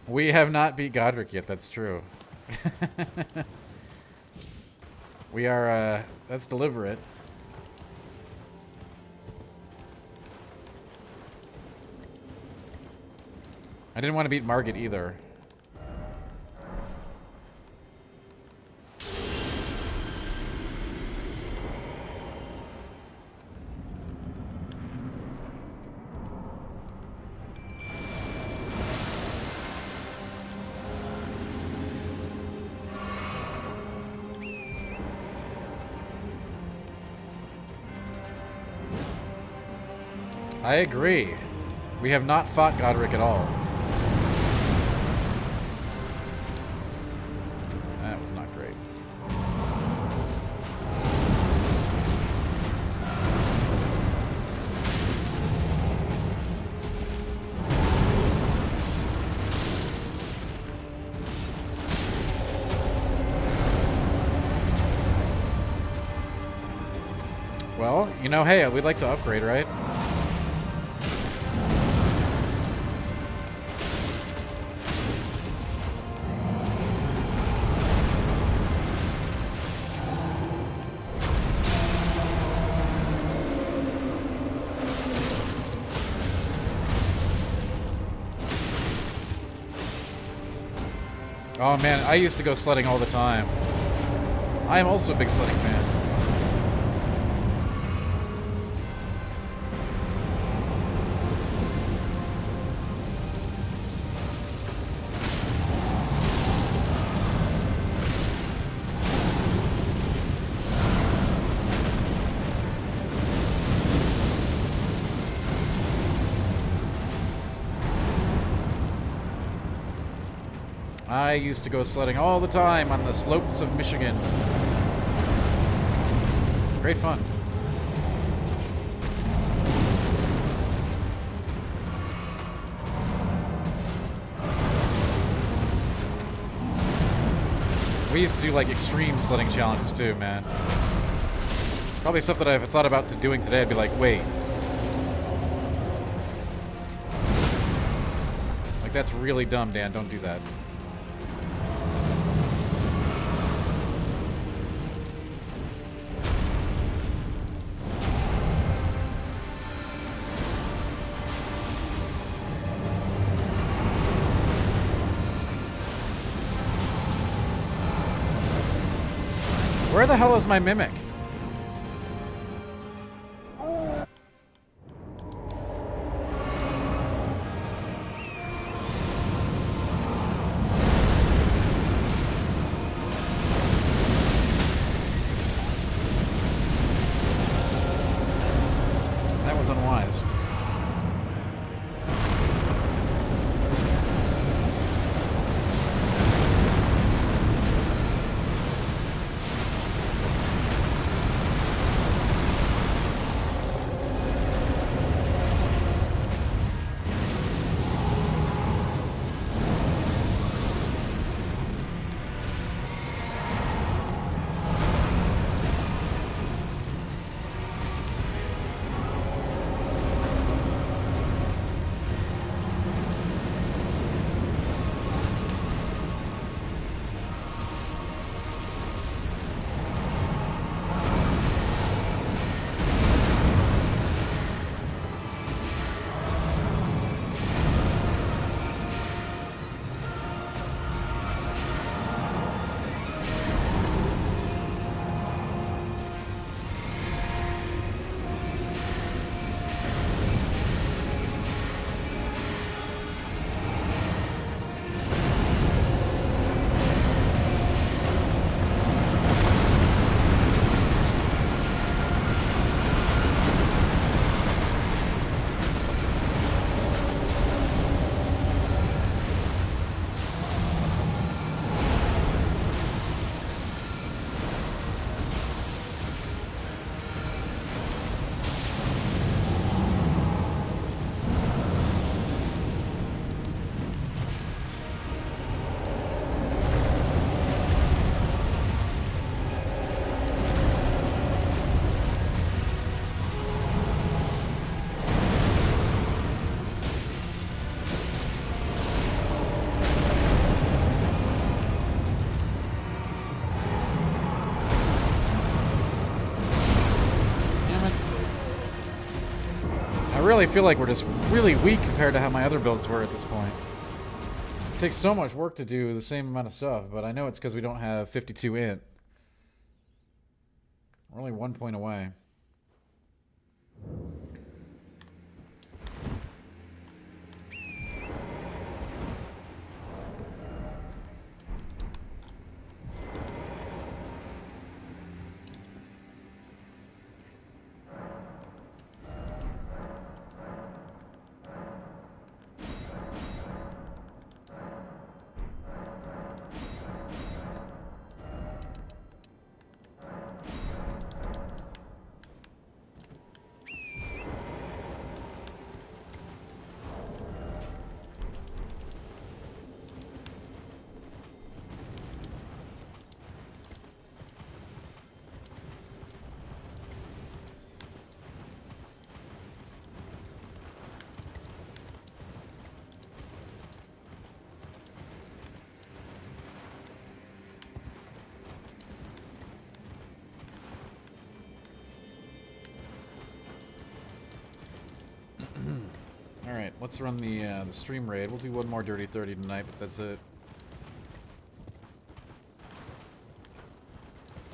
We have not beat Godric yet, that's true. We are, that's deliberate. I didn't want to beat Margit either. I agree. We have not fought Godric at all. That was not great. Well, you know, hey, we'd like to upgrade, right? Oh man, I used to go sledding all the time. I am also a big sledding fan. I used to go sledding all the time on the slopes of Michigan. Great fun. We used to do like extreme sledding challenges too, man. Probably stuff that I've thought about doing today. I'd be like, wait. Like that's really dumb, Dan. Don't do that. Where the hell is my mimic? That was unwise. really feel like we're just really weak compared to how my other builds were at this point. It takes so much work to do the same amount of stuff, but I know it's because we don't have 52 int. We're only 1 point away. Alright, let's run the stream raid. We'll do one more Dirty 30 tonight, but that's it.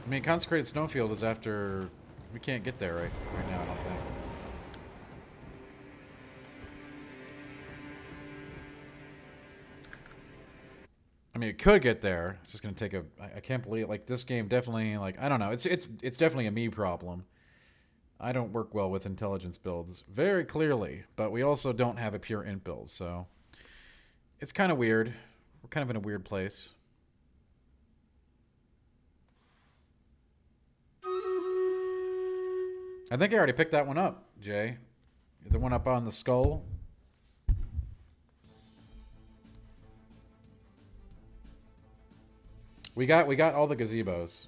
I mean, Consecrated Snowfield is after... We can't get there right now, I don't think. I mean, it could get there. It's just gonna take a... I can't believe... Like, this game definitely... Like, I don't know. It's definitely a me problem. I don't work well with intelligence builds, very clearly, but we also don't have a pure int build, so it's kind of weird. We're kind of in a weird place. I think I already picked that one up, Jay. The one up on the skull. We got all the gazebos.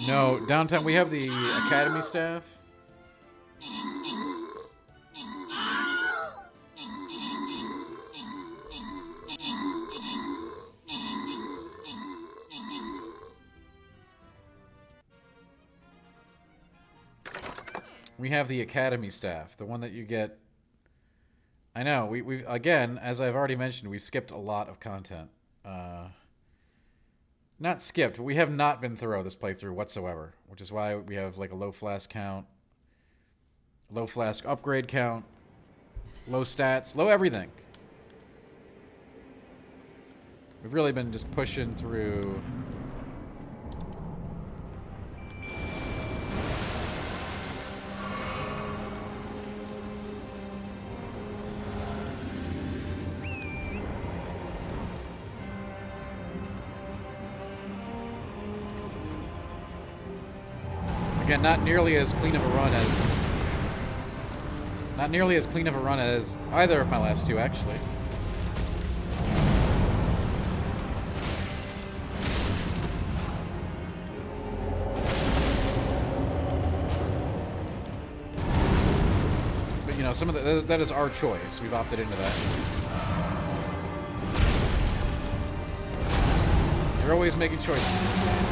No, downtown we have the academy staff. We have the academy staff, the one that you get. I know, we've again, as I've already mentioned, we've skipped a lot of content. Not skipped, but we have not been thorough this playthrough whatsoever, which is why we have like a low flask count, low flask upgrade count, low stats, low everything. We've really been just pushing through. Again, not nearly as clean of a run as either of my last two, actually. But you know, some of that is our choice. We've opted into that. You're always making choices in this game.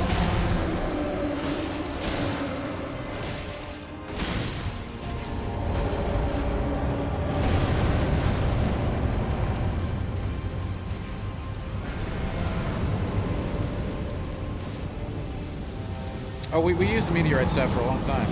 Oh, we used the meteorite stuff for a long time.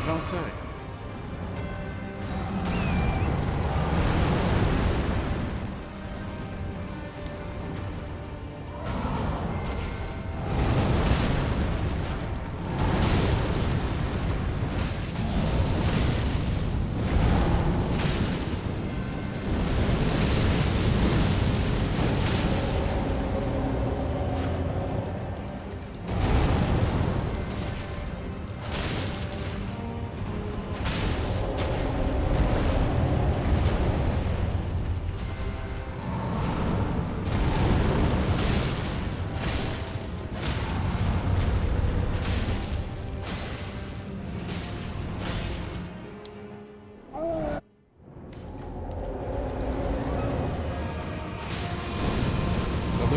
Don't say.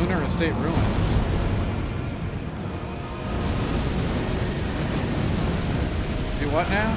Lunar Estate Ruins. Do what now?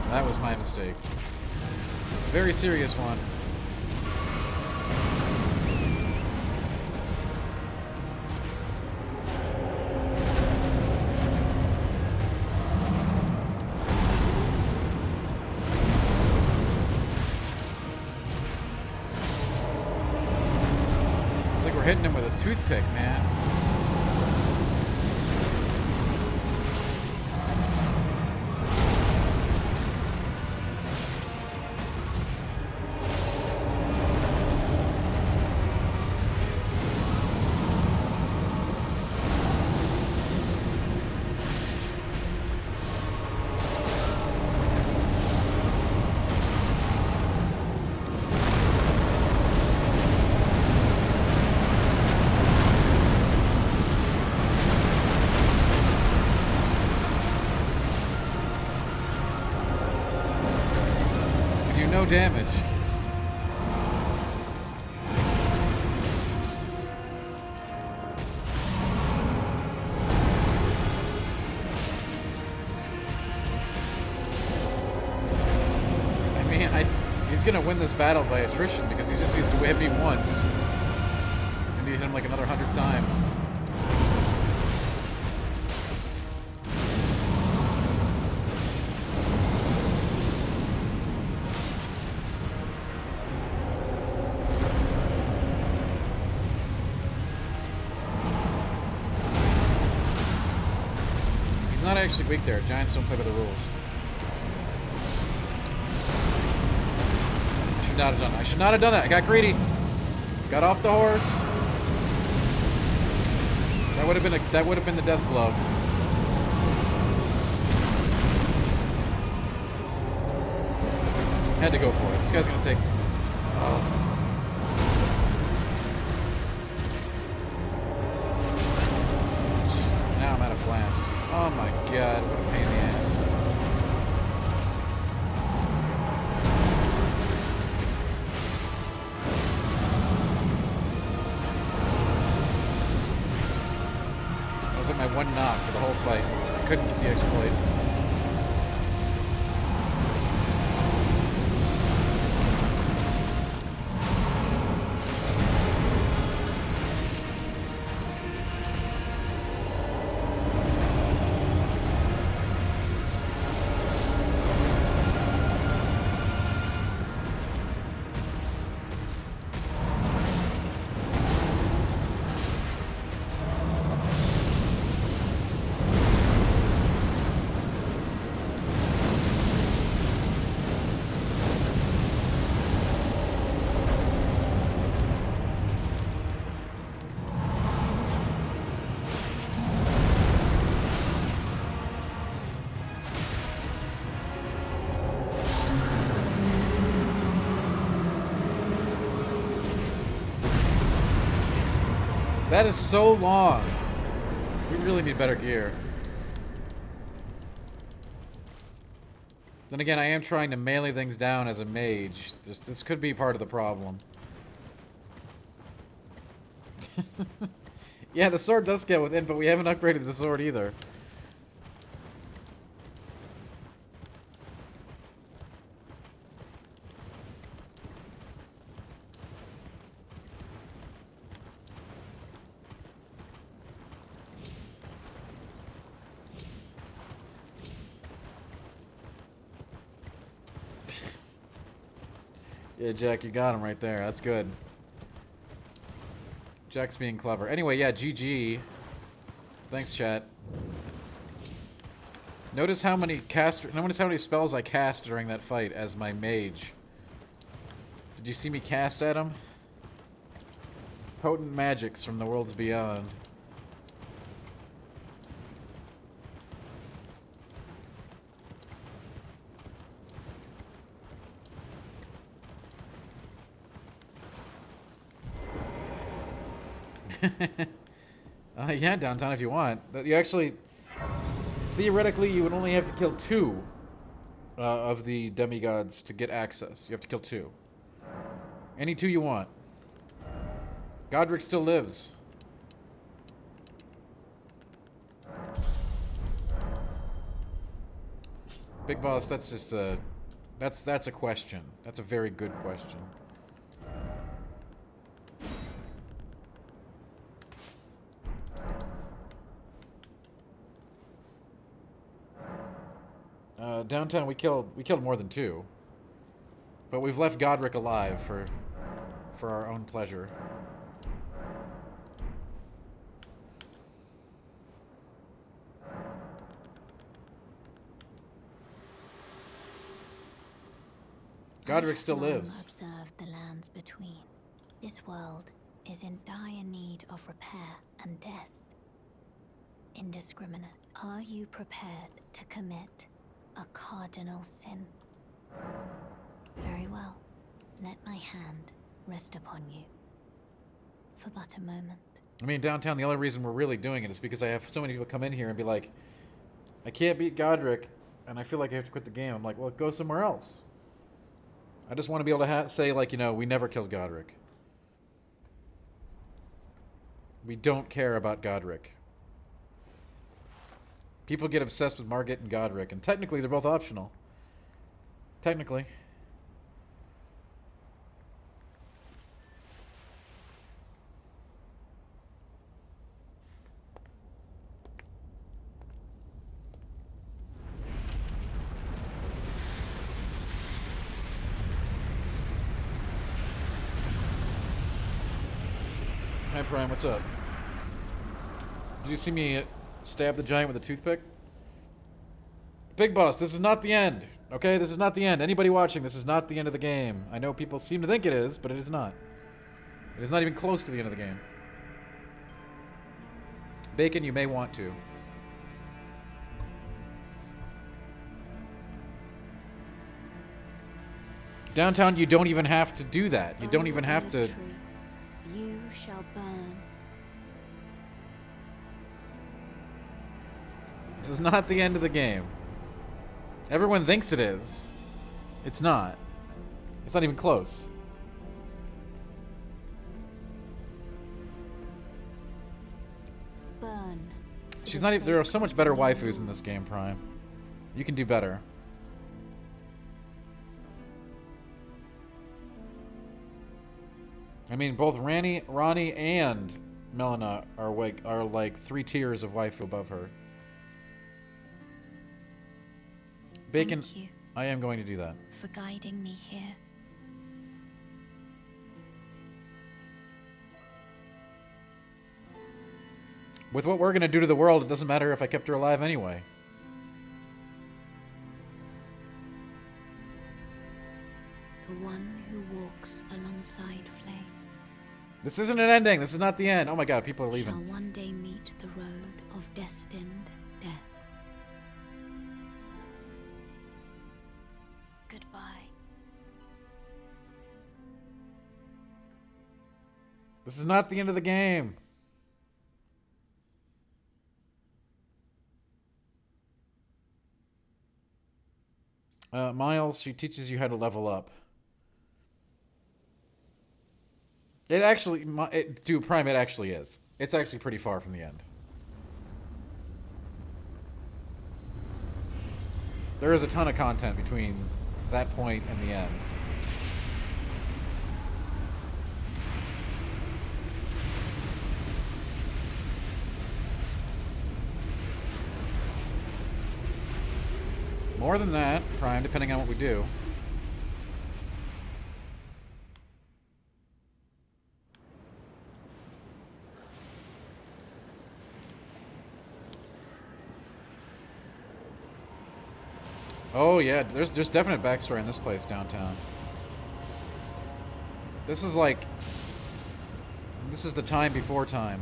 That was my mistake. Very serious one. It's like we're hitting him with a toothpick, man. No damage. I mean, he's gonna win this battle by attrition because he just needs to hit me once. And he hit him like another 100 times. Not actually weak there. Giants don't play by the rules. I should not have done that. I should not have done that. I got greedy. Got off the horse. That would have been the death blow. Had to go for it. This guy's gonna take. Oh. Now I'm out of flasks. Oh my god, what a pain in the ass. That was like my one knock for the whole fight. I couldn't get the exploit. That is so long. We really need better gear. Then again, I am trying to melee things down as a mage. This could be part of the problem. Yeah, the sword does scale within, but we haven't upgraded the sword either. Yeah, Jack, you got him right there. That's good. Jack's being clever. Anyway, yeah, GG. Thanks, chat. Notice how many spells I cast during that fight as my mage. Did you see me cast at him? Potent magics from the worlds beyond. Yeah, downtown if you want. You actually, theoretically, you would only have to kill 2 of the demigods to get access. You have to kill 2. Any 2 you want. Godric still lives. Big boss, that's just a, that's a question. That's a very good question. Downtown we killed more than 2. But we've left Godric alive for our own pleasure. Godric still lives. Observed the lands between. This world is in dire need of repair and death. Indiscriminate. Are you prepared to commit a cardinal sin? Very well. Let my hand rest upon you. For but a moment. I mean, downtown, the only reason we're really doing it is because I have so many people come in here and be like, I can't beat Godric, and I feel like I have to quit the game. I'm like, well, go somewhere else. I just want to be able to say, like, you know, we never killed Godric. We don't care about Godric. People get obsessed with Margit and Godric, and technically they're both optional. Technically. Hi Prime, what's up? Did you see me stab the giant with a toothpick? Big boss, this is not the end. Okay, this is not the end. Anybody watching, this is not the end of the game. I know people seem to think it is, but it is not. It is not even close to the end of the game. Bacon, you may want to. Downtown, you don't even have to do that. You don't even have to... You shall burn. This is not the end of the game. Everyone thinks it is. It's not. It's not even close. Burn. She's not even... There are so much better waifus in this game, Prime. You can do better. I mean, both Ronnie and Melina are like 3 tiers of waifu above her. Bacon, Thank you I am going to do that. for guiding me here. With what we're going to do to the world, it doesn't matter if I kept her alive anyway. The one who walks alongside Flame This isn't an ending. This is not the end. Oh my god, people are shall leaving. one day meet the road of destined death. Goodbye. This is not the end of the game. Miles, she teaches you how to level up. It actually, dude, Prime, it actually is. It's actually pretty far from the end. There is a ton of content between that point and the end. More than that, Prime, depending on what we do. Oh yeah, there's definite backstory in this place downtown. This is like... This is the time before time.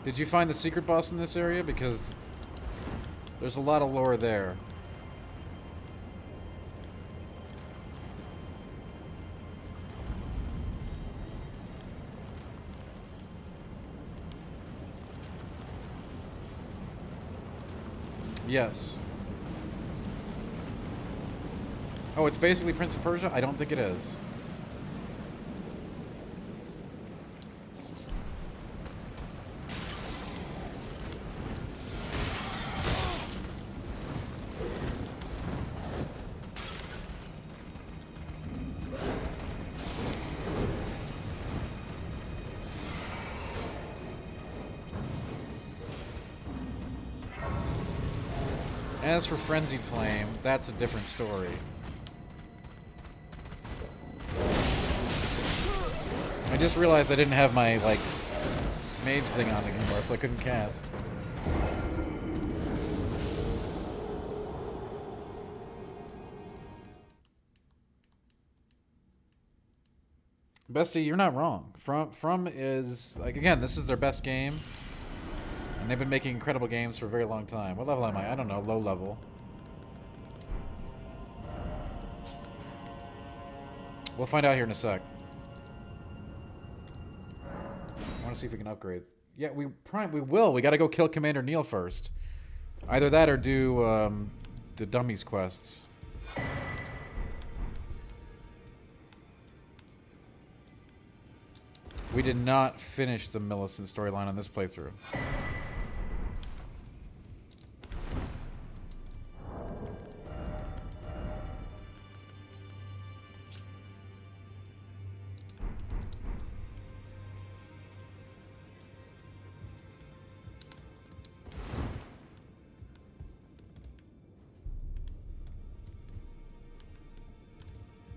Did you find the secret boss in this area? Because there's a lot of lore there. Yes. Oh, it's basically Prince of Persia? I don't think it is. As for Frenzied Flame, that's a different story. I just realized I didn't have my, like, mage thing on anymore, so I couldn't cast. Bestie, you're not wrong. From is, like, again, this is their best game. And they've been making incredible games for a very long time. What level am I? I don't know. Low level. We'll find out here in a sec. I want to see if we can upgrade. Yeah, we will. We got to go kill Commander Neil first. Either that or do the dummies quests. We did not finish the Millicent storyline on this playthrough.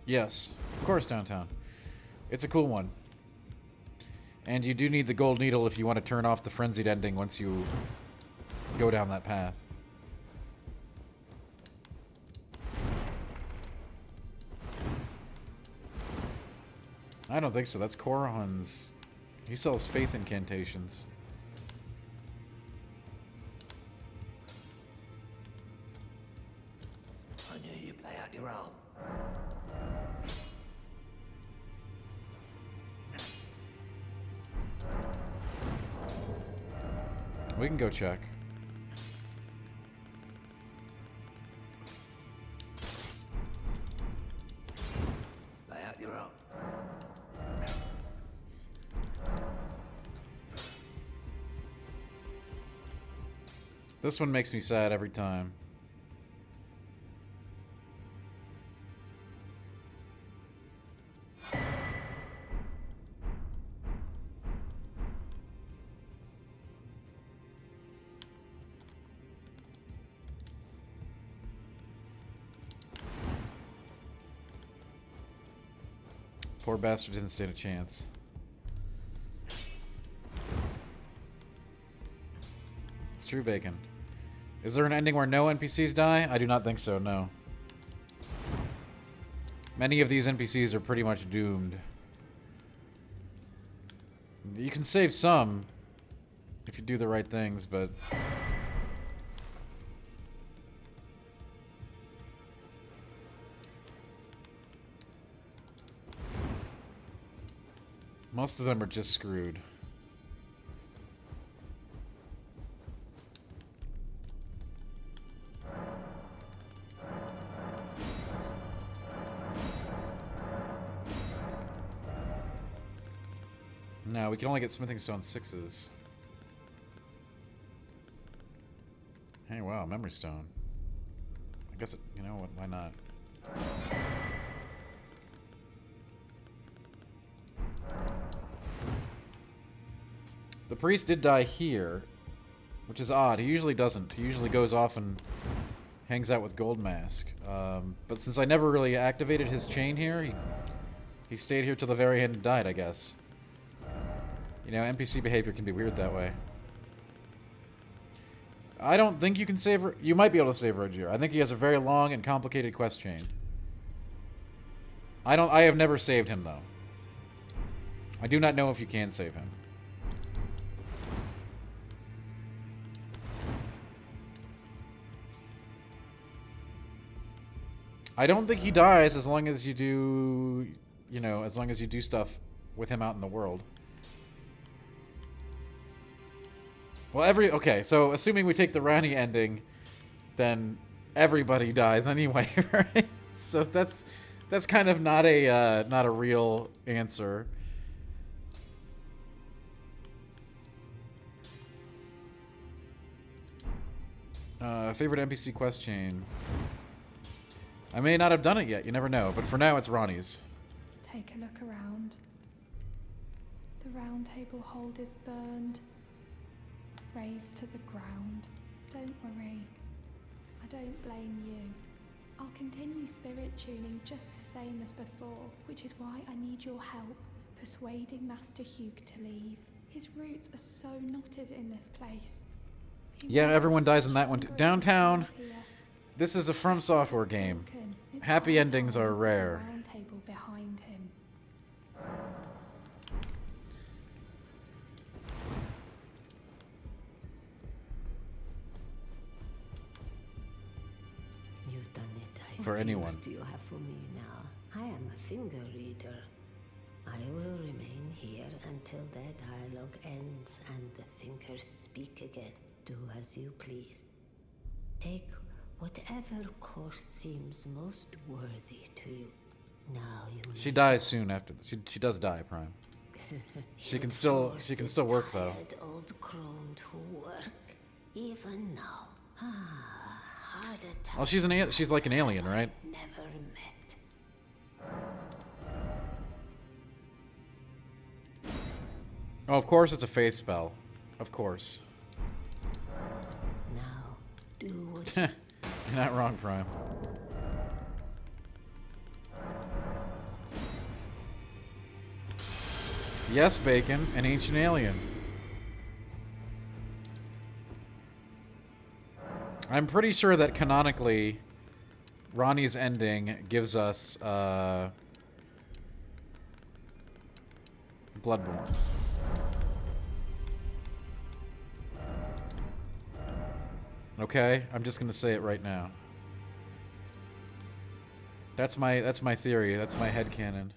Yes, of course, downtown. It's a cool one. And you do need the gold needle if you want to turn off the frenzied ending once you go down that path. I don't think so. That's Korahun's. He sells faith incantations. I knew you'd play out your own. We can go check. Lay out your own. This one makes me sad every time. Poor bastard didn't stand a chance. It's true, Bacon. Is there an ending where no NPCs die? I do not think so, no. Many of these NPCs are pretty much doomed. You can save some if you do the right things, but... Most of them are just screwed. No, we can only get smithing stone 6s. Hey, wow, memory stone. I guess, you know what, why not? The priest did die here, which is odd. He usually doesn't. He usually goes off and hangs out with Gold Mask. But since I never really activated his chain here, he stayed here till the very end and died, I guess. You know, NPC behavior can be weird that way. I don't think you can save... You might be able to save Rogier. I think he has a very long and complicated quest chain. I have never saved him, though. I do not know if you can save him. I don't think he dies as long as you do... You know, as long as you do stuff with him out in the world. Well, okay, so assuming we take the Rani ending, then everybody dies anyway, right? So that's kind of not a real answer. Favorite NPC quest chain. I may not have done it yet, you never know, but for now it's Ronnie's. Take a look around. The round table hold is burned. Razed to the ground. Don't worry. I don't blame you. I'll continue spirit tuning just the same as before, which is why I need your help persuading Master Hugh to leave. His roots are so knotted in this place. Yeah, everyone dies in that one too. Downtown, this is a From Software game. Happy endings are rare. Round table behind him. You've done it. For anyone. What do you have for me now? I am a finger reader. I will remain here until their dialogue ends and the fingers speak again. Do as you please. Take whatever course seems most worthy to you. Now you. She dies soon after. She does die, Prime. She can still work though. Old crone to work even now. Harder time. Well, she's like an alien, right? Never met. Oh, of course it's a faith spell. Of course. Now, do what You're not wrong, Prime. Yes, Bacon, an ancient alien. I'm pretty sure that canonically, Ronnie's ending gives us Bloodborne. Okay, I'm just gonna say it right now. That's my theory. That's my headcanon.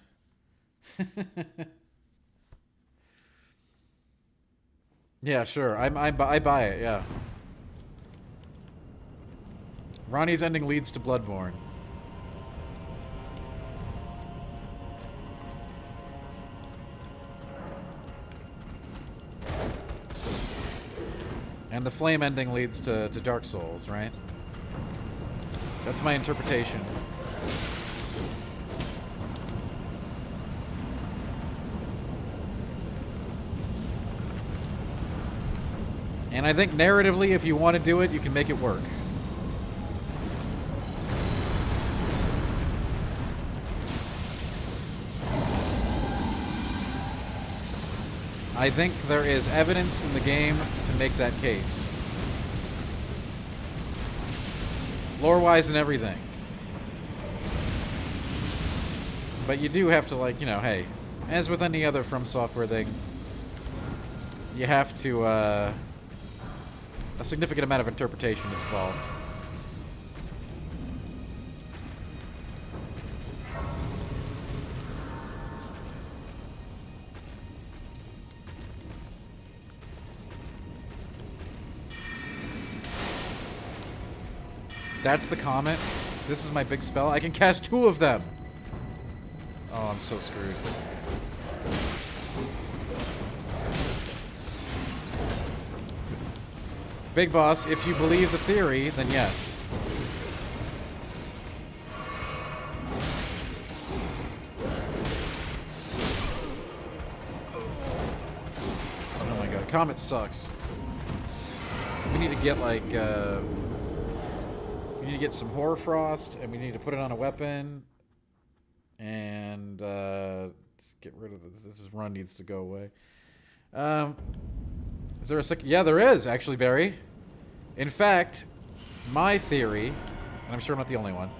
Yeah, sure. I buy it. Yeah. Ronnie's ending leads to Bloodborne. And the flame ending leads to Dark Souls, right? That's my interpretation. And I think narratively, if you want to do it, you can make it work. I think there is evidence in the game to make that case. Lore-wise and everything. But you do have to, like, you know, hey, as with any other From Software thing, you have to, a significant amount of interpretation is involved. That's the comment. This is my big spell. I can cast 2 of them. Oh, I'm so screwed. Big boss, if you believe the theory, then yes. Oh my god, Comet sucks. We need to get like, we need to get some Hoarfrost, and we need to put it on a weapon. And, just get rid of this. This run needs to go away. Is there a second? Yeah, there is, actually, Barry. In fact, my theory, and I'm sure I'm not the only one,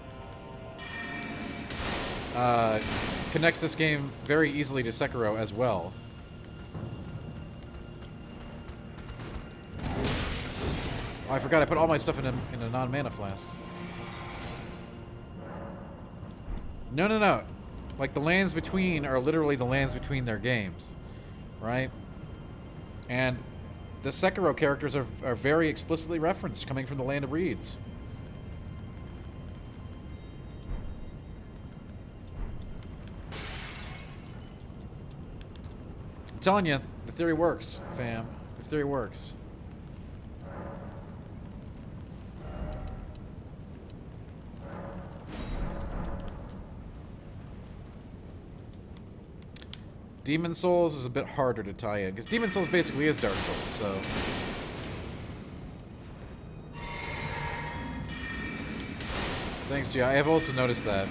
connects this game very easily to Sekiro as well. Oh, I forgot I put all my stuff in a non-mana flask. No. Like, the lands between are literally the lands between their games. Right? And the Sekiro characters are very explicitly referenced, coming from the Land of Reeds. I'm telling you, the theory works, fam. The theory works. Demon Souls is a bit harder to tie in, because Demon Souls basically is Dark Souls, so... Thanks, G. I have also noticed that.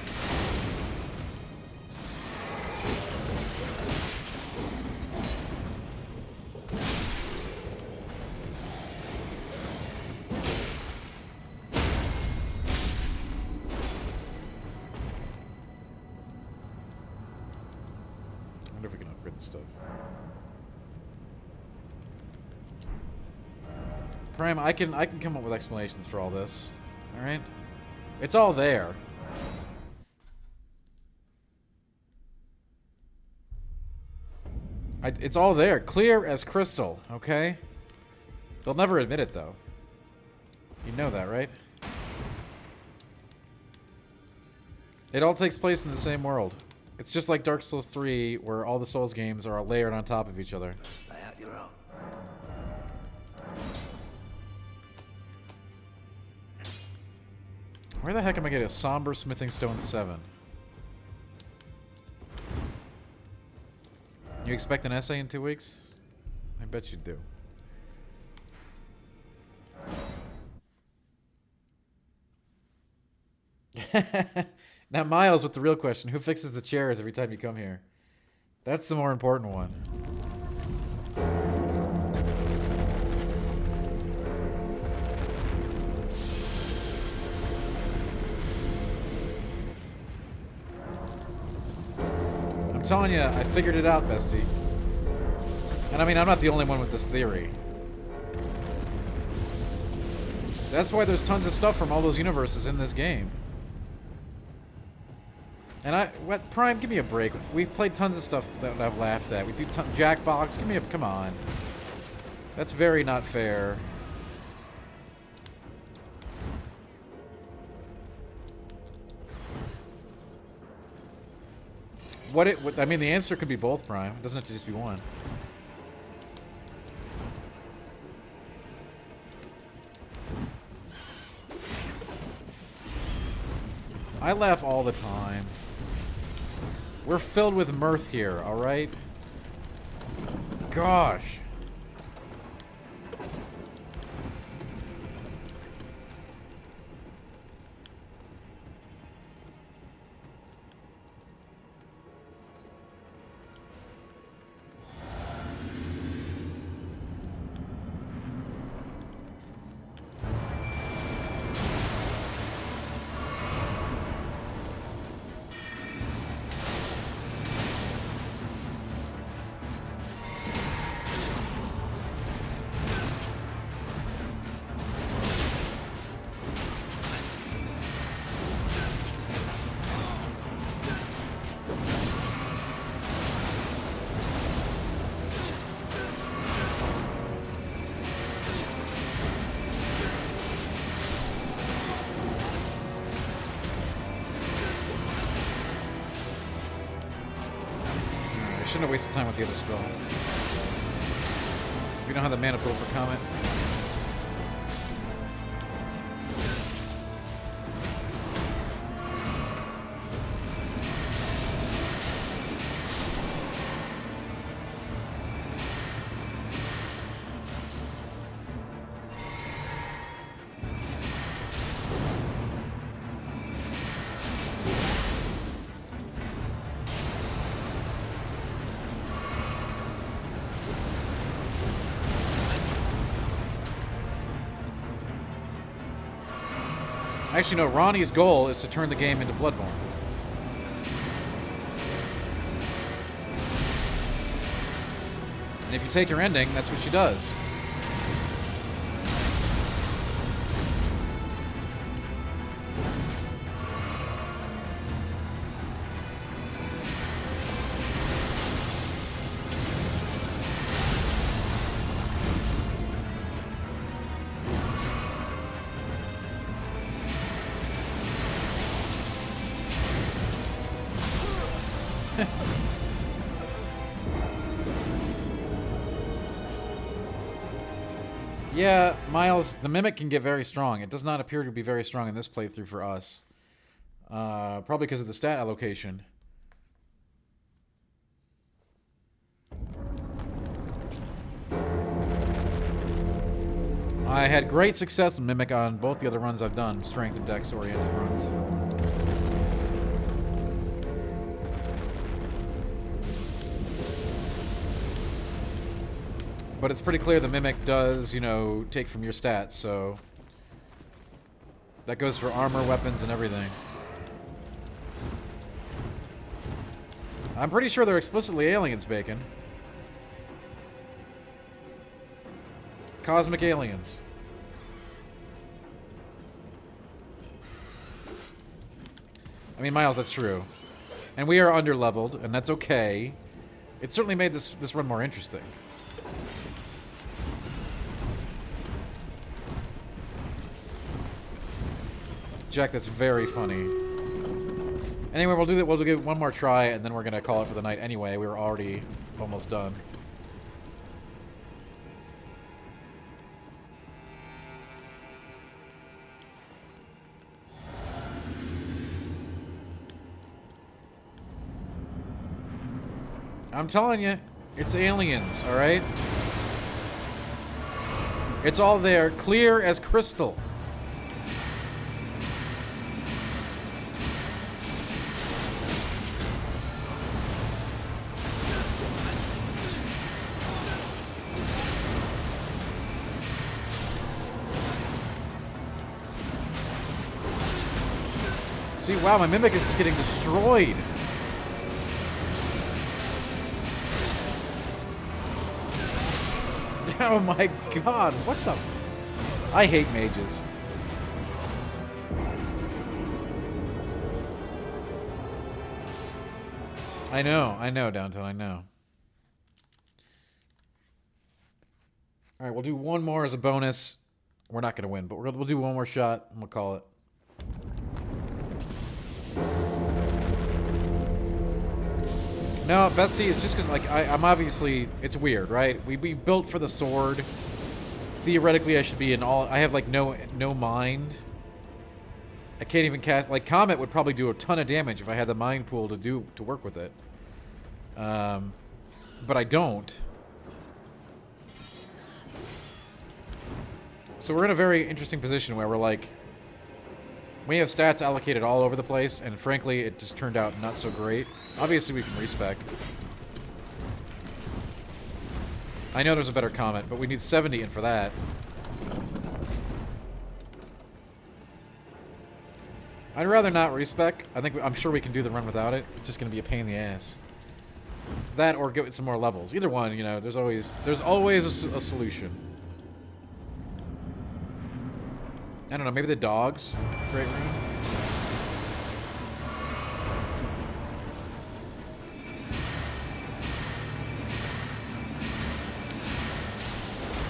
Stuff. Prime, I can come up with explanations for all this. All right, it's all there. It's all there, clear as crystal. Okay. They'll never admit it though. You know that, right? It all takes place in the same world. It's just like Dark Souls 3, where all the Souls games are layered on top of each other. Lay out your own. Where the heck am I getting a Somber Smithing Stone 7? You expect an essay in 2 weeks? I bet you do. Now, Miles, with the real question, who fixes the chairs every time you come here? That's the more important one. I'm telling you, I figured it out, bestie. And I mean, I'm not the only one with this theory. That's why there's tons of stuff from all those universes in this game. And Prime, give me a break. We've played tons of stuff that I've laughed at. We do Jackbox. Give me a, come on. That's very not fair. I mean, the answer could be both, Prime. It doesn't have to just be one. I laugh all the time. We're filled with mirth here, alright? Gosh. shouldn't have wasted time with the other spell. We don't have the mana pool for Comet. Actually, no, Ronnie's goal is to turn the game into Bloodborne. And if you take her ending, that's what she does. Yeah, Miles, the Mimic can get very strong. It does not appear to be very strong in this playthrough for us. Probably because of the stat allocation. I had great success with Mimic on both the other runs I've done, strength and dex oriented runs. But it's pretty clear the Mimic does, you know, take from your stats, so... That goes for armor, weapons, and everything. I'm pretty sure they're explicitly aliens, Bacon. Cosmic aliens. I mean, Miles, that's true. And we are under-leveled, and that's okay. It certainly made this run more interesting. Jack, that's very funny. Anyway, we'll give it one more try, and then we're gonna call it for the night anyway. We were already almost done. I'm telling you, it's aliens, alright? It's all there, clear as crystal. See, wow, my Mimic is just getting destroyed. Oh my god, what the... I hate mages. I know, Downtown, I know. Alright, we'll do one more as a bonus. We're not gonna win, but we'll do one more shot, and we'll call it. No, Bestie, it's just because, like, I'm obviously... It's weird, right? We built for the sword. Theoretically, I should be in all... I have, like, no mind. I can't even cast... Like, Comet would probably do a ton of damage if I had the mind pool to work with it. But I don't. So we're in a very interesting position where we're, like... We have stats allocated all over the place, and frankly, it just turned out not so great. Obviously, we can respec. I know there's a better Comet, but we need 70 in for that. I'd rather not respec. I'm sure we can do the run without it. It's just going to be a pain in the ass. That or get some more levels. Either one, you know, there's always a solution. I don't know, maybe the dogs? Great room.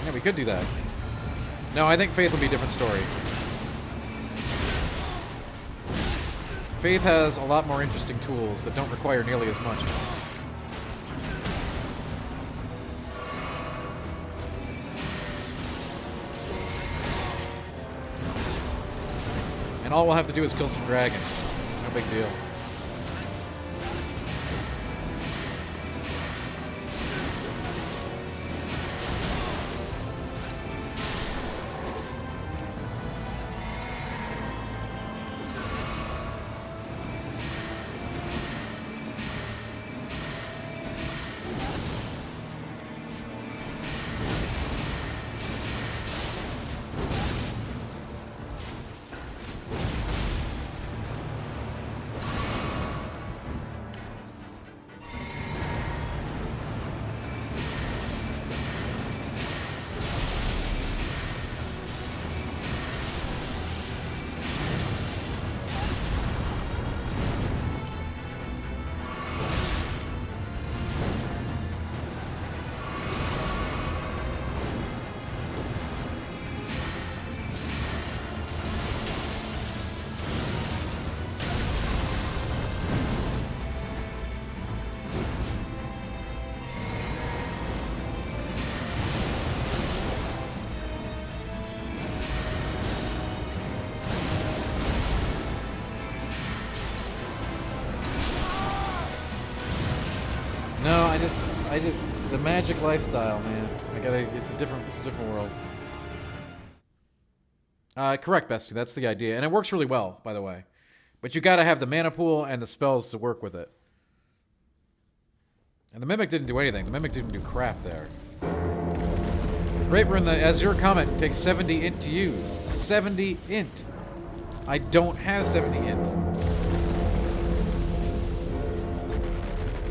Yeah, we could do that. No, I think Faith will be a different story. Faith has a lot more interesting tools that don't require nearly as much. And all we'll have to do is kill some dragons. No big deal. No, I just, the magic lifestyle, man. It's a different world. Correct, Bestie. That's the idea, and it works really well, by the way. But you gotta have the mana pool and the spells to work with it. And the Mimic didn't do anything. The Mimic didn't do crap there. Great Rune, the Azure Comet takes 70 int to use. 70 int. I don't have 70 int.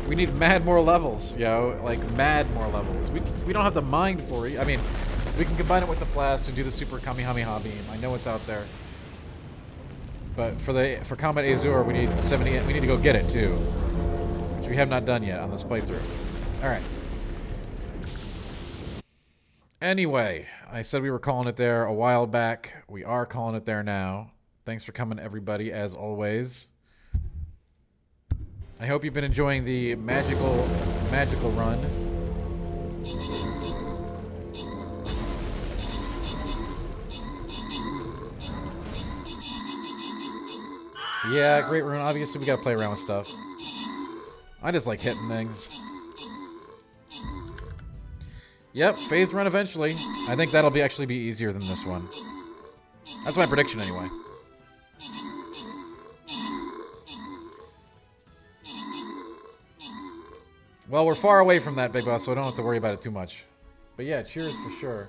We need mad more levels, yo. Like, mad more levels. We don't have the mind for it. I mean, we can combine it with the Flask and do the super Kamehameha beam. I know it's out there. But for Comet Azure, we need 70. We need to go get it too, which we have not done yet on this playthrough. All right. Anyway, I said we were calling it there a while back. We are calling it there now. Thanks for coming, everybody, as always. I hope you've been enjoying the magical run. Yeah, Great Rune. Obviously, we gotta play around with stuff. I just like hitting things. Yep, Faith run eventually. I think that'll actually be easier than this one. That's my prediction, anyway. Well, we're far away from that, Big Boss, so I don't have to worry about it too much. But yeah, cheers for sure.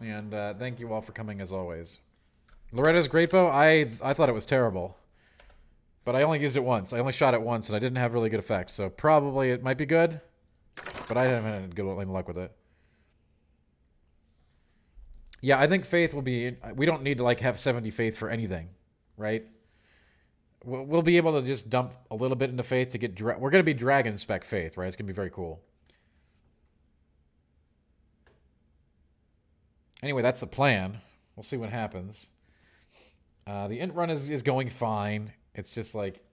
And thank you all for coming as always. Loretta's Great Bow, I thought it was terrible. But I only used it once. I only shot it once, and I didn't have really good effects. So probably it might be good. But I haven't had good luck with it. Yeah, I think Faith will be... We don't need to like have 70 Faith for anything, right? We'll be able to just dump a little bit into Faith to get... We're going to be Dragon spec Faith, right? It's going to be very cool. Anyway, that's the plan. We'll see what happens. The int run is going fine. It's just like...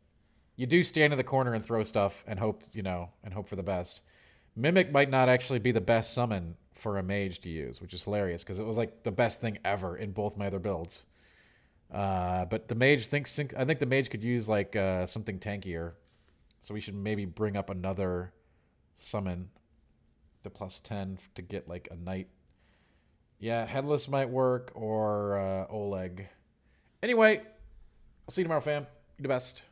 You do stand in the corner and throw stuff and hope, and hope for the best. Mimic might not actually be the best summon for a mage to use, which is hilarious because it was like the best thing ever in both my other builds. But the mage I think the mage could use like something tankier, so we should maybe bring up another summon, the +10 to get like a knight. Yeah, headless might work or Oleg. Anyway, I'll see you tomorrow, fam. You the best.